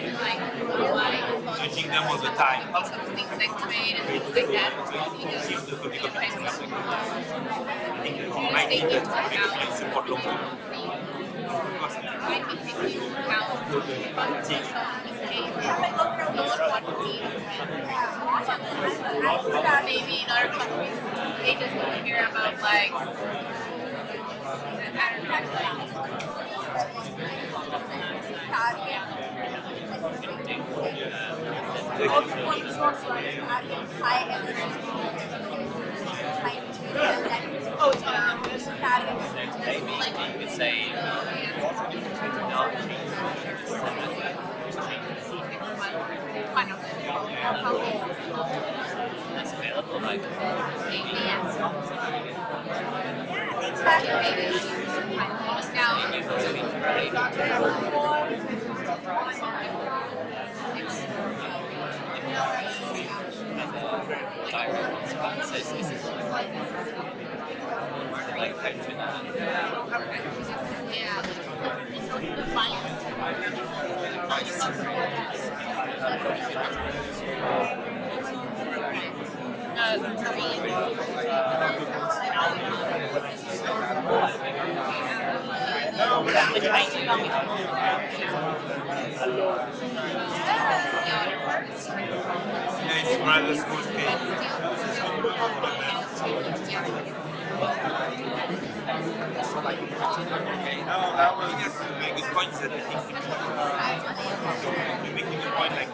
judging them all the time. things like trade and things like that. Keep the public opinion. I think it might need that to support long term. might be taking into account functional behavior, those quantities, maybe in other countries they just don't care about like high energy. oh it's on this Maybe you could say technology that's available like like hydrogen Yeah, it's rather small scale. No, that was a very good point that I think you're making a point like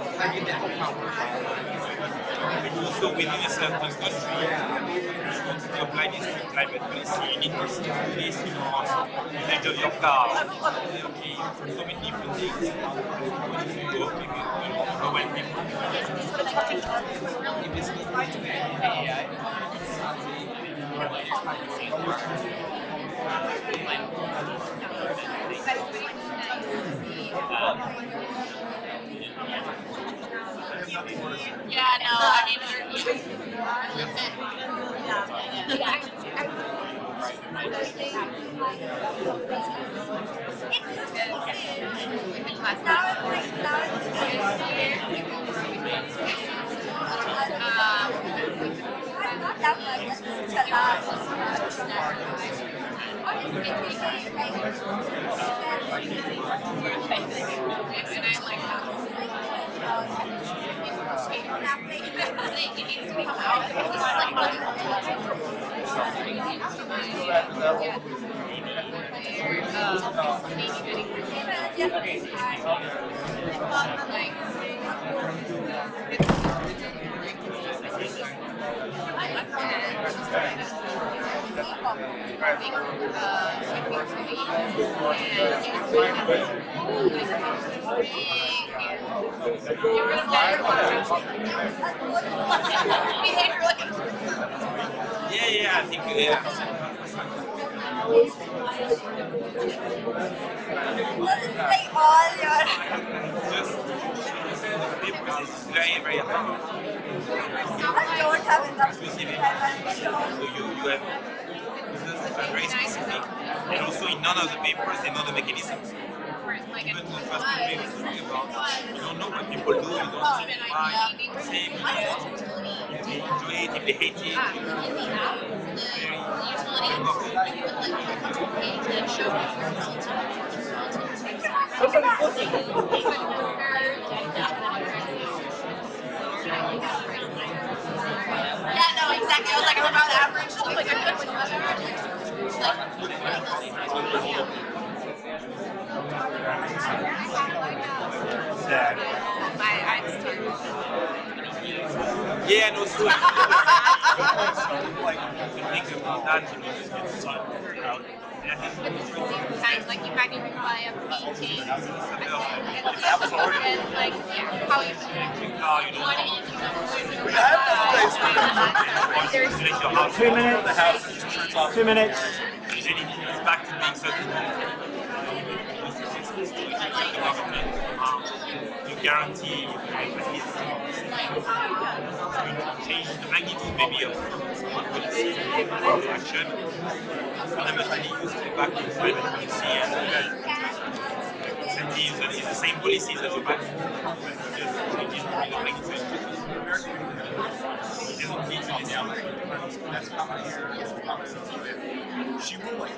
also within a certain country, if you want to apply this climate policy, you need to see this, usage of your car. Okay, so many different things. When you go, maybe overwhelm people. If it's not right to AI, yeah, no, I mean, yeah, I think yeah. Just it's very, very hard. So you have users that are very specific, and also in none of the papers they know the mechanisms. Even the first paper is talking about you don't know what people do, you don't know why, same, if they enjoy it, if they hate it. yeah, no, exactly. I was like, about average. I was like, I feel like average. Yeah, and also like you think about that, you just get started out. And I think Kind like you kind of reply a meeting and like yeah, how you want it. 2 minutes. 2 minutes. And then it's back to being certain. You guarantee at least change the magnitude maybe of policy action. Fundamentally, you step back to private policy and incentives, and it's the same policies that go back. Just changes the magnitude. isn't teaching on the outside. That's how I hear. She will like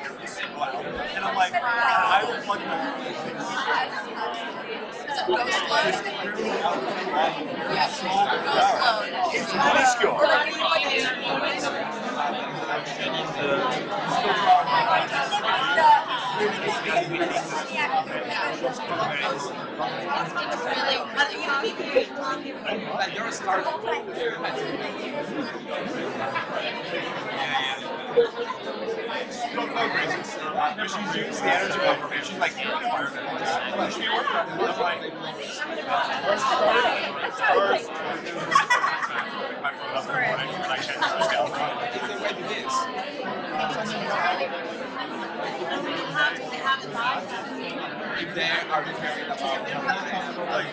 every single album, and I'm like, I will plug my It's minuscule. Like you're a starter. Don't go crazy. But she's used the energy confirmation. She's like, I'm like, If they are caring about like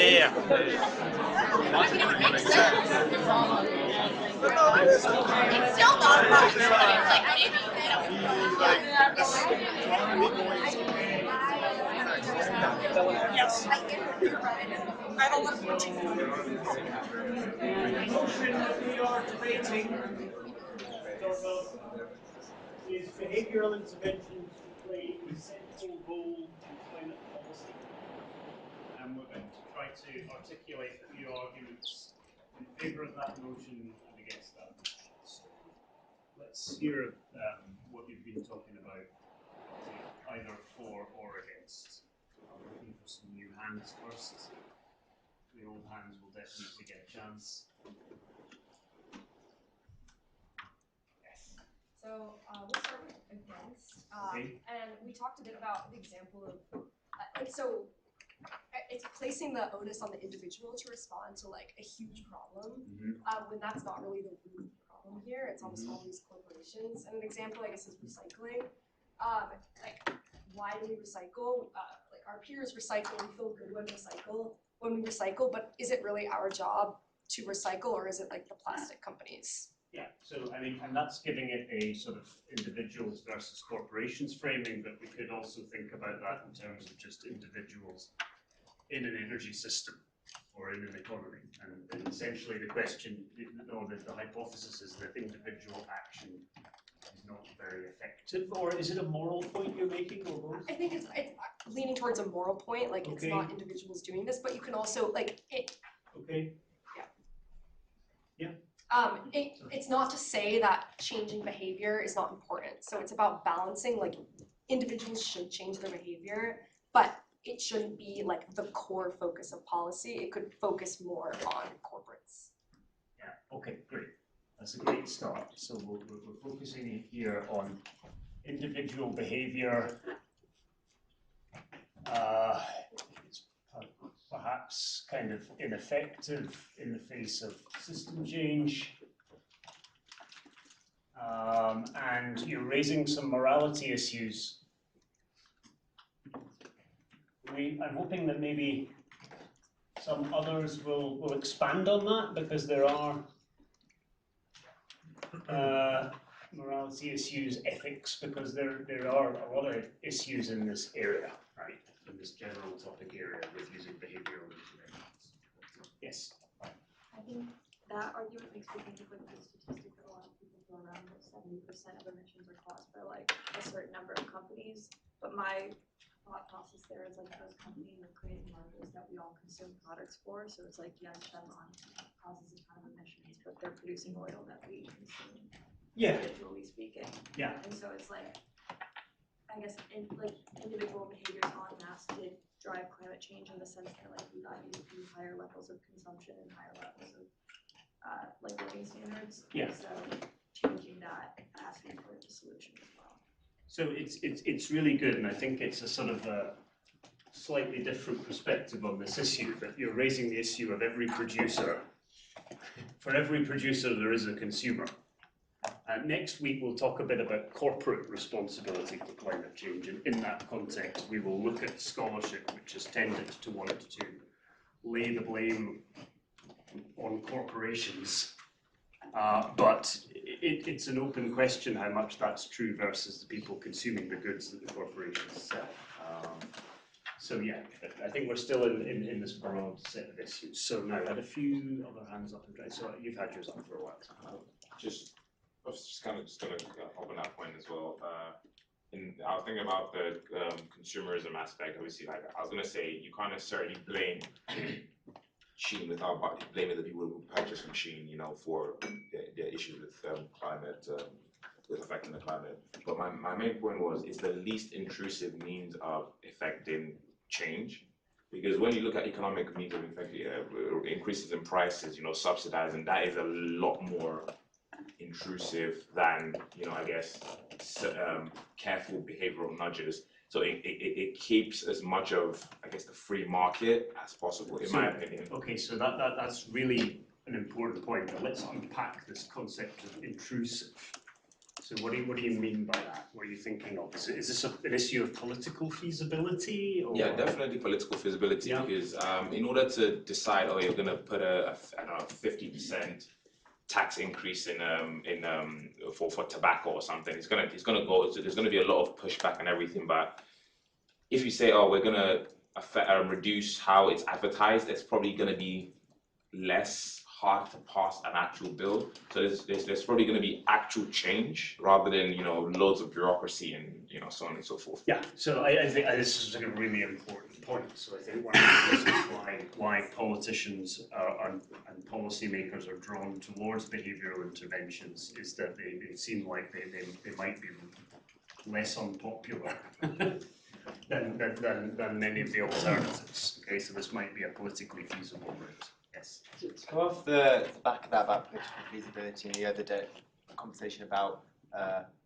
yeah, but I think that's the It's still not much, but it's like maybe, Yes. I don't want to The motion that we are debating is behavioural interventions to play a central role in climate policy. And we're going to try to articulate a few arguments in favour of that motion and against that. So let's hear what you've been talking about, either for or against. I'm looking for some new hands first. The old hands will definitely get a chance. So we'll start with against, and we talked a bit about the example of it's placing the onus on the individual to respond to like a huge problem when that's not really the root problem here. It's almost all these corporations. And an example, I guess, is recycling. Like, why do we recycle? Like our peers recycle. We feel good when we recycle, but is it really our job to recycle, or is it like the plastic companies? Yeah, so I mean, and that's giving it a sort of individuals versus corporations framing, but we could also think about that in terms of just individuals in an energy system or in an economy. And essentially the question, or the hypothesis is that individual action is not very effective, or is it a moral point you're making, or both? I think it's leaning towards a moral point, like it's not individuals doing this, but you can also, like, it. Okay. Yeah. It's not to say that changing behavior is not important. So it's about balancing, like individuals should change their behavior, but it shouldn't be like the core focus of policy. It could focus more on corporates. Yeah, okay, great. That's a great start. So we're focusing here on individual behavior. It's perhaps kind of ineffective in the face of system change. And you're raising some morality issues. I'm hoping that maybe some others will expand on that, because there are morality issues, ethics, because there are a lot of issues in this area, right? In this general topic area with using behavioral interventions. Yes? I think that argument makes me think of like the statistic that a lot of people throw around, that 70% of emissions are caused by like a certain number of companies. But my thought process there is like those companies are creating markets that we all consume products for. So it's like, yes, Chevron causes a ton of emissions, but they're producing oil that we consume. Yeah. Individually speaking. Yeah. And so it's like, I guess individual behaviors en masse did drive climate change in the sense that like we got used to higher levels of consumption and higher levels of like living standards. Yeah. So changing that has to be part of the solution as well. So it's really good, and I think it's a sort of a slightly different perspective on this issue, that you're raising the issue of every producer. For every producer, there is a consumer. Next week, we'll talk a bit about corporate responsibility for climate change, and in that context, we will look at scholarship, which has tended to want to lay the blame on corporations, but it's an open question how much that's true versus the people consuming the goods that the corporations sell. So yeah, I think we're still in this broad set of issues. So now I had a few other hands up, so you've had yours up for a while. I was just gonna hop on that point as well. I was thinking about the consumerism aspect. Obviously, like I was gonna say, you can't necessarily blame Shein without blaming the people who purchase from Shein, you know, for their issues with climate, with affecting the climate. But my main point was, it's the least intrusive means of effecting change. Because when you look at economic means of effecting increases in prices, you know, subsidizing, that is a lot more intrusive than, you know, I guess, careful behavioral nudges. So it keeps as much of, I guess, the free market as possible, in my opinion. Okay, so that's really an important point. But let's unpack this concept of intrusive. So what do you mean by that? What are you thinking of? Is this an issue of political feasibility? Or? Yeah, definitely political feasibility. Yeah. Because in order to decide, oh, you're going to put a 50% tax increase in for tobacco or something, it's gonna go. There's gonna be a lot of pushback and everything. But if you say, oh, we're gonna reduce how it's advertised, it's probably gonna be less hard to pass an actual bill. So there's probably going to be actual change rather than, you know, loads of bureaucracy and, you know, so on and so forth. Yeah. So I think this is a really important point. So I think one of the reasons why politicians and policymakers are drawn towards behavioural interventions is that they seem like they might be less unpopular than many of the alternatives. Okay, so this might be a politically feasible route. Yes. To go off the back of that about political feasibility, and the other day, a conversation about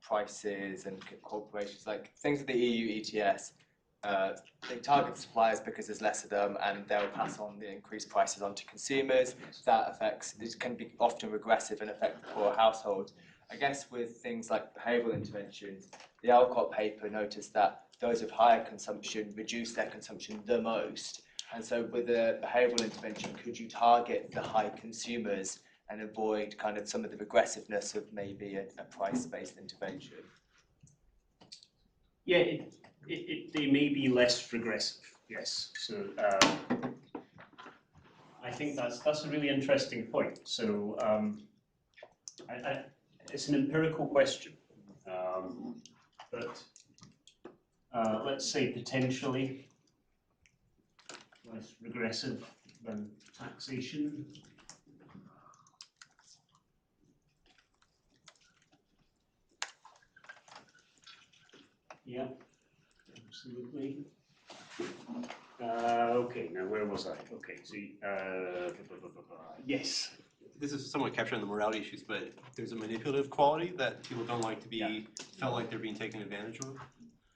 prices and corporations, like things with the EU ETS, they target suppliers because there's less of them, and they'll pass on the increased prices onto consumers. That it can be often regressive and affect the poor household. I guess with things like behavioural interventions, the Alcott paper noticed that those with higher consumption reduce their consumption the most. And so with a behavioural intervention, could you target the high consumers and avoid kind of some of the regressiveness of maybe a price-based intervention? Yeah, they may be less regressive, yes. So I think that's a really interesting point. So it's an empirical question, but let's say potentially less regressive than taxation. Yeah, absolutely. Okay, now where was I? Okay, so yes. This is somewhat capturing the morality issues, but there's a manipulative quality that people don't like to be felt like they're being taken advantage of.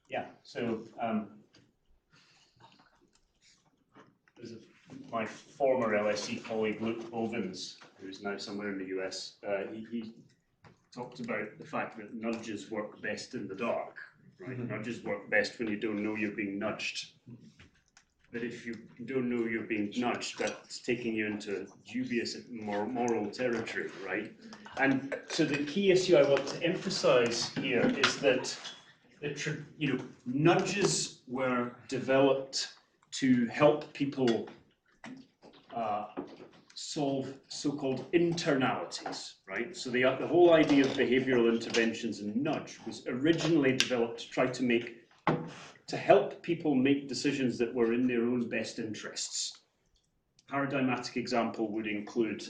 Yeah, so my former LSE colleague Luke Bovins, who's now somewhere in the US, he talked about the fact that nudges work best in the dark, right? Mm-hmm. Nudges work best when you don't know you're being nudged. But if you don't know you're being nudged, that's taking you into dubious moral territory, right? And so the key issue I want to emphasize here is that nudges were developed to help people solve so-called internalities, right? So the whole idea of behavioral interventions and nudge was originally developed to try to help people make decisions that were in their own best interests. Paradigmatic example would include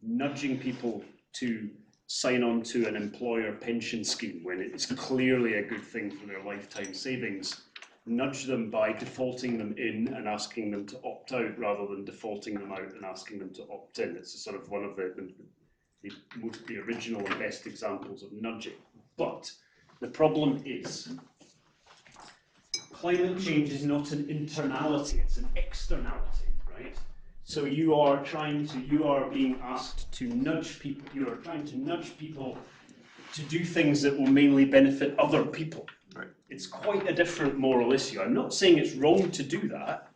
nudging people to sign on to an employer pension scheme when it's clearly a good thing for their lifetime savings. Nudge them by defaulting them in and asking them to opt out rather than defaulting them out and asking them to opt in. It's a sort of one of the original and best examples of nudging. But the problem is climate change is not an internality, it's an externality, right? So you are being asked to nudge people, you are trying to nudge people to do things that will mainly benefit other people. Right. It's quite a different moral issue. I'm not saying it's wrong to do that,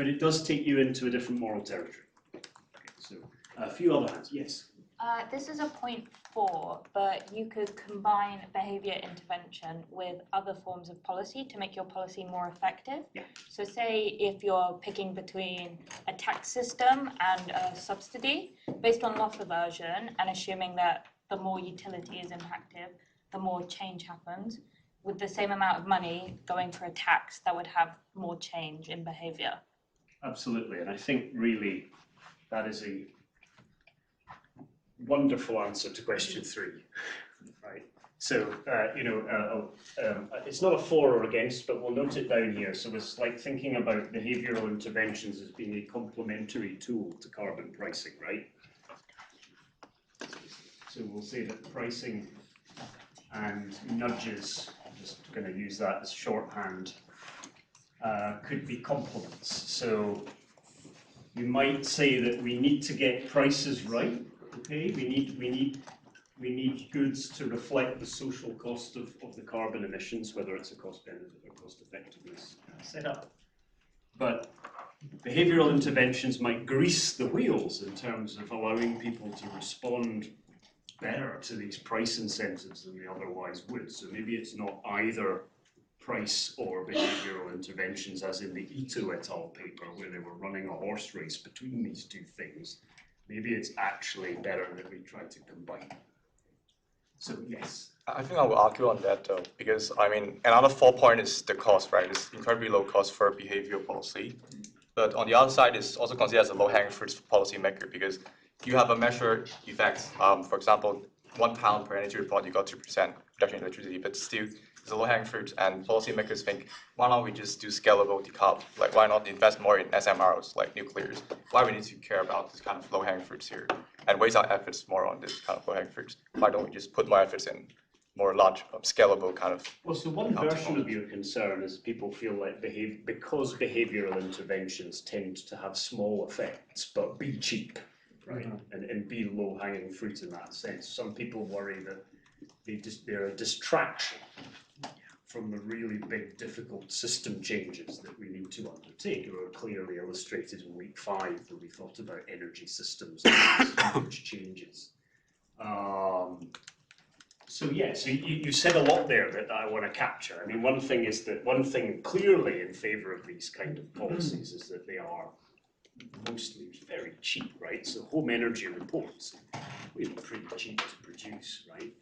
but it does take you into a different moral territory. Okay, so a few other hands, yes. This is a point 4, but you could combine behaviour intervention with other forms of policy to make your policy more effective. Yeah. So say if you're picking between a tax system and a subsidy, based on loss aversion and assuming that the more utility is impacted, the more change happens, with the same amount of money going for a tax, that would have more change in behaviour. Absolutely, and I think really that is a wonderful answer to question 3, right? So, it's not a for or against, but we'll note it down here. So it's like thinking about behavioural interventions as being a complementary tool to carbon pricing, right? So we'll say that pricing and nudges, I'm just going to use that as shorthand, could be complements. So you might say that we need to get prices right. Okay, we need goods to reflect the social cost of the carbon emissions, whether it's a cost benefit or cost effectiveness setup. But behavioural interventions might grease the wheels in terms of allowing people to respond better to these price incentives than they otherwise would. So maybe it's not either price or behavioural interventions, as in the Ito et al. Paper, where they were running a horse race between these two things. Maybe it's actually better that we try to combine. So yes. I think I will argue on that though, because I mean, another 4 point is the cost, right? It's incredibly low cost for behavioral policy. But on the other side, it's also considered as a low-hanging fruit for policymaker, because you have a measured effect. For example, £1 per energy report, you got 2% reduction in electricity, but still it's a low-hanging fruit. And policymakers think, why not we just do scalable decarb? Like, why not invest more in SMRs, like nuclears? Why we need to care about this kind of low-hanging fruits here and waste our efforts more on this kind of low-hanging fruits? Why don't we just put more efforts in more large, scalable kind of? Well, so one version of your concern is people feel like because behavioural interventions tend to have small effects but be cheap, right, and be low-hanging fruit in that sense. Some people worry that they're a distraction from the really big, difficult system changes that we need to undertake, who are clearly illustrated in week 5, where we thought about energy systems and huge changes. So you said a lot there that I want to capture. I mean, one thing clearly in favour of these kind of policies is that they are mostly very cheap, right? So home energy reports, really pretty cheap to produce, right?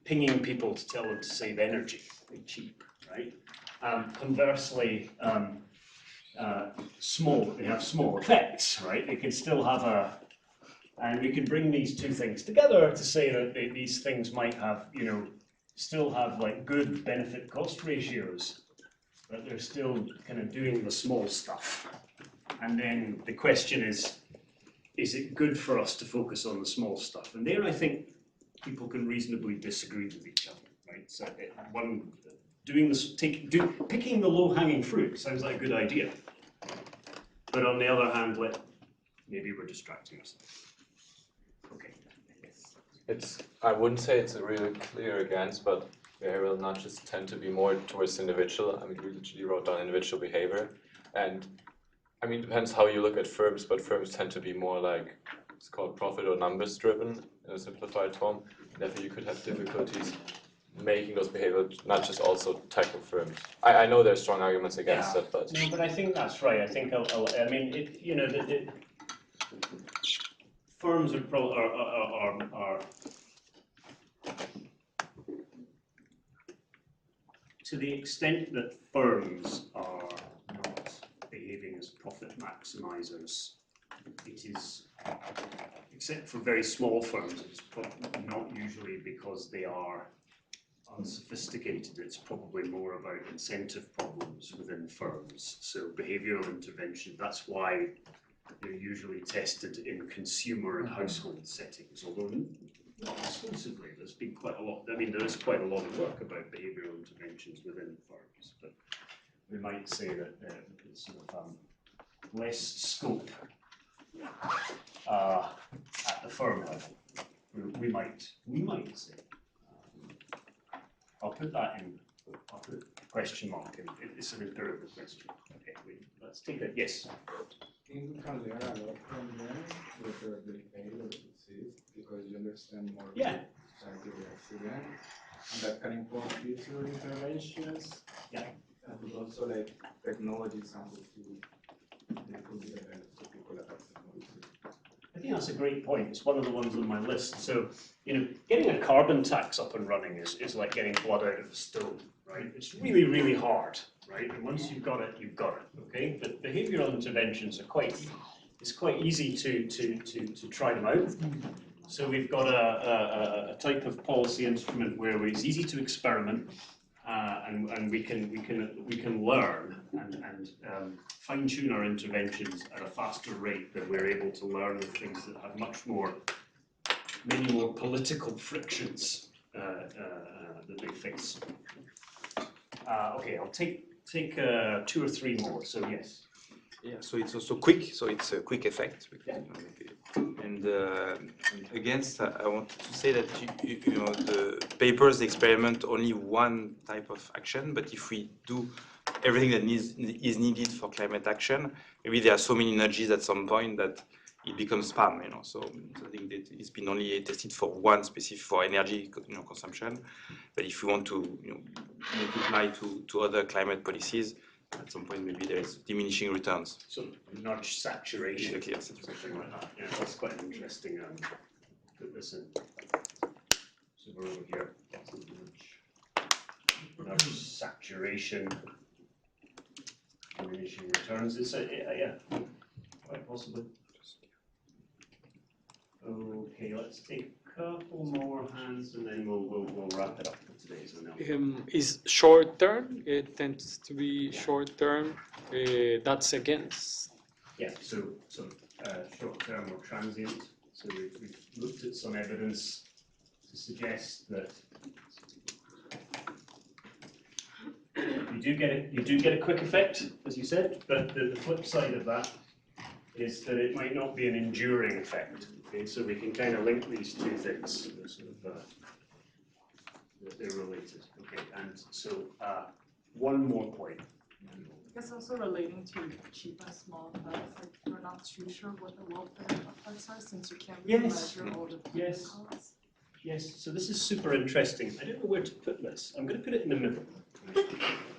Pinging people to tell them to save energy, pretty cheap, right? Conversely, they have small effects, right? They can still have and we can bring these two things together to say that these things might have, still have like good benefit cost ratios, but they're still kind of doing the small stuff. And then the question is it good for us to focus on the small stuff? And there I think people can reasonably disagree with each other, right? So picking the low-hanging fruit sounds like a good idea. But on the other hand, maybe we're distracting ourselves. Okay. I wouldn't say it's a really clear against, but behavioral nudges tend to be more towards individual. I mean, we literally wrote down individual behavior. And I mean, it depends how you look at firms, but firms tend to be more like, it's called profit or numbers driven in a simplified form. Therefore, you could have difficulties making those behavioral nudges also tackle firms. I know there's strong arguments against it, but... No, but I think that's right. I think, firms are to the extent that firms are not behaving as profit maximizers, it is, except for very small firms, it's probably not usually because they are unsophisticated. It's probably more about incentive problems within firms. So behavioral intervention, that's why they're usually tested in consumer and household settings, although not exclusively. There's been quite a lot, there is quite a lot of work about behavioral interventions within firms, but we might say that there's sort of less scope at the firm level. We might say. I'll put that in, I'll put a question mark in, it's an empirical question. Okay, let's take that. Yes. You can learn a lot from them with the behavior disease because you understand more scientific accident, and that can inform future interventions. Yeah. And also like technology samples that could be developed so people have technology. I think that's a great point. It's one of the ones on my list. So, getting a carbon tax up and running is like getting blood out of a stone, right? It's really, really hard, right? And once you've got it, okay? But behavioural interventions are it's quite easy to try them out. So we've got a type of policy instrument where it's easy to experiment, and we can learn and fine-tune our interventions at a faster rate than we're able to learn with things that have many more political frictions that they face. Okay, I'll take 2 or 3 more. So yes. Yeah, so it's also quick, so it's a quick effect. And against, I want to say that the papers experiment only one type of action, but if we do everything that is needed for climate action, maybe there are so many energies at some point that it becomes spam. So I think that it's been only tested for one specific for energy consumption, but if we want to multiply to other climate policies, at some point maybe there is diminishing returns. So nudge saturation. Exactly, yes. Something like that. Yeah, that's quite an interesting. Put this in. So we're over here. Nudge saturation. Diminishing returns. It's quite possibly. Okay, let's take a couple more hands and then we'll wrap it up for today. So now. Is short term, it tends to be short term, that's against. Yeah, so short term or transient. So we've looked at some evidence to suggest that you do get a quick effect, as you said, but the flip side of that is that it might not be an enduring effect. Okay, so we can kind of link these two things. They're related. Okay, and so one more point. I guess also relating to cheap and small effects, like we're not too sure what the welfare effects are since you can't really measure all the costs. Yes, so this is super interesting. I don't know where to put this. I'm going to put it in the middle.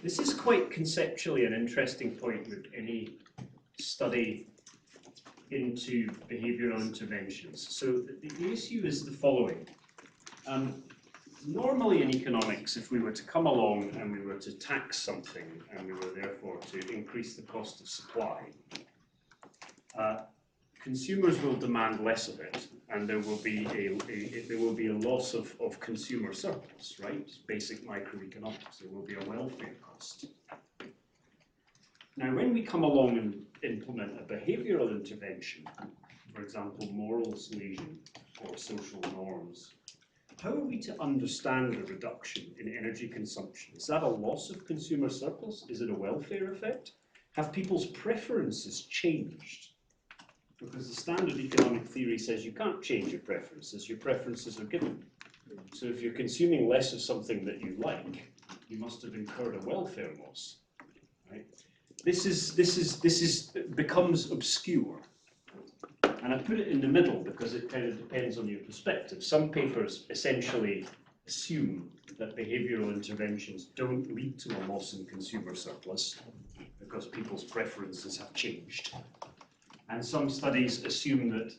This is quite conceptually an interesting point with any study into behavioural interventions. So the issue is the following. Normally in economics, if we were to come along and we were to tax something and we were therefore to increase the cost of supply, consumers will demand less of it, and there will be a loss of consumer surplus, right? It's basic microeconomics. There will be a welfare cost. Now, when we come along and implement a behavioural intervention, for example, moral suasion or social norms, how are we to understand a reduction in energy consumption? Is that a loss of consumer surplus? Is it a welfare effect? Have people's preferences changed? Because the standard economic theory says you can't change your preferences are given. So if you're consuming less of something that you like, you must have incurred a welfare loss, right? This becomes obscure. And I put it in the middle because it kind of depends on your perspective. Some papers essentially assume that behavioural interventions don't lead to a loss in consumer surplus because people's preferences have changed. And some studies assume that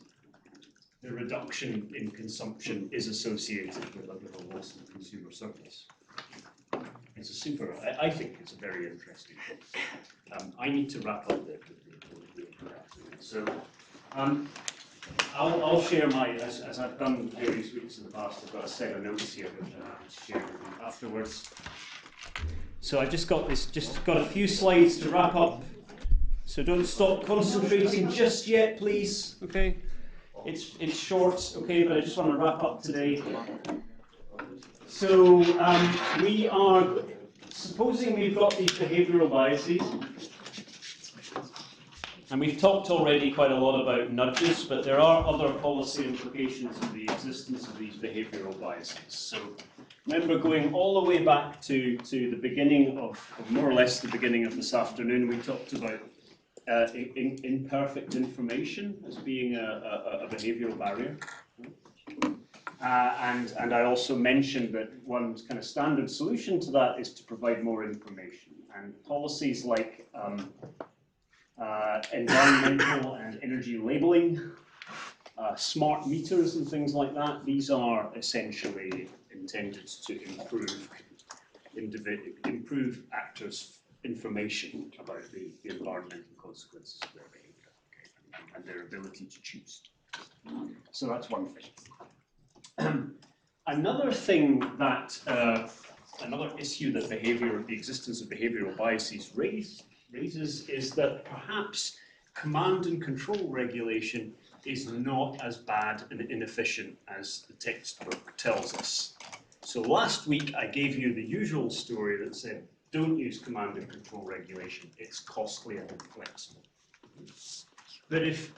the reduction in consumption is associated with a loss in consumer surplus. It's a super, I think it's a very interesting book. I need to wrap up the so I'll share my, as I've done various weeks in the past, I've got a set of notes here that I'm happy to share with you afterwards. So I just got a few slides to wrap up. So don't stop concentrating just yet, please. Okay, it's short, okay, but I just want to wrap up today. So we are supposing we've got these behavioural biases, and we've talked already quite a lot about nudges, but there are other policy implications of the existence of these behavioural biases. So remember, going all the way back to the beginning of more or less the beginning of this afternoon, we talked about imperfect information as being a behavioral barrier. And I also mentioned that one kind of standard solution to that is to provide more information. And policies like environmental and energy labeling, smart meters and things like that, these are essentially intended to improve actors' information about the environmental consequences of their behavior, okay, and their ability to choose. So that's one thing. Another thing that, another issue that the existence of behavioral biases raises is that perhaps command and control regulation is not as bad and inefficient as the textbook tells us. So last week I gave you the usual story that said, don't use command and control regulation, it's costly and inflexible. But if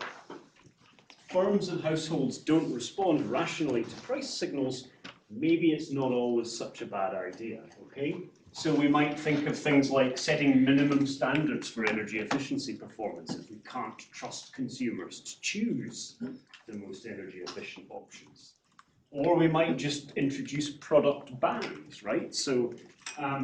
firms and households don't respond rationally to price signals, maybe it's not always such a bad idea, okay? So we might think of things like setting minimum standards for energy efficiency performance if we can't trust consumers to choose the most energy efficient options. Or we might just introduce product bans, right? So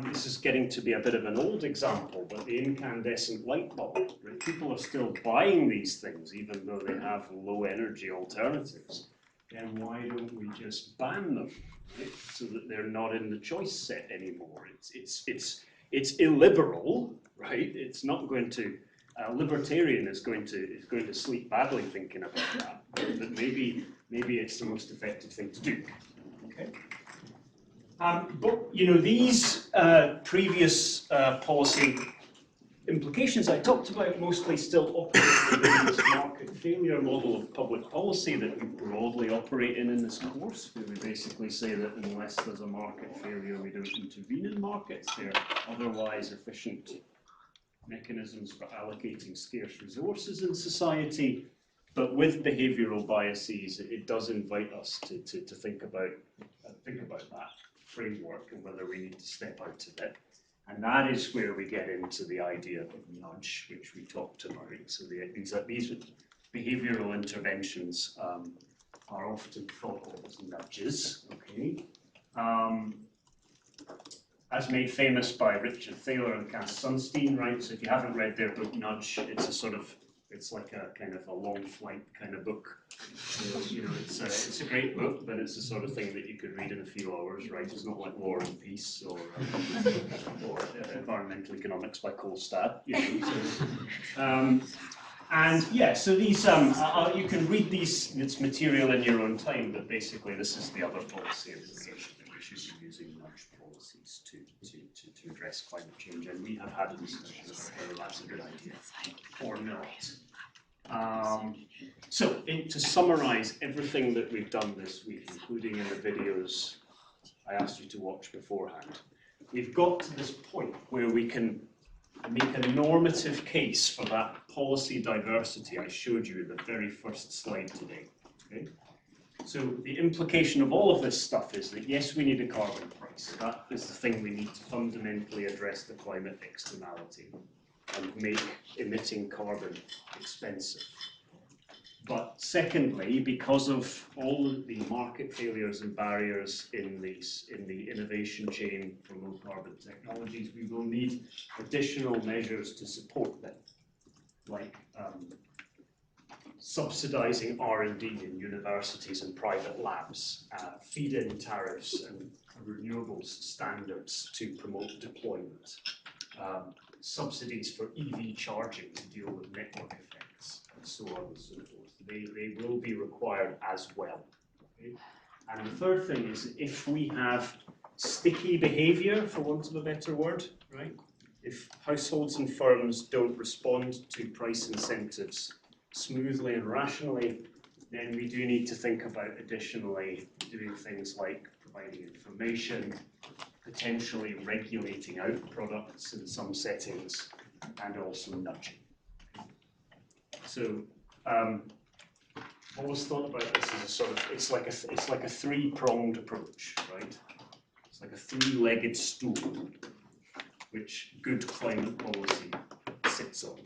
this is getting to be a bit of an old example, but the incandescent light bulb, right? People are still buying these things even though they have low energy alternatives. Then why don't we just ban them, right? So that they're not in the choice set anymore? It's illiberal, right? It's not going to. A libertarian is going to sleep badly thinking about that. But maybe it's the most effective thing to do. Okay. But you know, these previous policy implications I talked about mostly still operate within this market failure model of public policy that we broadly operate in this course, where we basically say that unless there's a market failure, we don't intervene in markets. They're otherwise efficient mechanisms for allocating scarce resources in society. But with behavioral biases, it does invite us to think about that framework and whether we need to step out of it. And that is where we get into the idea of nudge, which we talked about. So these behavioral interventions are often thought of as nudges, okay? As made famous by Richard Thaler and Cass Sunstein, right? So if you haven't read their book Nudge, it's like a kind of a long flight kind of book. So, you know, it's a great book, but it's the sort of thing that you could read in a few hours, right? It's not like War and Peace or Environmental Economics by Kolstad, you know. So, and yeah, so these you can read this material in your own time, but basically this is the other policy implication that we should be using nudge policies to address climate change, and we have had a discussion about whether that's a good idea or not. So to summarize everything that we've done this week, including in the videos I asked you to watch beforehand, we've got to this point where we can make a normative case for that policy diversity I showed you in the very first slide today. Okay? So the implication of all of this stuff is that yes, we need a carbon price. That is the thing we need to fundamentally address the climate externality and make emitting carbon expensive. But secondly, because of all of the market failures and barriers in the innovation chain for low carbon technologies, we will need additional measures to support them, like subsidizing R&D in universities and private labs, feed-in tariffs and renewables standards to promote deployment, subsidies for EV charging to deal with network effects, and so on and so forth. They will be required as well. Okay? And the third thing is, if we have sticky behavior, for want of a better word, right? If households and firms don't respond to price incentives smoothly and rationally, then we do need to think about additionally doing things like providing information, potentially regulating out products in some settings, and also nudging. So I've always thought about this as a sort of, it's like a three-pronged approach, right? It's like a three-legged stool, which good climate policy sits on.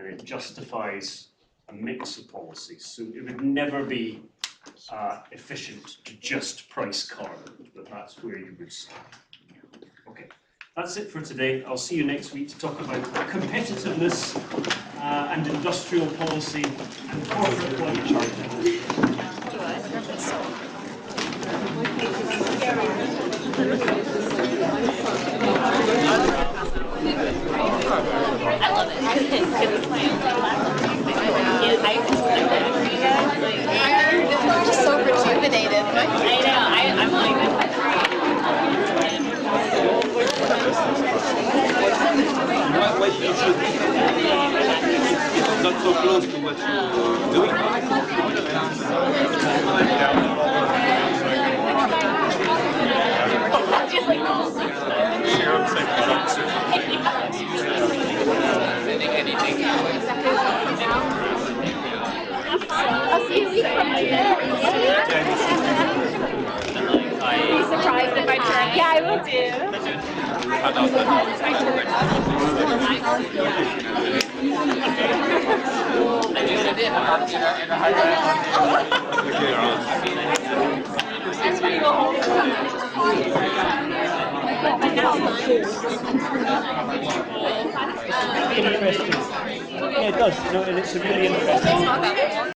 and it justifies a mix of policies. So it would never be efficient to just price carbon, but that's where you would start. Okay, that's it for today. I'll see you next week to talk about competitiveness and industrial policy and corporate climate change. I love it. I'm just so rejuvenated. I know. I'm like. What you should not so close to what you're doing. I'll see you week from now. Be surprised if I turn. Yeah, I will do. Interesting. Yeah, it does, and it's a really interesting.